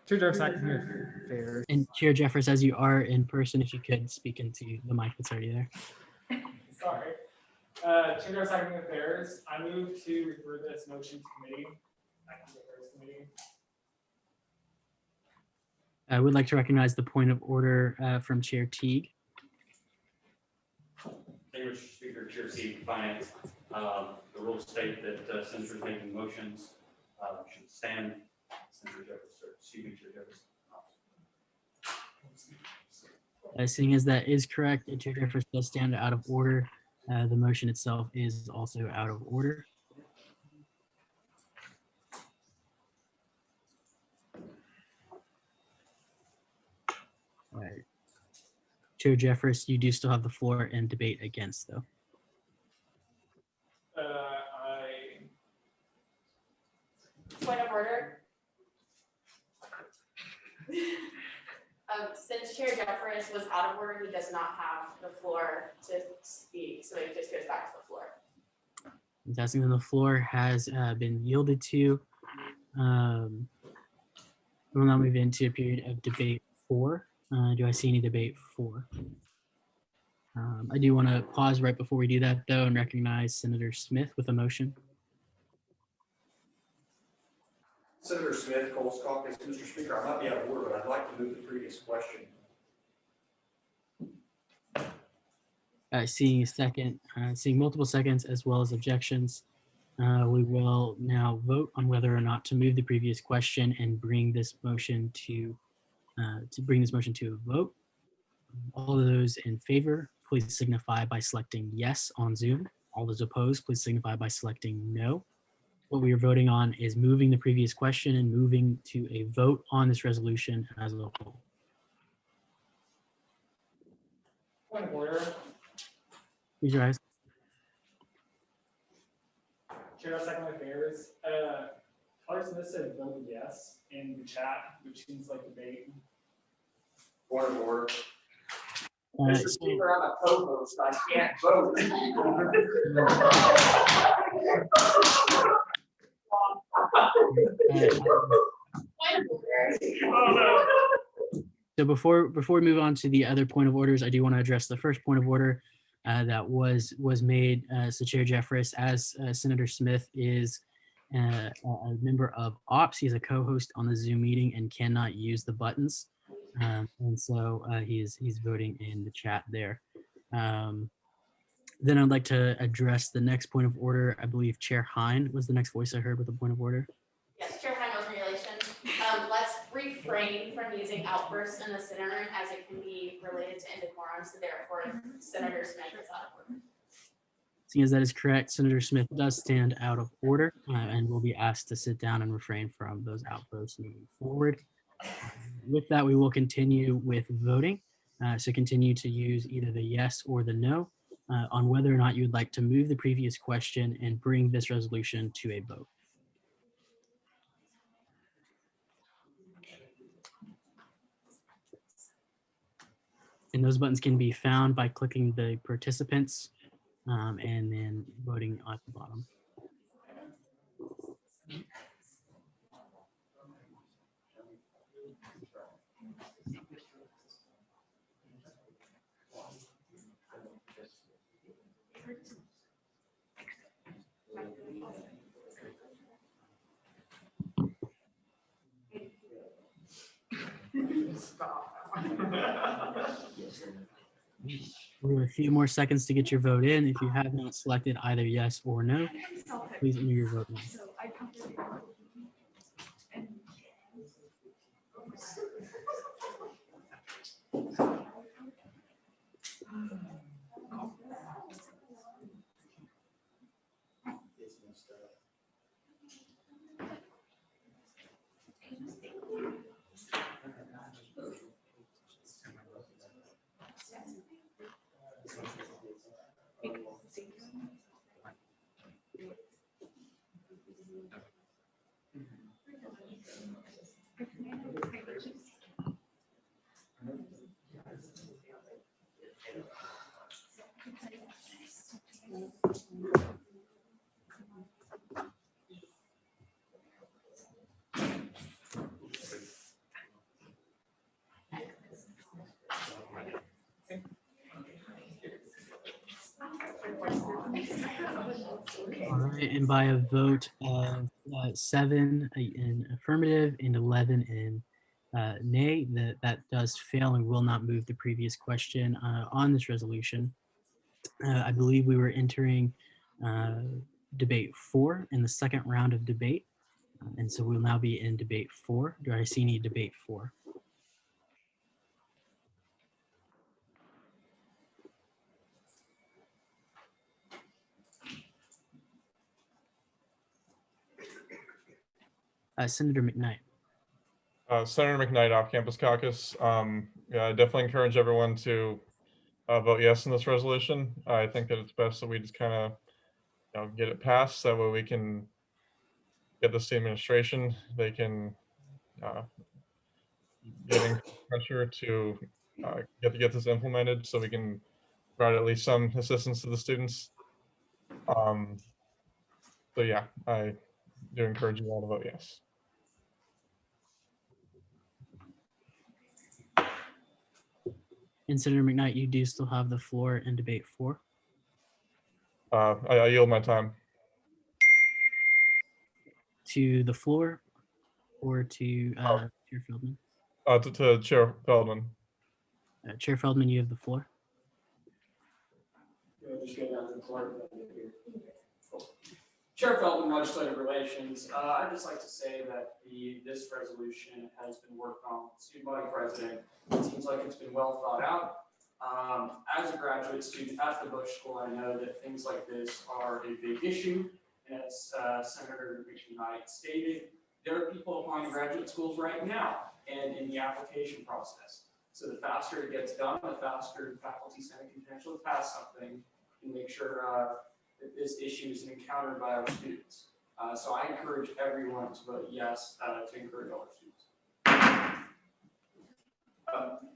Chair Jeffress, I can hear fair. And Chair Jeffress, as you are in person, if you could speak into the mic that's already there. Sorry. Chair Jeffress, I can hear affairs. I move to refer this motion to committee. I would like to recognize the point of order from Chair Teague. Thank you, Mr. Speaker. Chair Teague, Finance. The rules state that senators making motions should stand. Senator Jefferson, excuse me, Chair Jefferson. Seeing as that is correct, Chair Jeffress does stand out of order. The motion itself is also out of order. All right. Chair Jeffress, you do still have the floor and debate against, though. Point of order. Since Chair Jeffress was out of order, he does not have the floor to speak, so it just goes back to the floor. I'm asking that the floor has been yielded to. We'll now move into a period of debate 4. Do I see any debate 4? I do want to pause right before we do that, though, and recognize Senator Smith with a motion. Senator Smith, Coles Caucus. Mr. Speaker, I might be out of order, but I'd like to move the previous question. Seeing multiple seconds as well as objections, we will now vote on whether or not to move the previous question and bring this motion to a vote. All of those in favor, please signify by selecting yes on Zoom. All those opposed, please signify by selecting no. What we are voting on is moving the previous question and moving to a vote on this resolution as a whole. Point of order. Please rise. Chair of Second Affairs, Tyler Smith said vote yes in the chat, which seems like debate. Point of order. Uh, Mr. Speaker, I'm a co-host, I can't vote. So before we move on to the other point of orders, I do want to address the first point of order that was made. So Chair Jeffress, as Senator Smith is a member of Ops, he's a co-host on the Zoom meeting and cannot use the buttons, and so he's voting in the chat there. Then I'd like to address the next point of order. I believe Chair Hine was the next voice I heard with a point of order. Yes, Chair Hine, open regulations. Let's refrain from using outbursts in the Senate room as it can be related to indecorum, so therefore Senator Smith is out of order. Seeing as that is correct, Senator Smith does stand out of order and will be asked to sit down and refrain from those outbursts moving forward. With that, we will continue with voting. So continue to use either the yes or the no on whether or not you would like to move the previous question and bring this resolution to a vote. And those buttons can be found by clicking the participants and then voting at the bottom. We have a few more seconds to get your vote in. If you have not selected either yes or no, please enter your vote now. All right, and by a vote of 7 in affirmative and 11 in nay, that does fail and will not move the previous question on this resolution. I believe we were entering debate 4 in the second round of debate. And so we'll now be in debate 4. Do I see any debate 4? Senator McKnight. Senator McKnight, off-campus caucus. Yeah, I definitely encourage everyone to vote yes in this resolution. I think that it's best that we just kind of get it passed. That way we can get this to administration. They can get pressure to get this implemented so we can provide at least some assistance to the students. So yeah, I do encourage you all to vote yes. And Senator McKnight, you do still have the floor in debate 4. I yield my time. To the floor or to Chair Feldman? To Chair Feldman. Chair Feldman, you have the floor. Chair Feldman, Legislative Relations. I'd just like to say that this resolution has been worked on with the student body president. It seems like it's been well thought out. As a graduate student at the Bush School, I know that things like this are a big issue. As Senator McKnight stated, there are people applying to graduate schools right now and in the application process. So the faster it gets done, the faster the faculty senate can potentially pass something and make sure that this issue is encountered by our students. So I encourage everyone to vote yes to encourage all our students.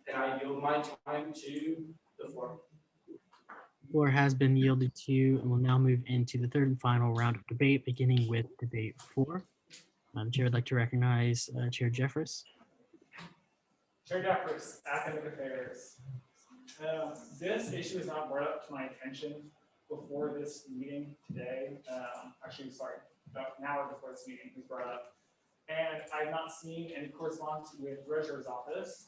And I yield my time to the floor. Floor has been yielded to, and we'll now move into the third and final round of debate, beginning with debate 4. The chair would like to recognize Chair Jeffress. Chair Jeffress, Academic Affairs. This issue is not brought up to my attention before this meeting today. Actually, sorry, about an hour before this meeting was brought up. And I've not seen any correspondence with the Treasurer's Office.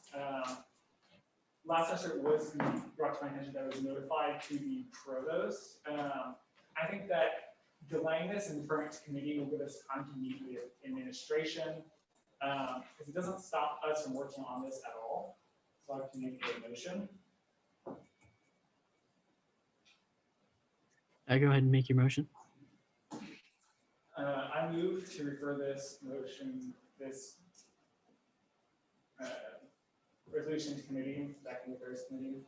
Last semester it was brought to my attention that I was notified to the provost. I think that delaying this and deferring it to committee will give us time to meet with administration, because it doesn't stop us from working on this at all. So I have to make a motion. Go ahead and make your motion. I move to refer this resolution to committee, back in the first committee.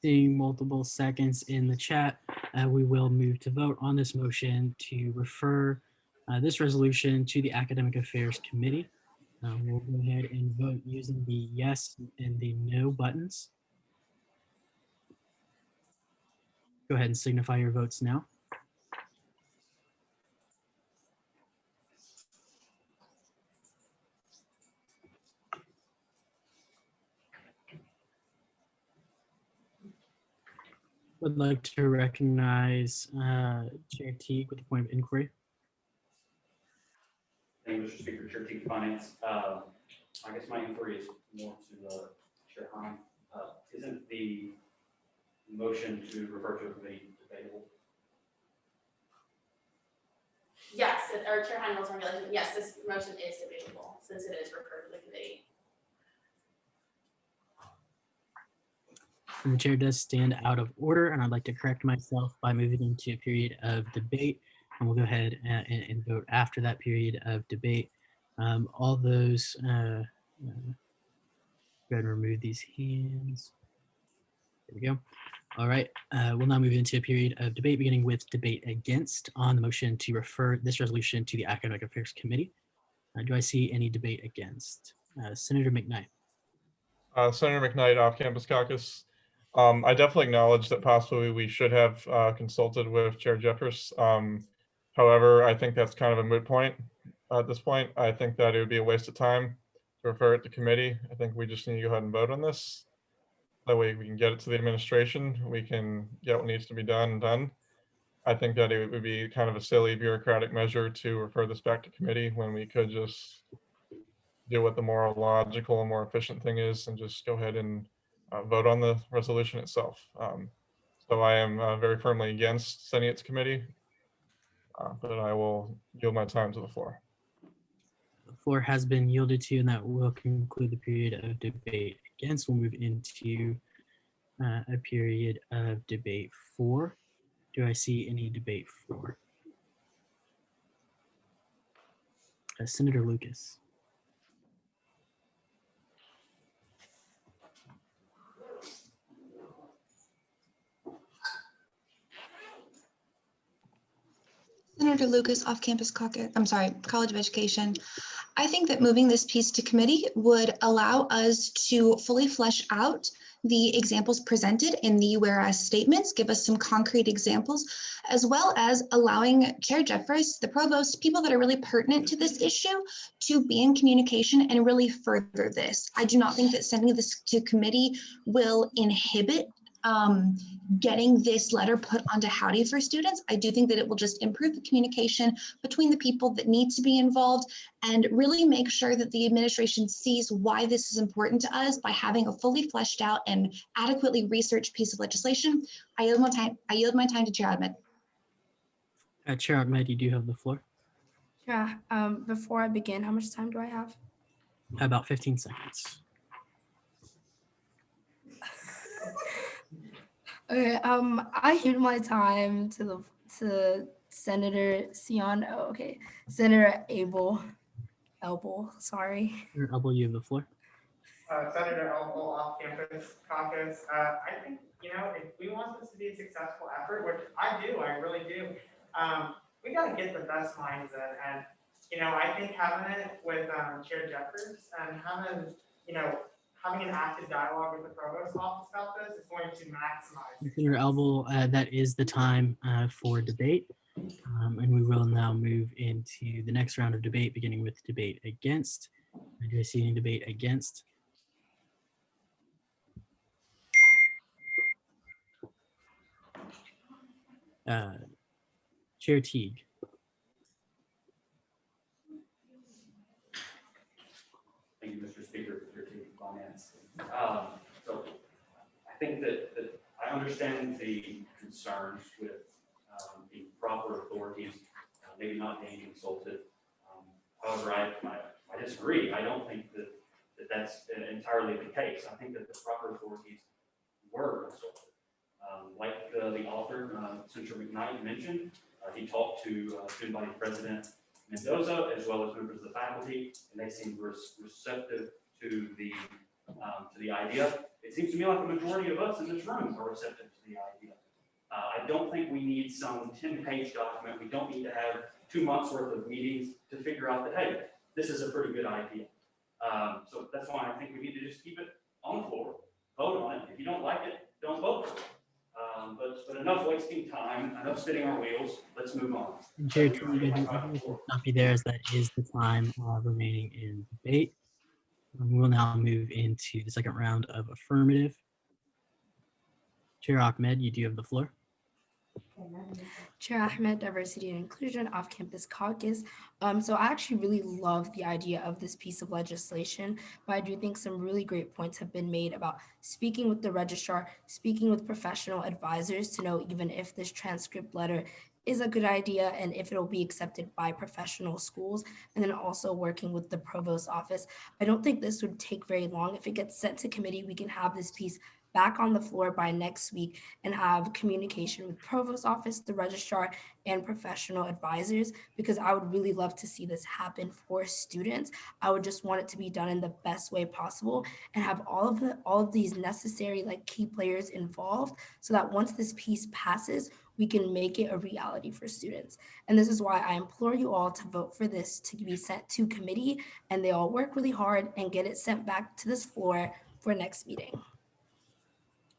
Seeing multiple seconds in the chat, we will move to vote on this motion to refer this resolution to the Academic Affairs Committee. We'll go ahead and vote using the yes and the no buttons. Go ahead and signify your votes now. Would like to recognize Chair Teague with the point of inquiry. Thank you, Mr. Speaker, Chair Teague Finance. I guess my inquiry is more to Chair Hine. Isn't the motion to refer to a committee debatable? Yes, our Chair Hine rules and regulations, yes, this motion is debatable since it is referred to the committee. And the chair does stand out of order, and I'd like to correct myself by moving into a period of debate. And we'll go ahead and vote after that period of debate. All those, go ahead and remove these hands. There we go. All right, we'll now move into a period of debate, beginning with debate against on the motion to refer this resolution to the Academic Affairs Committee. Do I see any debate against? Senator McKnight. Senator McKnight, Off-Campus Caucus. I definitely acknowledge that possibly we should have consulted with Chair Jeffress. However, I think that's kind of a moot point at this point. I think that it would be a waste of time to refer it to committee. I think we just need to go ahead and vote on this. That way we can get it to the administration. We can get what needs to be done. I think that it would be kind of a silly bureaucratic measure to refer this back to committee when we could just do what the more logical and more efficient thing is and just go ahead and vote on the resolution itself. So I am very firmly against sending it to committee, but I will yield my time to the floor. The floor has been yielded to, and that will conclude the period of debate against. We'll move into a period of debate 4. Do I see any debate 4? Senator Lucas. Senator Lucas, Off-Campus Caucus, College of Education. I think that moving this piece to committee would allow us to fully flesh out the examples presented in the whereas statements, give us some concrete examples, as well as allowing Chair Jeffress, the provost, people that are really pertinent to this issue to be in communication and really further this. I do not think that sending this to committee will inhibit getting this letter put onto Howdy for students. I do think that it will just improve the communication between the people that need to be involved and really make sure that the administration sees why this is important to us by having a fully fleshed out and adequately researched piece of legislation. I yield my time to Chair Ahmed. Chair Ahmed, you do have the floor. Yeah, before I begin, how much time do I have? About 15 seconds. Okay, I yield my time to Senator Sion. Oh, okay, Senator Elbow. Sorry. Senator Elbow, you have the floor. Senator Elmo off-campus caucus. I think, if we want this to be a successful effort, which I do, I really do, we gotta get the best minds in. And, I think having it with Chair Jeffers and having an active dialogue with the provost office about this is going to maximize. Senator Elbel, that is the time for debate. And we will now move into the next round of debate, beginning with debate against. Do I see any debate against? Chair Teague. Thank you, Mr. Speaker, for your team finance. So I think that I understand the concerns with the proper authorities, maybe not being consulted. However, I disagree. I don't think that's entirely the case. I think that the proper authorities were consulted. Like the author, Senator McKnight mentioned, he talked to student body president Mendoza, as well as members of the faculty, and they seemed receptive to the idea. It seems to me like the majority of us in this room are receptive to the idea. I don't think we need some 10-page document. We don't need to have 2 months worth of meetings to figure out that, hey, this is a pretty good idea. So that's why I think we need to just keep it on the floor, vote on it. If you don't like it, don't vote for it. But enough wasting time, enough spinning our wheels. Let's move on. Chair Teague, not be there, as that is the time remaining in debate. We'll now move into the second round of affirmative. Chair Ahmed, you do have the floor. Chair Ahmed, Diversity and Inclusion Off-Campus Caucus. So I actually really love the idea of this piece of legislation, but I do think some really great points have been made about speaking with the registrar, speaking with professional advisors to know even if this transcript letter is a good idea and if it'll be accepted by professional schools, and then also working with the provost office. I don't think this would take very long. If it gets sent to committee, we can have this piece back on the floor by next week and have communication with provost office, the registrar, and professional advisors, because I would really love to see this happen for students. I would just want it to be done in the best way possible and have all of these necessary key players involved, so that once this piece passes, we can make it a reality for students. And this is why I implore you all to vote for this to be sent to committee, and they all work really hard and get it sent back to this floor for next meeting.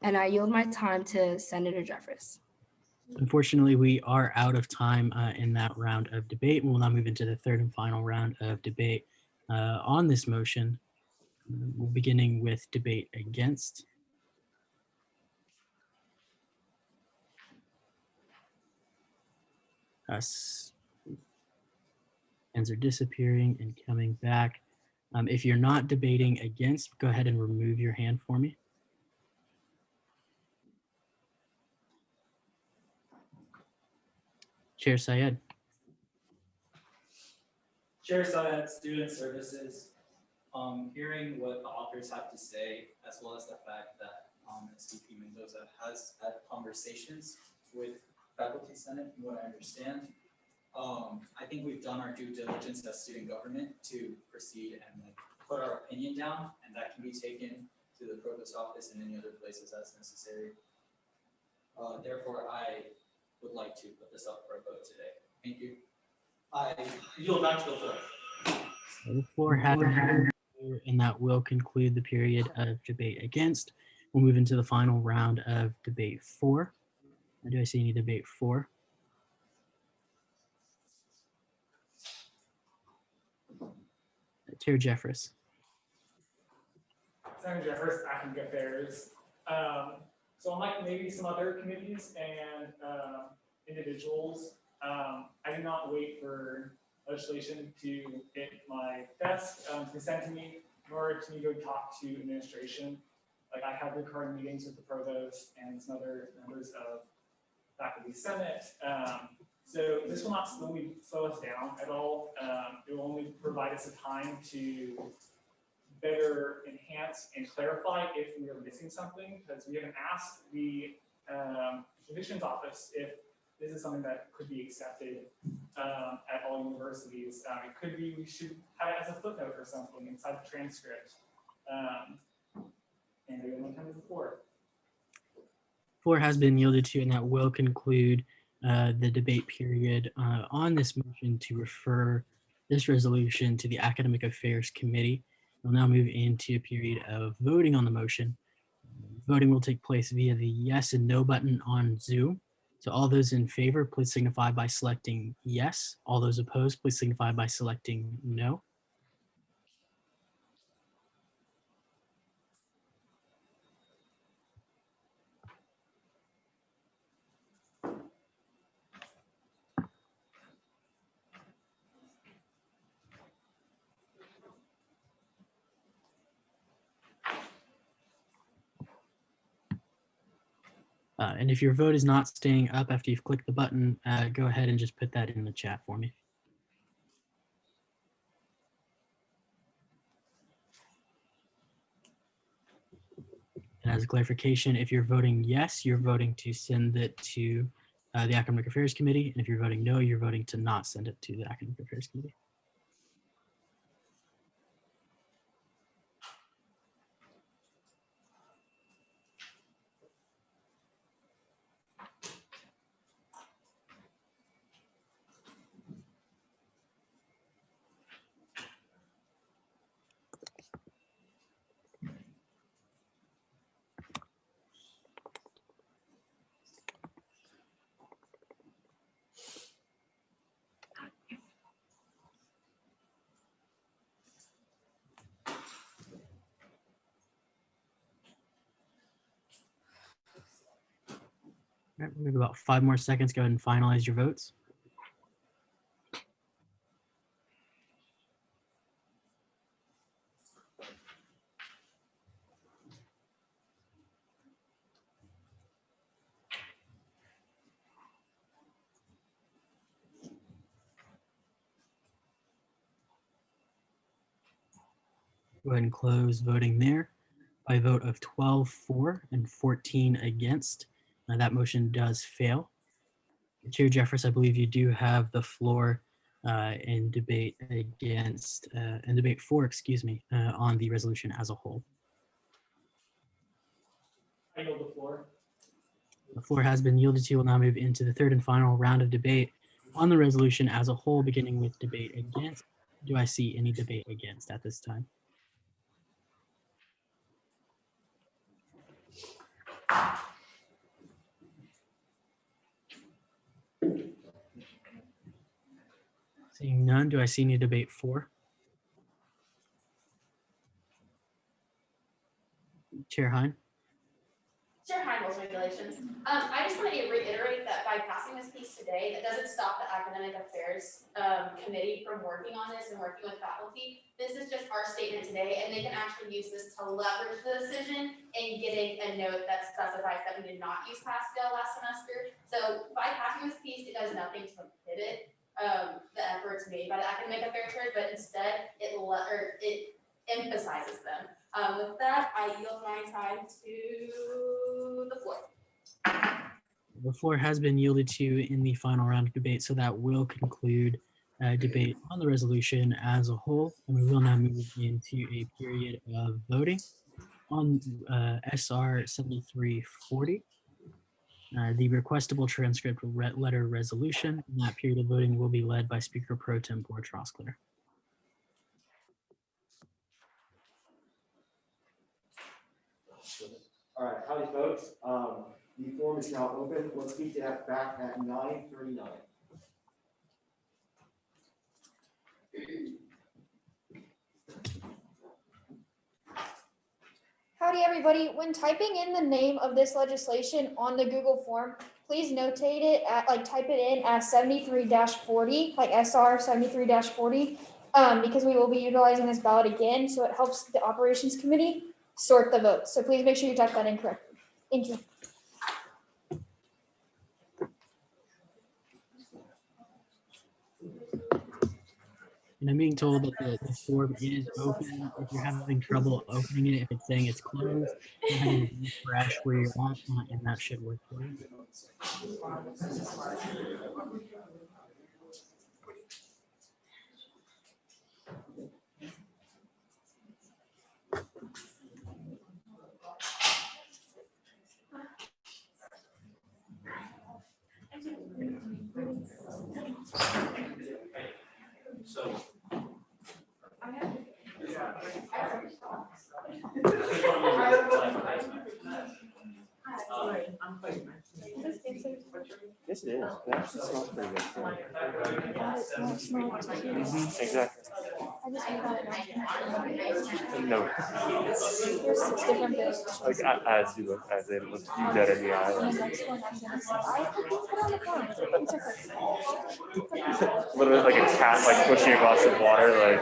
And I yield my time to Senator Jeffers. Unfortunately, we are out of time in that round of debate. We'll now move into the third and final round of debate on this motion. We're beginning with debate against. Hands are disappearing and coming back. If you're not debating against, go ahead and remove your hand for me. Chair Syed. Chair Syed, Student Services. Hearing what the authors have to say, as well as the fact that SVP Mendoza has had conversations with Faculty Senate, from what I understand. I think we've done our due diligence as student government to proceed and put our opinion down, and that can be taken to the provost office and any other places as necessary. Therefore, I would like to put this up for a vote today. Thank you. I yield back to the floor. The floor has, and that will conclude the period of debate against. We'll move into the final round of debate 4. Do I see any debate 4? Chair Jeffers. Senator Jeffers, Academic Affairs. So unlike maybe some other committees and individuals, I did not wait for legislation to hit my desk to be sent to me, nor to me go talk to administration. I have recurring meetings with the provost and some other members of Faculty Senate. So this will not slow us down at all. It will only provide us a time to better enhance and clarify if we are missing something, because we haven't asked the admissions office if this is something that could be accepted at all universities. It could be we should have it as a footnote or something inside the transcript. And everyone come to the floor. Floor has been yielded to, and that will conclude the debate period on this motion to refer this resolution to the Academic Affairs Committee. We'll now move into a period of voting on the motion. Voting will take place via the yes and no button on Zoom. So all those in favor, please signify by selecting yes. All those opposed, please signify by selecting no. And if your vote is not staying up after you've clicked the button, go ahead and just put that in the chat for me. And as a clarification, if you're voting yes, you're voting to send it to the Academic Affairs Committee. And if you're voting no, you're voting to not send it to the Academic Affairs Committee. All right, we have about 5 more seconds. Go ahead and finalize your votes. Go ahead and close voting there. By a vote of 12 for and 14 against, that motion does fail. Chair Jeffress, I believe you do have the floor in debate against, in debate for, excuse me, on the resolution as a whole. I yield the floor. The floor has been yielded to. We'll now move into the third and final round of debate on the resolution as a whole, beginning with debate against. Do I see any debate against at this time? Seeing none, do I see any debate for? Chair Hein? Chair Heinzel's regulations. I just want to reiterate that by passing this piece today, that doesn't stop the Academic Affairs Committee from working on this and working with faculty. This is just our statement today, and they can actually use this to leverage the decision and getting a note that specifies that we did not use pass-fail last semester. So by passing this piece, it does nothing to inhibit the efforts made by the Academic Affairs Board, but instead it emphasizes them. With that, I yield my time to the floor. The floor has been yielded to in the final round of debate, so that will conclude debate on the resolution as a whole. And we will now move into a period of voting on SR 7340, the requestable transcript letter resolution. And that period of voting will be led by Speaker Pro Tempore Trosclair. All right, how do you vote? The form is now open. Let's meet that back at 9:39. Howdy, everybody. When typing in the name of this legislation on the Google form, please notate it at, type it in as 73-40, like SR 73-40, because we will be utilizing this ballot again, so it helps the Operations Committee sort the votes. So please make sure you type that in correctly. Thank you. And I'm being told that the form is open. If you're having trouble opening it, if it's saying it's closed, go ahead and refresh where you're at, and that should work for you. Yes, it is. It actually smells pretty good. Exactly. No. There's 6 different variations. Like as you look, as it looks you dead in the eye. And the next one, I'm gonna say, I put it on the phone. It's okay. Literally like a cat like pushing a glass of water. Like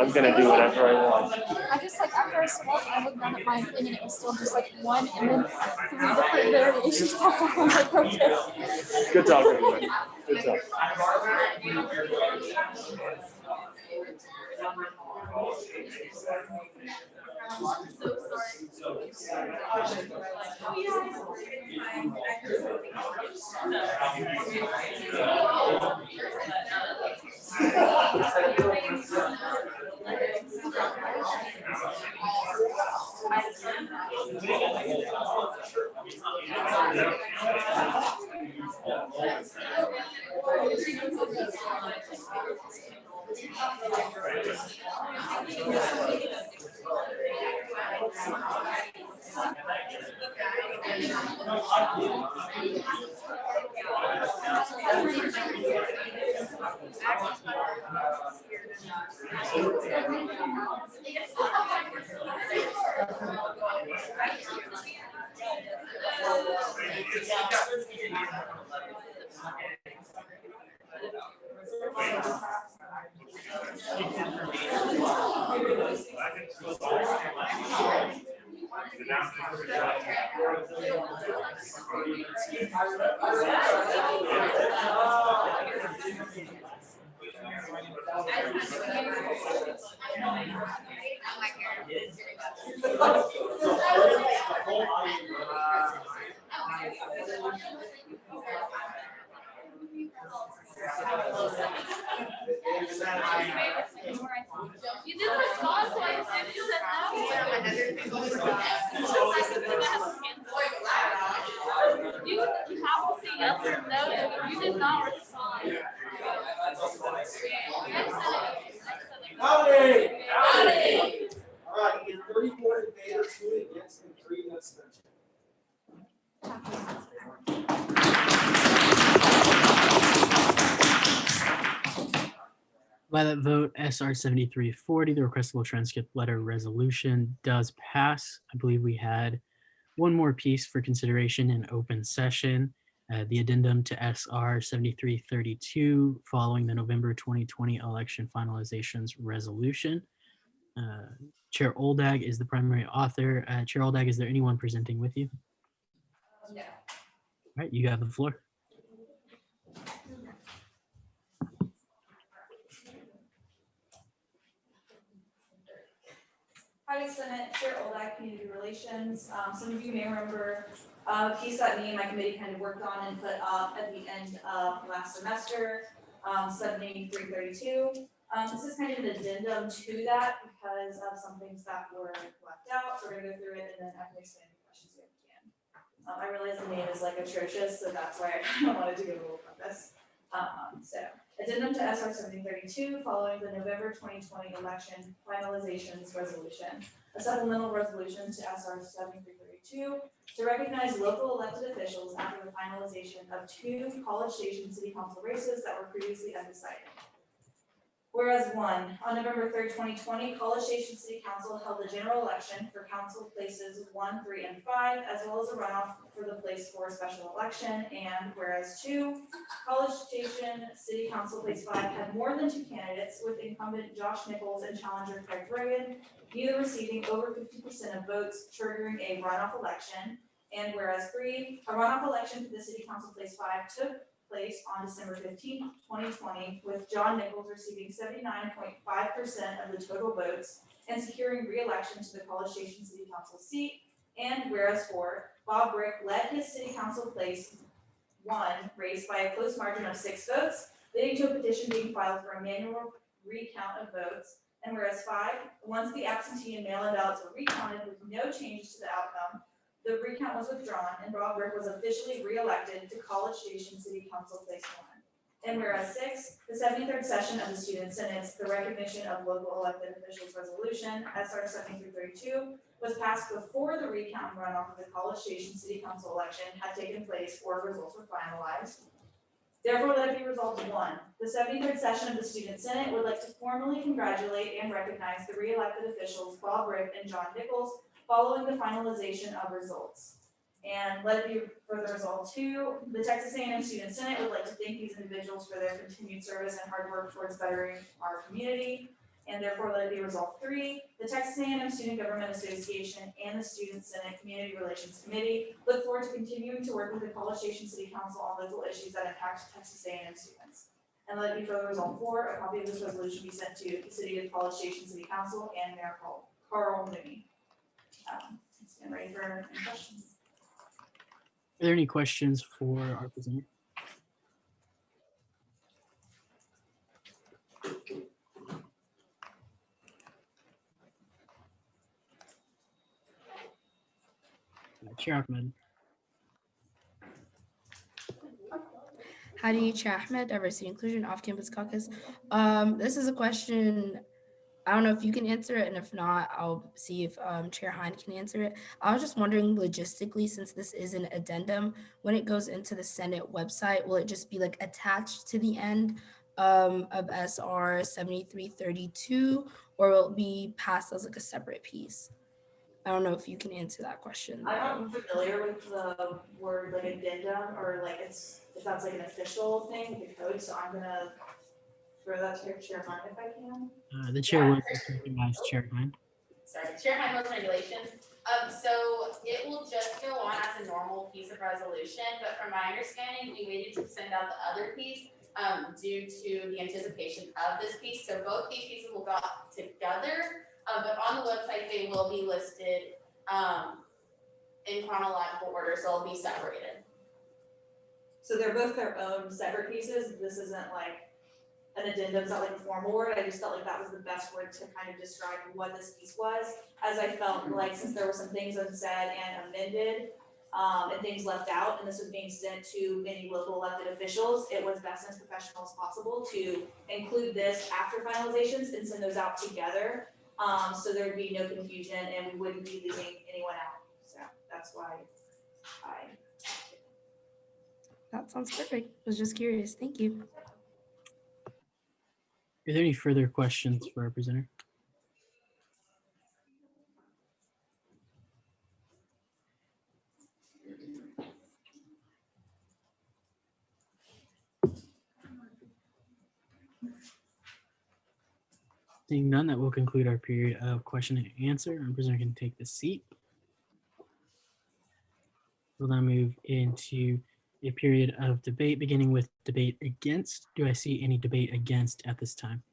I'm gonna do whatever I want. I just like after I smoked, I looked down at my thing and it was still just like 1 and then 3 different variations. I'm like, okay. Good job, everybody. Good job. You did the response like you said no. You have to say yes or no. You did not respond. Howdy! Howdy! All right, 34 in favor, 2 against, and 3 abstentions. By that vote, SR 7340, the requestable transcript letter resolution does pass. I believe we had one more piece for consideration in open session, the addendum to SR 7332 following the November 2020 election finalizations resolution. Chair Oldag is the primary author. Chair Oldag, is there anyone presenting with you? No. All right, you have the floor. Hi, Senate Chair Oldak, Community Relations. Some of you may remember a piece that me and my committee kind of worked on and put up at the end of last semester, 7332. This is kind of an addendum to that because of some things that were left out. So we're gonna go through it and then I can explain any questions you have at the end. I realize the name is like atrocious, so that's why I kind of wanted to go a little preface. So addendum to SR 7032 following the November 2020 election finalizations resolution. A supplemental resolution to SR 7332 to recognize local elected officials after the finalization of 2 College Station City Council races that were previously undecided. Whereas 1, on November 3rd, 2020, College Station City Council held a general election for council places 1, 3, and 5, as well as a runoff for the place 4 special election. And whereas 2, College Station City Council place 5 had more than 2 candidates, with incumbent Josh Nichols and challenger Craig Reagan, neither receiving over 50% of votes, triggering a runoff election. And whereas 3, a runoff election for the City Council place 5 took place on December 15th, 2020, with John Nichols receiving 79.5% of the total votes and securing re-election to the College Station City Council seat. And whereas 4, Bob Brick led his City Council place 1 race by a close margin of 6 votes, leading to a petition being filed for a manual recount of votes. And whereas 5, once the absentee and mail-in ballots were recounted with no changes to the outcome, the recount was withdrawn and Bob Brick was officially re-elected to College Station City Council Place 1. And whereas 6, the 73rd session of the Student Senate's the recognition of local elected officials resolution, SR 7332, was passed before the recount and runoff of the College Station City Council election had taken place or results were finalized. Therefore, let it be resolved 1, the 73rd session of the Student Senate would like to formally congratulate and recognize the re-elected officials Bob Rick and John Nichols following the finalization of results. And let it be further resolved 2, the Texas A&M Student Senate would like to thank these individuals for their continued service and hard work towards bettering our community. And therefore, let it be resolved 3, the Texas A&M Student Government Association and the Student Senate Community Relations Committee look forward to continuing to work with the College Station City Council on local issues that impact Texas A&M students. And let it be further resolved 4, a copy of this resolution be sent to the City of College Station City Council and Mayor Carl Mooney. Stand ready for any questions. Are there any questions for our presenter? Chair Ahmed. Howdy, Chair Ahmed, Diversity Inclusion Off-Campus Caucus. This is a question, I don't know if you can answer it, and if not, I'll see if Chair Hine can answer it. I was just wondering logistically, since this is an addendum, when it goes into the Senate website, will it just be like attached to the end of SR 7332, or will it be passed as like a separate piece? I don't know if you can answer that question. I'm not familiar with the word like addendum or like if that's like an official thing, the code, so I'm gonna throw that to Chair Hunt if I can. The chair will recognize Chair Hine. Sorry, Chair Hine, rules and regulations. So it will just go on as a normal piece of resolution, but from my understanding, we waited to send out the other piece due to the anticipation of this piece. So both these pieces will go together, but on the website, they will be listed in chronological order, so they'll be separated. So they're both their own separate pieces. This isn't like an addendum, it's not like a formal word. I just felt like that was the best word to kind of describe what this piece was. As I felt like since there were some things unsaid and amended, and things left out, and this was being sent to many local elected officials, it was best and as professional as possible to include this after finalizations and send those out together. So there'd be no confusion and we wouldn't be leaving anyone out. So that's why That sounds perfect. I was just curious. Thank you. Are there any further questions for our presenter? Seeing none, that will conclude our period of question and answer. Our presenter can take the seat. We'll now move into a period of debate, beginning with debate against. Do I see any debate against at this time?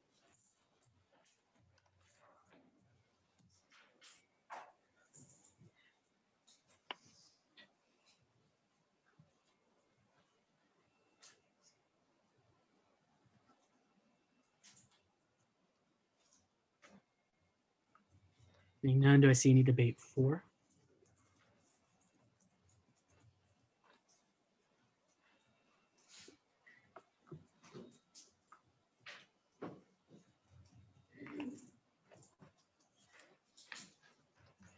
Seeing none, do I see any debate for?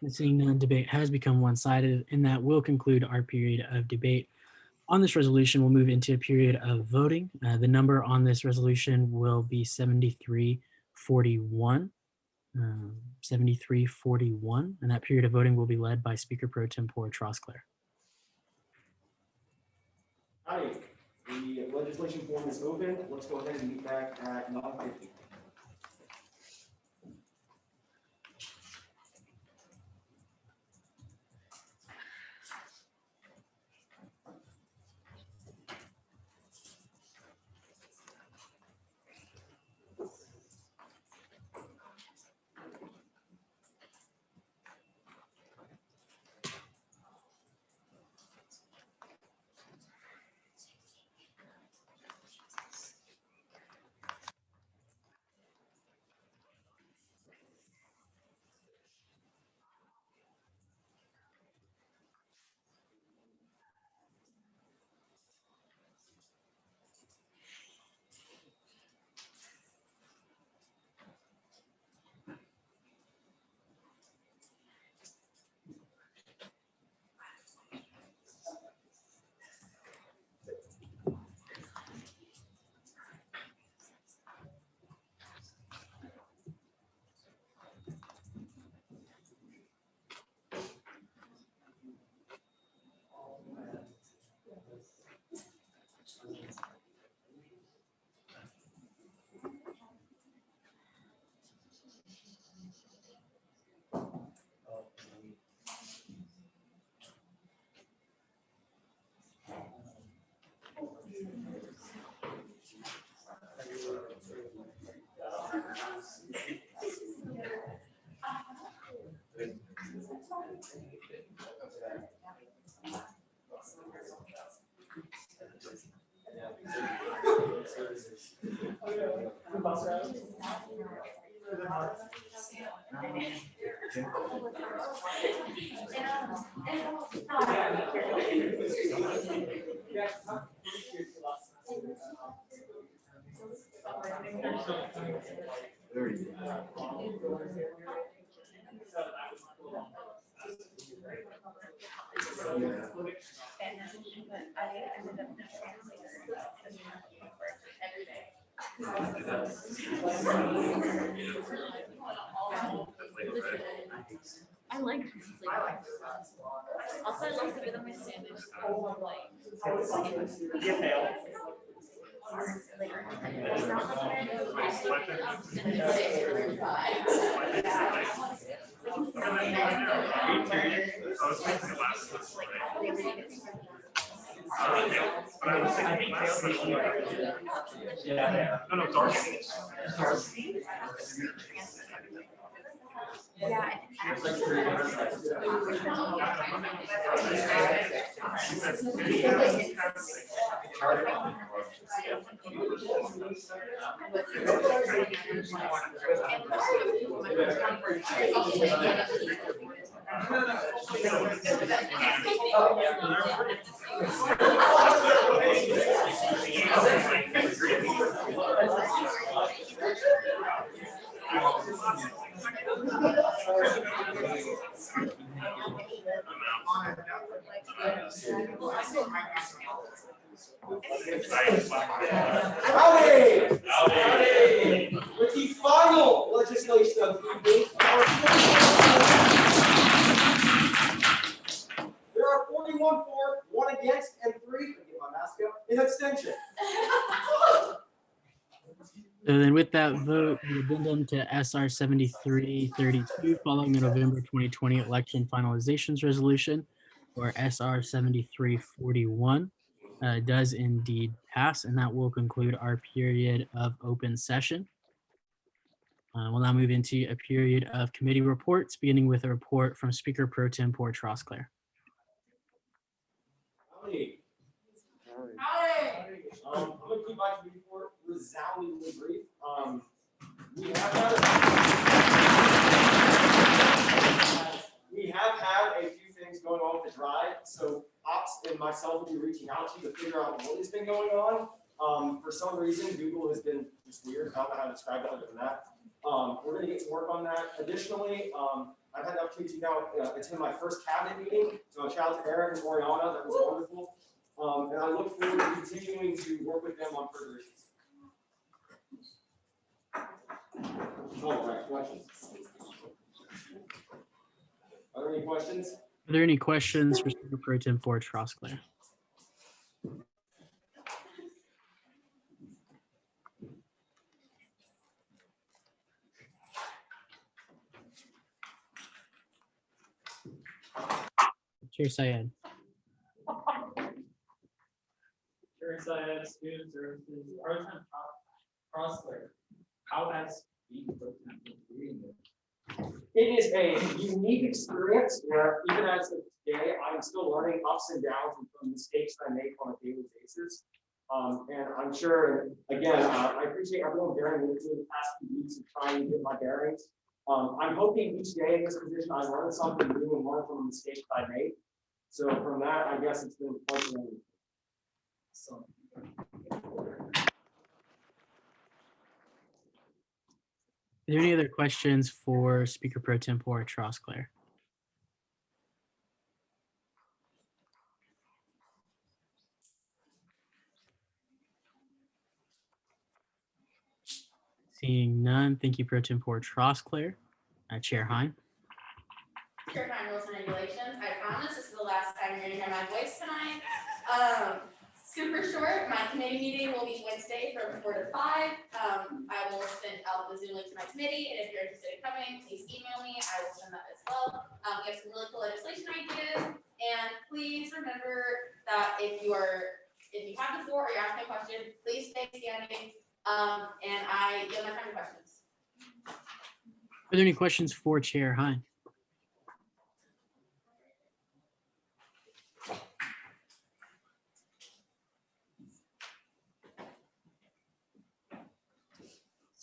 And seeing none, debate has become one-sided, and that will conclude our period of debate. On this resolution, we'll move into a period of voting. The number on this resolution will be 7341. 7341, and that period of voting will be led by Speaker Pro Tempore Trosclair. Howdy, the legislation form is open. Let's go ahead and meet back at 9:50. I like also I like to get on my sandwich. Yeah. No, no, Darcy. Darcy? Yeah. Howdy! Howdy! With the final legislation of the evening, there are 41 for, 1 against, and 3, get my mask up, in abstention. So then with that vote, the addendum to SR 7332 following the November 2020 election finalizations resolution, or SR 7341, does indeed pass, and that will conclude our period of open session. We'll now move into a period of committee reports, beginning with a report from Speaker Pro Tempore Trosclair. Howdy. Howdy. I'm going to keep my report resoundingly brief. We have had a few things going on with the drive, so Ops and myself will be reaching out to you to figure out what has been going on. For some reason, Google has been just weird. I don't know how to describe it other than that. We're going to get to work on that. Additionally, I've had the opportunity to now attend my first cabinet meeting. So shout out to Eric and Oriana. That was wonderful. And I look forward to continuing to work with them on further issues. All right, questions? Are there any questions? Are there any questions for Speaker Pro Tempore Trosclair? Chair Syed. Chair Syed, Student Services, Pro-Temp Trosclair. How has being Pro-Temp been doing this? It is a unique experience where even as of today, I'm still learning ups and downs from mistakes I make on a daily basis. And I'm sure, again, I appreciate everyone bearing with me the past few weeks of trying to get my bearings. I'm hoping each day in this position, I learn something new and learn from the mistakes I made. So from that, I guess it's been quite learning. So. Are there any other questions for Speaker Pro Tempore Trosclair? Seeing none, thank you, Pro Tempore Trosclair. Chair Hein. Chair Hein, Rules and Regulations. I promise this is the last time you're gonna hear my voice tonight. Super short. My committee meeting will be Wednesday from 4 to 5. I will send out the Zoom link to my committee, and if you're interested in coming, please email me. I will send that as well. We have some really cool legislation ideas, and please remember that if you have the floor or you're asking a question, please stay standing. And I yield my time to questions. Are there any questions for Chair Hein?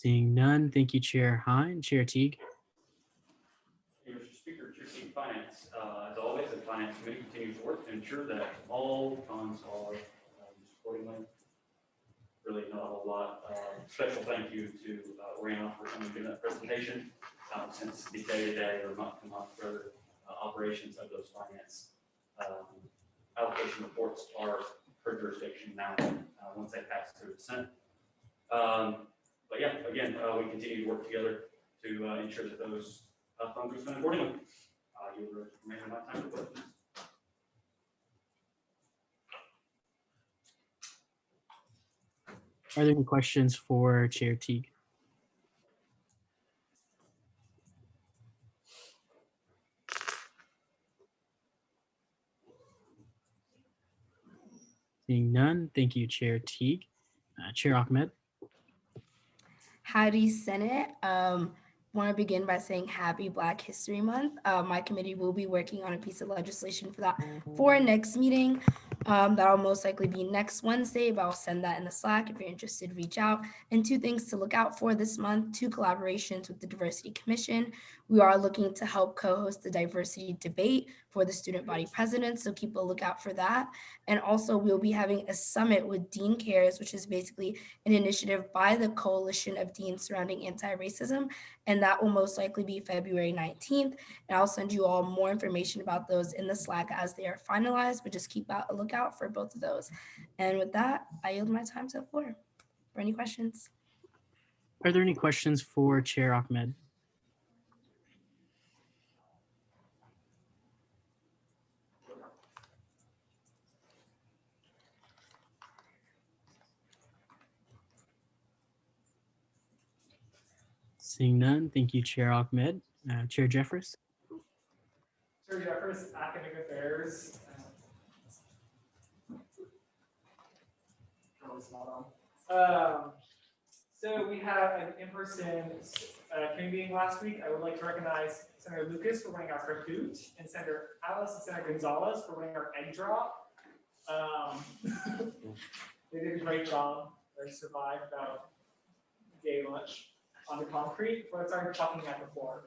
Seeing none, thank you, Chair Hine. Chair Teague. Hey, Mr. Speaker, Chair Team Finance, as always, the Finance Committee continues to work to ensure that all funds are used accordingly. Really not a whole lot. Special thank you to Oriana for coming to do that presentation. Since the day-to-day or month-to-month further operations of those finance allocation reports are per jurisdiction now, once they pass through the Senate. But yeah, again, we continue to work together to ensure that those funds are spent accordingly. You will remain in my time for questions. Are there any questions for Chair Teague? Seeing none, thank you, Chair Teague. Chair Ahmed. Howdy, Senate. Want to begin by saying happy Black History Month. My committee will be working on a piece of legislation for that for next meeting. That'll most likely be next Wednesday, but I'll send that in the Slack. If you're interested, reach out. And 2 things to look out for this month: 2 collaborations with the Diversity Commission. We are looking to help co-host the diversity debate for the student body president, so keep a lookout for that. And also we'll be having a summit with Dean Cares, which is basically an initiative by the Coalition of Deans Surrounding Anti-Racism, and that will most likely be February 19th. And I'll send you all more information about those in the Slack as they are finalized, but just keep a lookout for both of those. And with that, I yield my time to the floor for any questions. Are there any questions for Chair Ahmed? Seeing none, thank you, Chair Ahmed. Chair Jeffress. Chair Jeffress, Academic Affairs. So we have an in-person committee meeting last week. I would like to recognize Senator Lucas for winning our Kahoot, and Senator Alice and Senator Gonzalez for winning our egg drop. They did a great job. They survived about day lunch on the concrete before I started chucking at the floor.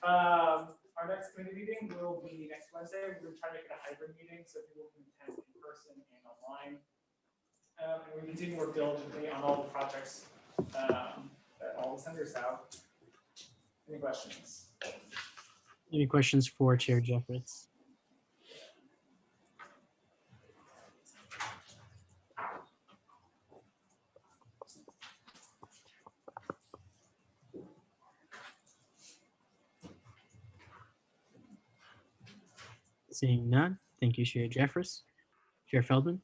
Our next committee meeting will be next Wednesday. We're going to try to make it a hybrid meeting so people can attend in person and online. And we continue to work diligently on all the projects that all the senators have. Any questions? Any questions for Chair Jeffress? Seeing none, thank you, Chair Jeffress. Chair Feldman.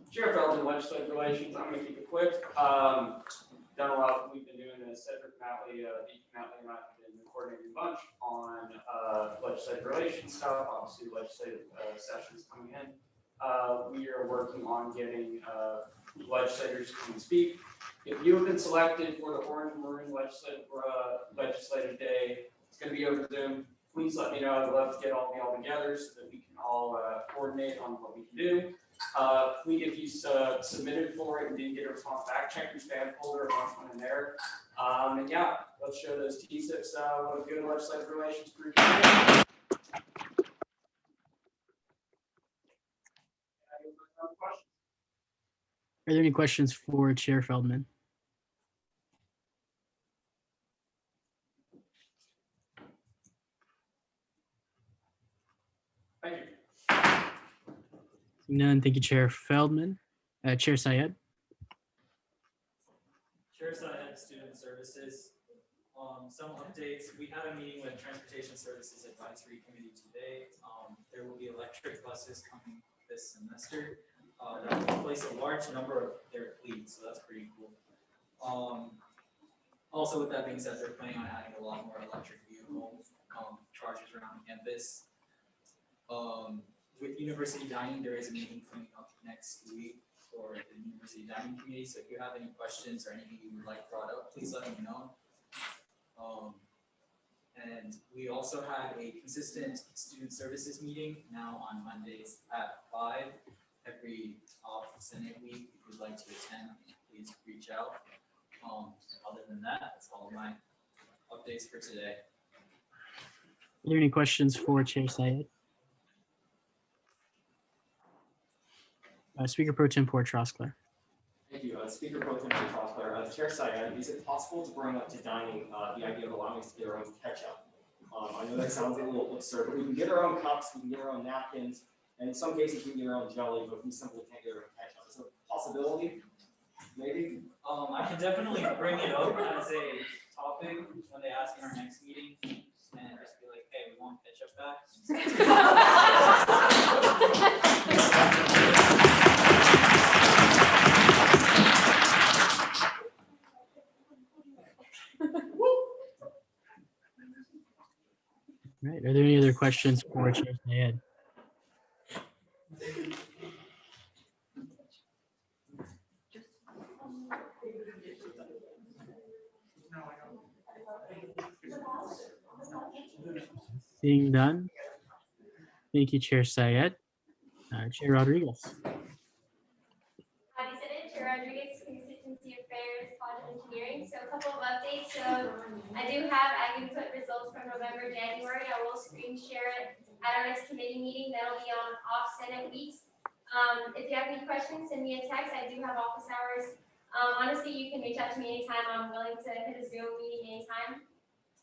Chair Feldman, Legislative Relations, I'm gonna keep it quick. Done a lot, we've been doing this, Cedric Matley, Deacon Matley, and I've been coordinating a bunch on legislative relations stuff, obviously legislative sessions coming in. We are working on getting legislators to come and speak. If you have been selected for the Orange and Maroon Legislative Day, it's gonna be over Zoom. Please let me know. I'd love to get all of y'all together so that we can all coordinate on what we can do. Please, if you submitted for it and didn't get a response back, check your spam folder if there's one in there. And yeah, let's show those T-SIPs what a good legislative relations group is. Are there any questions for Chair Feldman? Thank you. None, thank you, Chair Feldman. Chair Syed. Chair Syed, Student Services. Some updates. We had a meeting with Transportation Services Advisory Committee today. There will be electric buses coming this semester. That will replace a large number of their fleet, so that's pretty cool. Also, with that being said, they're planning on adding a lot more electric vehicle chargers around campus. With University Dining, there is a meeting coming up next week for the University Dining Committee. So if you have any questions or anything you would like brought up, please let me know. And we also have a consistent student services meeting now on Mondays at 5 every off Senate week. If you'd like to attend, please reach out. Other than that, that's all of my updates for today. Are there any questions for Chair Syed? Speaker Pro Tempore Trosclair. Thank you. Speaker Pro Tem Trosclair. Chair Syed, is it possible to bring up to dining the idea of allowing us to get our own ketchup? I know that sounds a little absurd, but we can get our own cups, we can get our own napkins, and in some cases we can get our own jelly, but we simply can't get our own ketchup. Is it a possibility? Maybe? I can definitely bring it up as a topic when they ask in our next meeting and just be like, hey, we want ketchup back. Right. Are there any other questions for Chair Syed? Seeing none. Thank you, Chair Syed. Chair Rodriguez. Howdy, Senate Chair Rodriguez, Constituency Affairs, Project Engineering. So a couple of updates. So I do have Aggie input results from November, January. I will screen share it at our next committee meeting. That'll be on off Senate weeks. If you have any questions, send me a text. I do have office hours. Honestly, you can reach out to me anytime. I'm willing to hit a Zoom meeting anytime.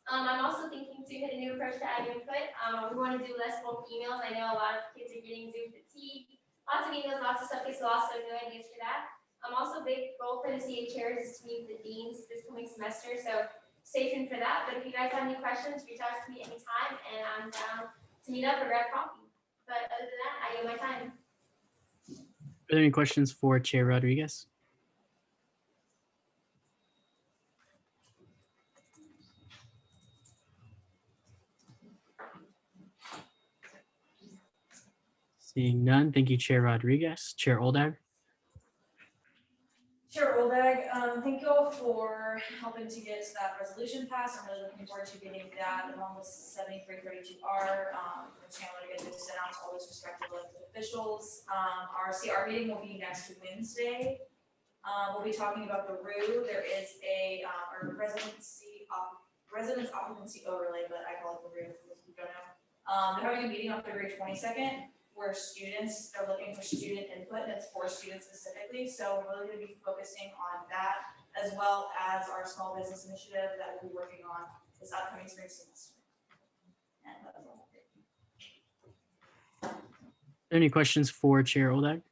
I'm also thinking to hit a new approach to Aggie input. We want to do less bulk emails. I know a lot of kids are getting Zoom fatigue. Lots of emails, lots of stuff gets lost, so no ideas for that. Also, big goal for the CA chairs is to meet the deans this coming semester, so stay tuned for that. But if you guys have any questions, reach out to me anytime, and I'm down to meet up or grab coffee. But other than that, I yield my time. Are there any questions for Chair Rodriguez? Seeing none, thank you, Chair Rodriguez. Chair Oldag. Chair Roldag, thank you all for helping to get that resolution passed. I'm really looking forward to getting that along with 7332R. Which I'm going to get this sent out to all those respective elected officials. Our CR meeting will be next Wednesday. We'll be talking about the ROO. There is our residence occupancy overlay, but I call it the ROO if you don't know. They're having a meeting on February 22nd. Where students are looking for student input, and it's for students specifically. So we're really going to be focusing on that, as well as our small business initiative that we'll be working on this upcoming spring semester. And that's all. Are there any questions for Chair Oldag?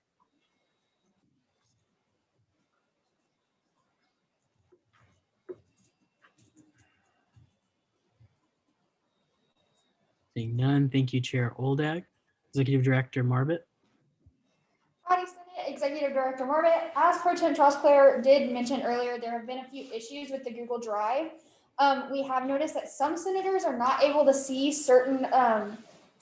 Seeing none, thank you, Chair Oldag. Executive Director Marbut. Howdy, Senate Executive Director Marbut. As Pro Tem Trosclair did mention earlier, there have been a few issues with the Google Drive. We have noticed that some senators are not able to see certain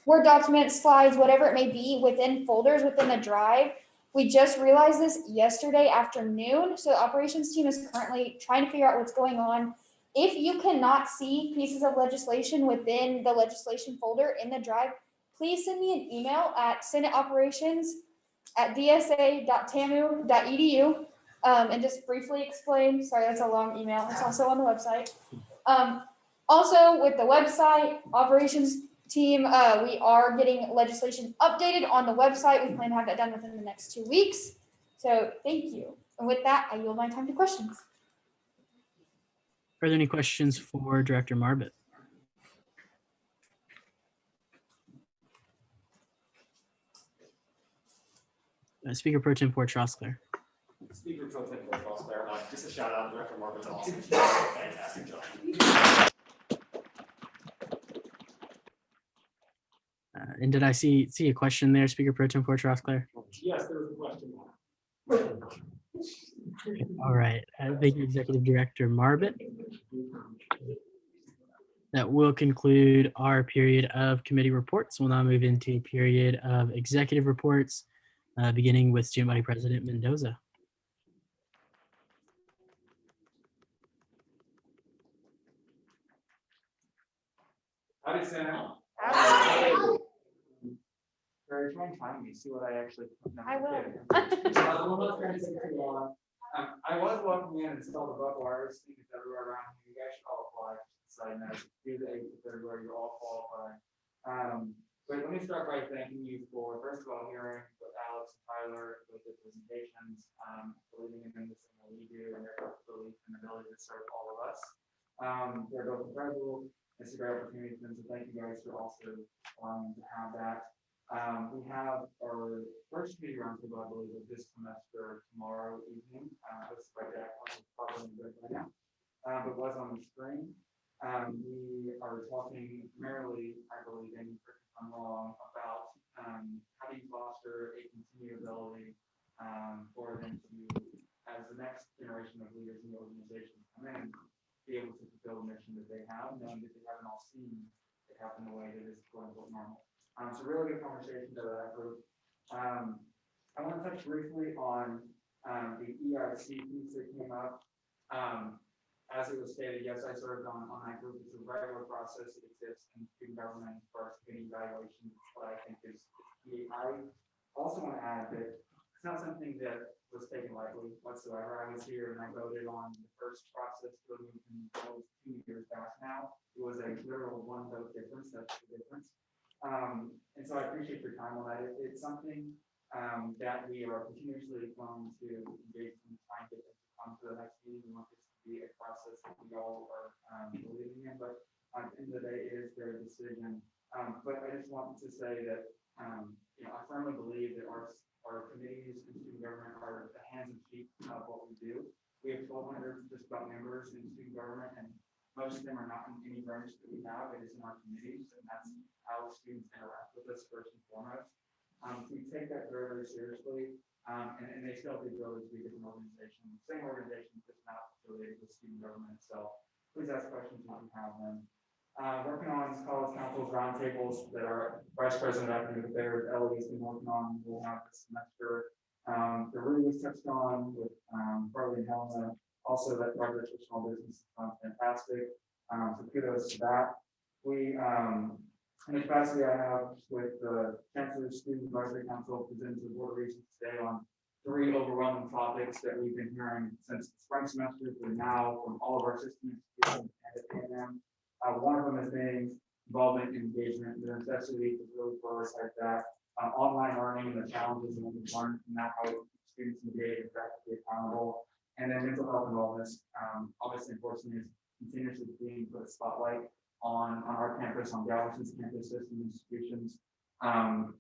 Word documents, slides, whatever it may be within folders within the drive. We just realized this yesterday afternoon. So the operations team is currently trying to figure out what's going on. If you cannot see pieces of legislation within the legislation folder in the drive, please send me an email at senateoperations@dsa.tamu.edu and just briefly explain. Sorry, that's a long email. It's also on the website. Also, with the website operations team, we are getting legislation updated on the website. We plan to have that done within the next 2 weeks. So thank you. And with that, I yield my time to questions. Are there any questions for Director Marbut? Speaker Pro Tempore Trosclair. Speaker Pro Tempore Trosclair, just a shout out to Director Marbut. Awesome. Fantastic job. And did I see a question there, Speaker Pro Tempore Trosclair? Yes, there was a question. All right. Thank you, Executive Director Marbut. That will conclude our period of committee reports. We'll now move into a period of executive reports, beginning with Student Body President Mendoza. Howdy, Senate. Very trying time. You see what I actually. I will. I was walking in and saw the butt wires, things everywhere around you. You guys should all apply. Side note, do the 8th to 3rd where you're all qualified. But let me start by thanking you for, first of all, hearing what Alex and Tyler with the presentations, believing in this thing that we do, and their belief and ability to serve all of us. They're both incredible. It's a great opportunity for them, so thank you guys for also to have that. We have our first committee roundtable, I believe, of this semester tomorrow evening. Hosted by Jack, probably in good right now, but was on the screen. We are talking primarily, I believe, and correct me if I'm wrong, about how do you foster a continuability for them to, as the next generation of leaders in the organization come in, be able to fulfill the mission that they have, knowing that they haven't all seen it happen the way that is quote unquote normal. So really good conversation to that group. I want to touch briefly on the EIC piece that came up. As it was stated, yes, I served on that group. It's a regular process that exists in student government for student evaluation, what I think is key. I also want to add that it's not something that was taken lightly whatsoever. I was here and I voted on the first process to move from 2 years back now. It was a literal 1 vote difference. That's the difference. And so I appreciate your time on that. It's something that we are continuously going to engage in trying to get on to the next meeting. We want this to be a process that we all are believing in, but at the end of the day, it is their decision. But I just wanted to say that I firmly believe that our committees and student government are the hands and feet of what we do. We have 1,200 just about members in student government, and most of them are not in any branch that we have. It is in our committees, and that's how students interact with us first and foremost. We take that very, very seriously, and they still do go to be different organizations, same organization, just not affiliated with student government. So please ask questions when you have them. Working on college councils roundtables that our Vice President of Academic Affairs, Ellie, has been working on. We'll have this semester. The really was touched on with Carly and Helena. Also, that project for small business is fantastic. So kudos to that. We, in the capacity I have with the Chancellor's Student Advisory Council, presented to the Board of Regents today on 3 overwhelming topics that we've been hearing since the spring semester to now from all of our system institutions and at A&M. One of them is being involvement and engagement. The necessity to really prioritize that. Online learning and the challenges and what we've learned from that, how students engage and practically accountable. And then mental health and wellness, obviously, unfortunately, is continuously being put a spotlight on our campus, on Galveston's campus system institutions.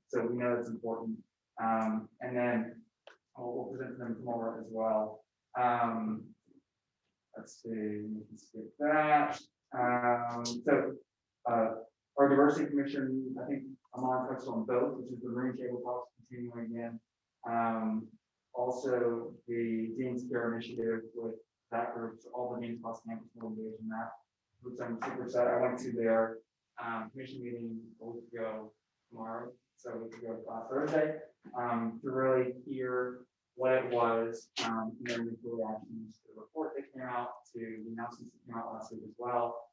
So we know it's important. And then we'll present them tomorrow as well. Let's see, we can skip that. Our diversity commission, I think Amon touched on both, which is the room table talks continuing again. Also the Dean's Care Initiative with that group, so all the deans across campus will engage in that, which I'm super excited. I went to their commission meeting a week ago tomorrow, so we could go Thursday to really hear what it was, and then the reactions to the report that came out, to the announcements that came out last week as well.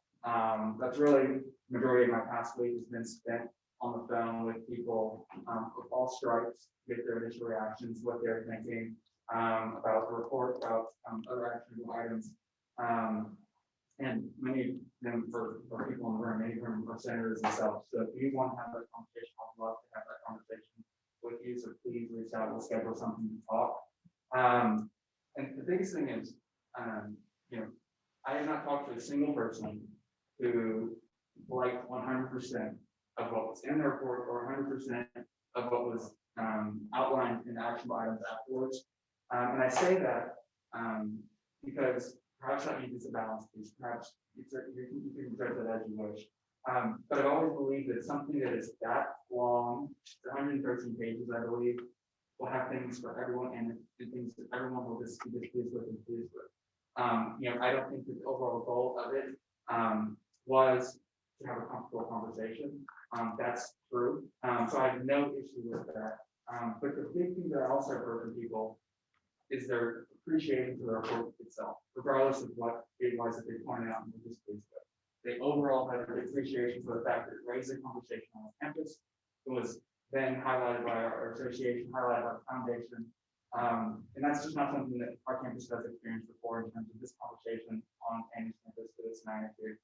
That's really the majority of my past week has been spent on the phone with people of all stripes, get their initial reactions, what they're thinking about the report, about other actionable items. And many of them for people in the room, many of them are senators themselves. So if you want to have that conversation, I'd love to have that conversation with you. So please reach out, we'll schedule something to talk. And the biggest thing is, I have not talked to a single person who liked 100% of what was in the report or 100% of what was outlined in the action items afterwards. And I say that because perhaps that means it's a balance piece. Perhaps you can interpret that as you wish. But I've always believed that something that is that long, 113 pages, I believe, will have things for everyone and things that everyone will just be displeased with and pleased with. I don't think that the overall goal of it was to have a comfortable conversation. That's true. So I have no issue with that. But the big thing that I also heard from people is their appreciation for the report itself, regardless of what it was that they pointed out and were displeased with. They overall had an appreciation for the fact that it raised a conversation on campus. It was then highlighted by our association, highlighted by the foundation, And that's just not something that our campus has experienced before in terms of this conversation on any campus to this magnitude.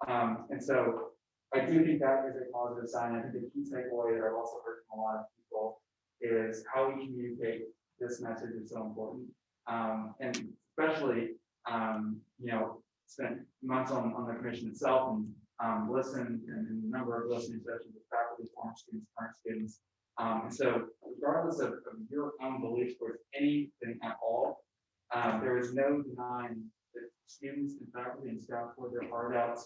And so I do think that is a positive sign. I think the key takeaway that I've also heard from a lot of people is how we communicate this message is so important. And especially, spent months on the commission itself and listened and a number of listening sessions with faculty, former students, current students. And so regardless of your own beliefs towards anything at all, there is no denying that students and faculty and staff poured their heart out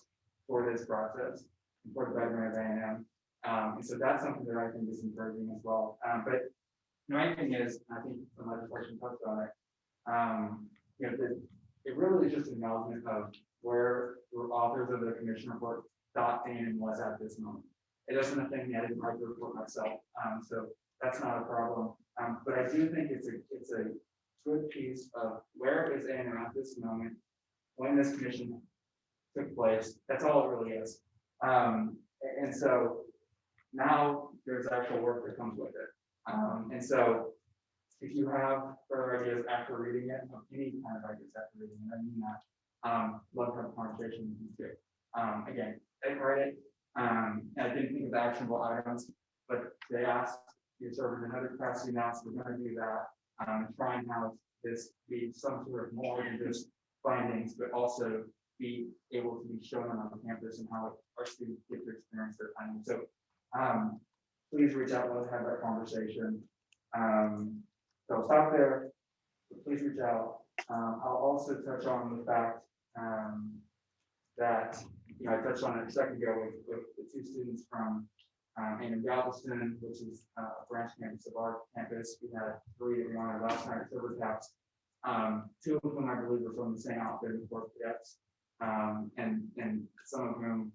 for this process and for the betterment of A&M. And so that's something that I think is encouraging as well. But the main thing is, I think the legislation touched on it, it really is just an acknowledgement of where the authors of the commission report thought A&M was at this moment. It doesn't affect me. I didn't write the report myself, so that's not a problem. But I do think it's a good piece of where is A&M at this moment when this commission took place. That's all it really is. And so now there's actual work that comes with it. And so if you have further ideas after reading it, any kind of ideas after reading it, I mean that, love to have a conversation with you too. Again, I read it. And I didn't think of the actionable items, but they asked you serve in another capacity now, so we're going to do that. Try and have this be some sort of more than just findings, but also be able to be shown on campus and how our students get to experience their findings. So please reach out, let's have that conversation. So I'll stop there. Please reach out. I'll also touch on the fact that I touched on it a second ago with the two students from A&M Galveston, which is a branch campus of our campus. We had 3 that we honored last night at Silver Caps. 2 of them, I believe, were from the same outfit, of course, cadets, and some of whom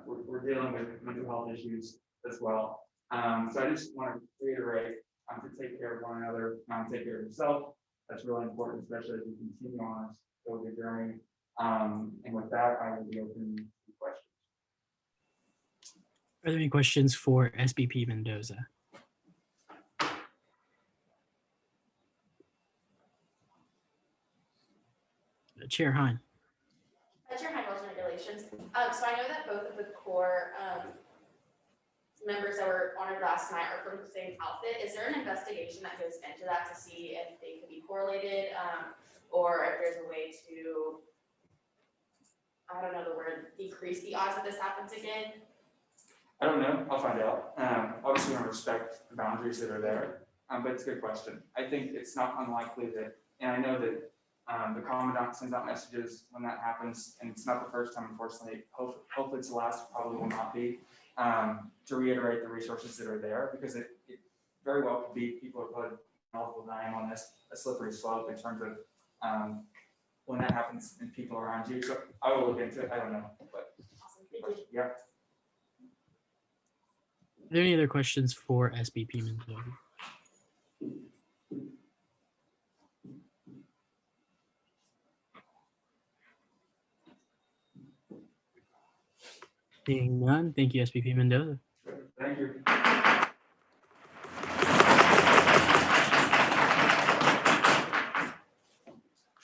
we're dealing with mental health issues as well. So I just want to reiterate to take care of one another, take care of yourself. That's really important, especially as we continue on this COVID journey. And with that, I will be open to questions. Are there any questions for SBP Mendoza? Chair Hein. Chair Hein, Rules and Regulations. So I know that both of the core members that were honored last night are from the same outfit. Is there an investigation that goes into that to see if they could be correlated, or if there's a way to, I don't know the word, decrease the odds that this happens again? I don't know. I'll find out. Obviously, I respect the boundaries that are there, but it's a good question. I think it's not unlikely that, and I know that the commandant sends out messages when that happens, and it's not the first time, unfortunately. Hopefully, it's the last. Probably will not be. To reiterate the resources that are there, because it very well could be people are put multiple time on this a slippery slope in terms of when that happens and people around you. So I will look into it. I don't know, but awesome. Thank you. Yeah. Are there any other questions for SBP Mendoza? Seeing none, thank you, SBP Mendoza. Thank you.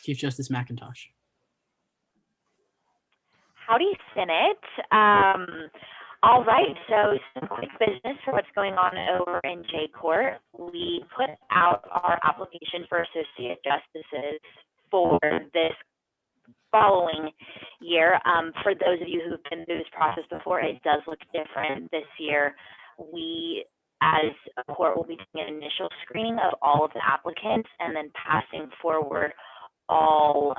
Chief Justice McIntosh. Howdy, Senate. All right, so some quick business for what's going on over in J Court. We put out our application for associate justices for this following year. For those of you who've been through this process before, it does look different this year. We, as a court, will be doing an initial screening of all of the applicants and then passing forward all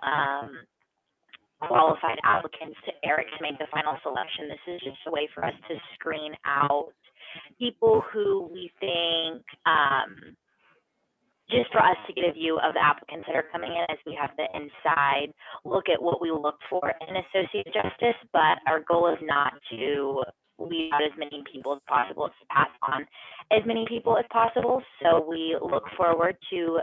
qualified applicants to Eric to make the final selection. This is just a way for us to screen out people who we think, just for us to get a view of the applicants that are coming in as we have the inside look at what we look for in associate justice, but our goal is not to leave out as many people as possible, to pass on as many people as possible. So we look forward to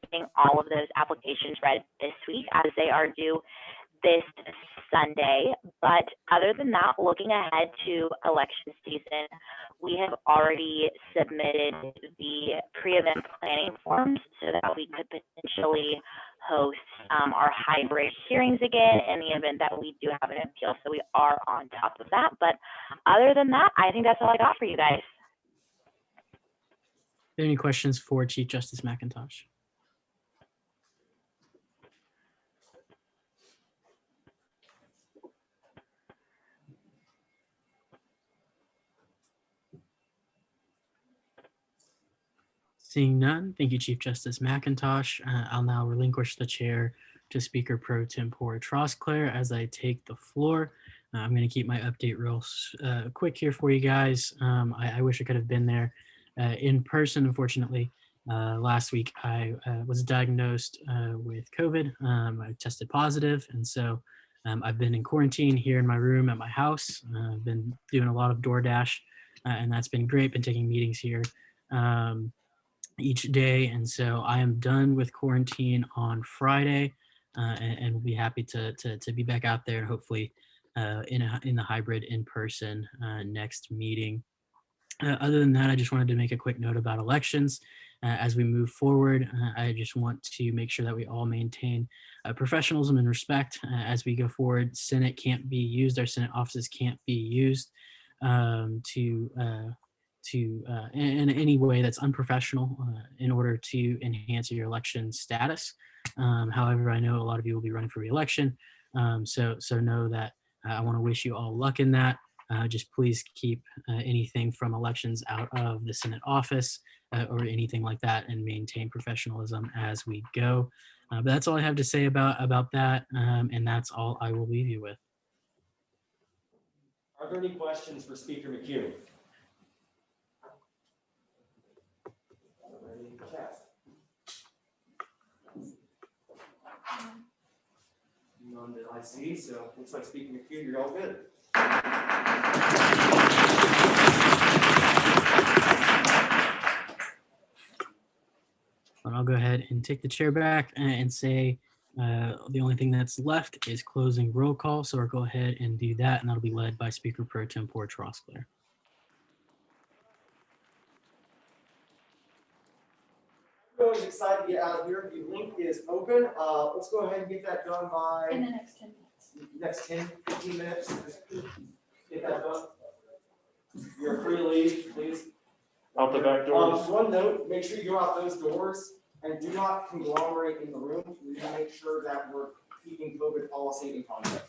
getting all of those applications read this week as they are due this Sunday. But other than that, looking ahead to election season, we have already submitted the pre-event planning forms so that we could potentially host our hybrid hearings again in the event that we do have an appeal. So we are on top of that. But other than that, I think that's all I got for you guys. Any questions for Chief Justice McIntosh? Seeing none, thank you, Chief Justice McIntosh. I'll now relinquish the chair to Speaker Pro Tempore Trosclair as I take the floor. I'm going to keep my update real quick here for you guys. I wish I could have been there in person. Unfortunately, last week I was diagnosed with COVID. I tested positive, and so I've been in quarantine here in my room at my house. I've been doing a lot of DoorDash, and that's been great. Been taking meetings here each day, and so I am done with quarantine on Friday, and we'll be happy to be back out there, and hopefully in the hybrid in person next meeting. Other than that, I just wanted to make a quick note about elections. As we move forward, I just want to make sure that we all maintain professionalism and respect as we go forward. Senate can't be used, our Senate offices can't be used in any way that's unprofessional in order to enhance your election status. However, I know a lot of you will be running for re-election, so know that I want to wish you all luck in that. Just please keep anything from elections out of the Senate office or anything like that, and maintain professionalism as we go. But that's all I have to say about that, and that's all I will leave you with. Are there any questions for Speaker McHugh? None that I see, so looks like Speaker McHugh, you're all good. But I'll go ahead and take the chair back and say the only thing that's left is closing roll call. So I'll go ahead and do that, and that'll be led by Speaker Pro Tempore Trosclair. Everyone's excited to get out of here. The link is open. Let's go ahead and get that done by In the next 10 minutes. next 10, 15 minutes. Just get that done. You're free to leave, please. Out the back doors. One note, make sure you go out those doors and do not conglomerate in the room. We need to make sure that we're keeping COVID policy in context.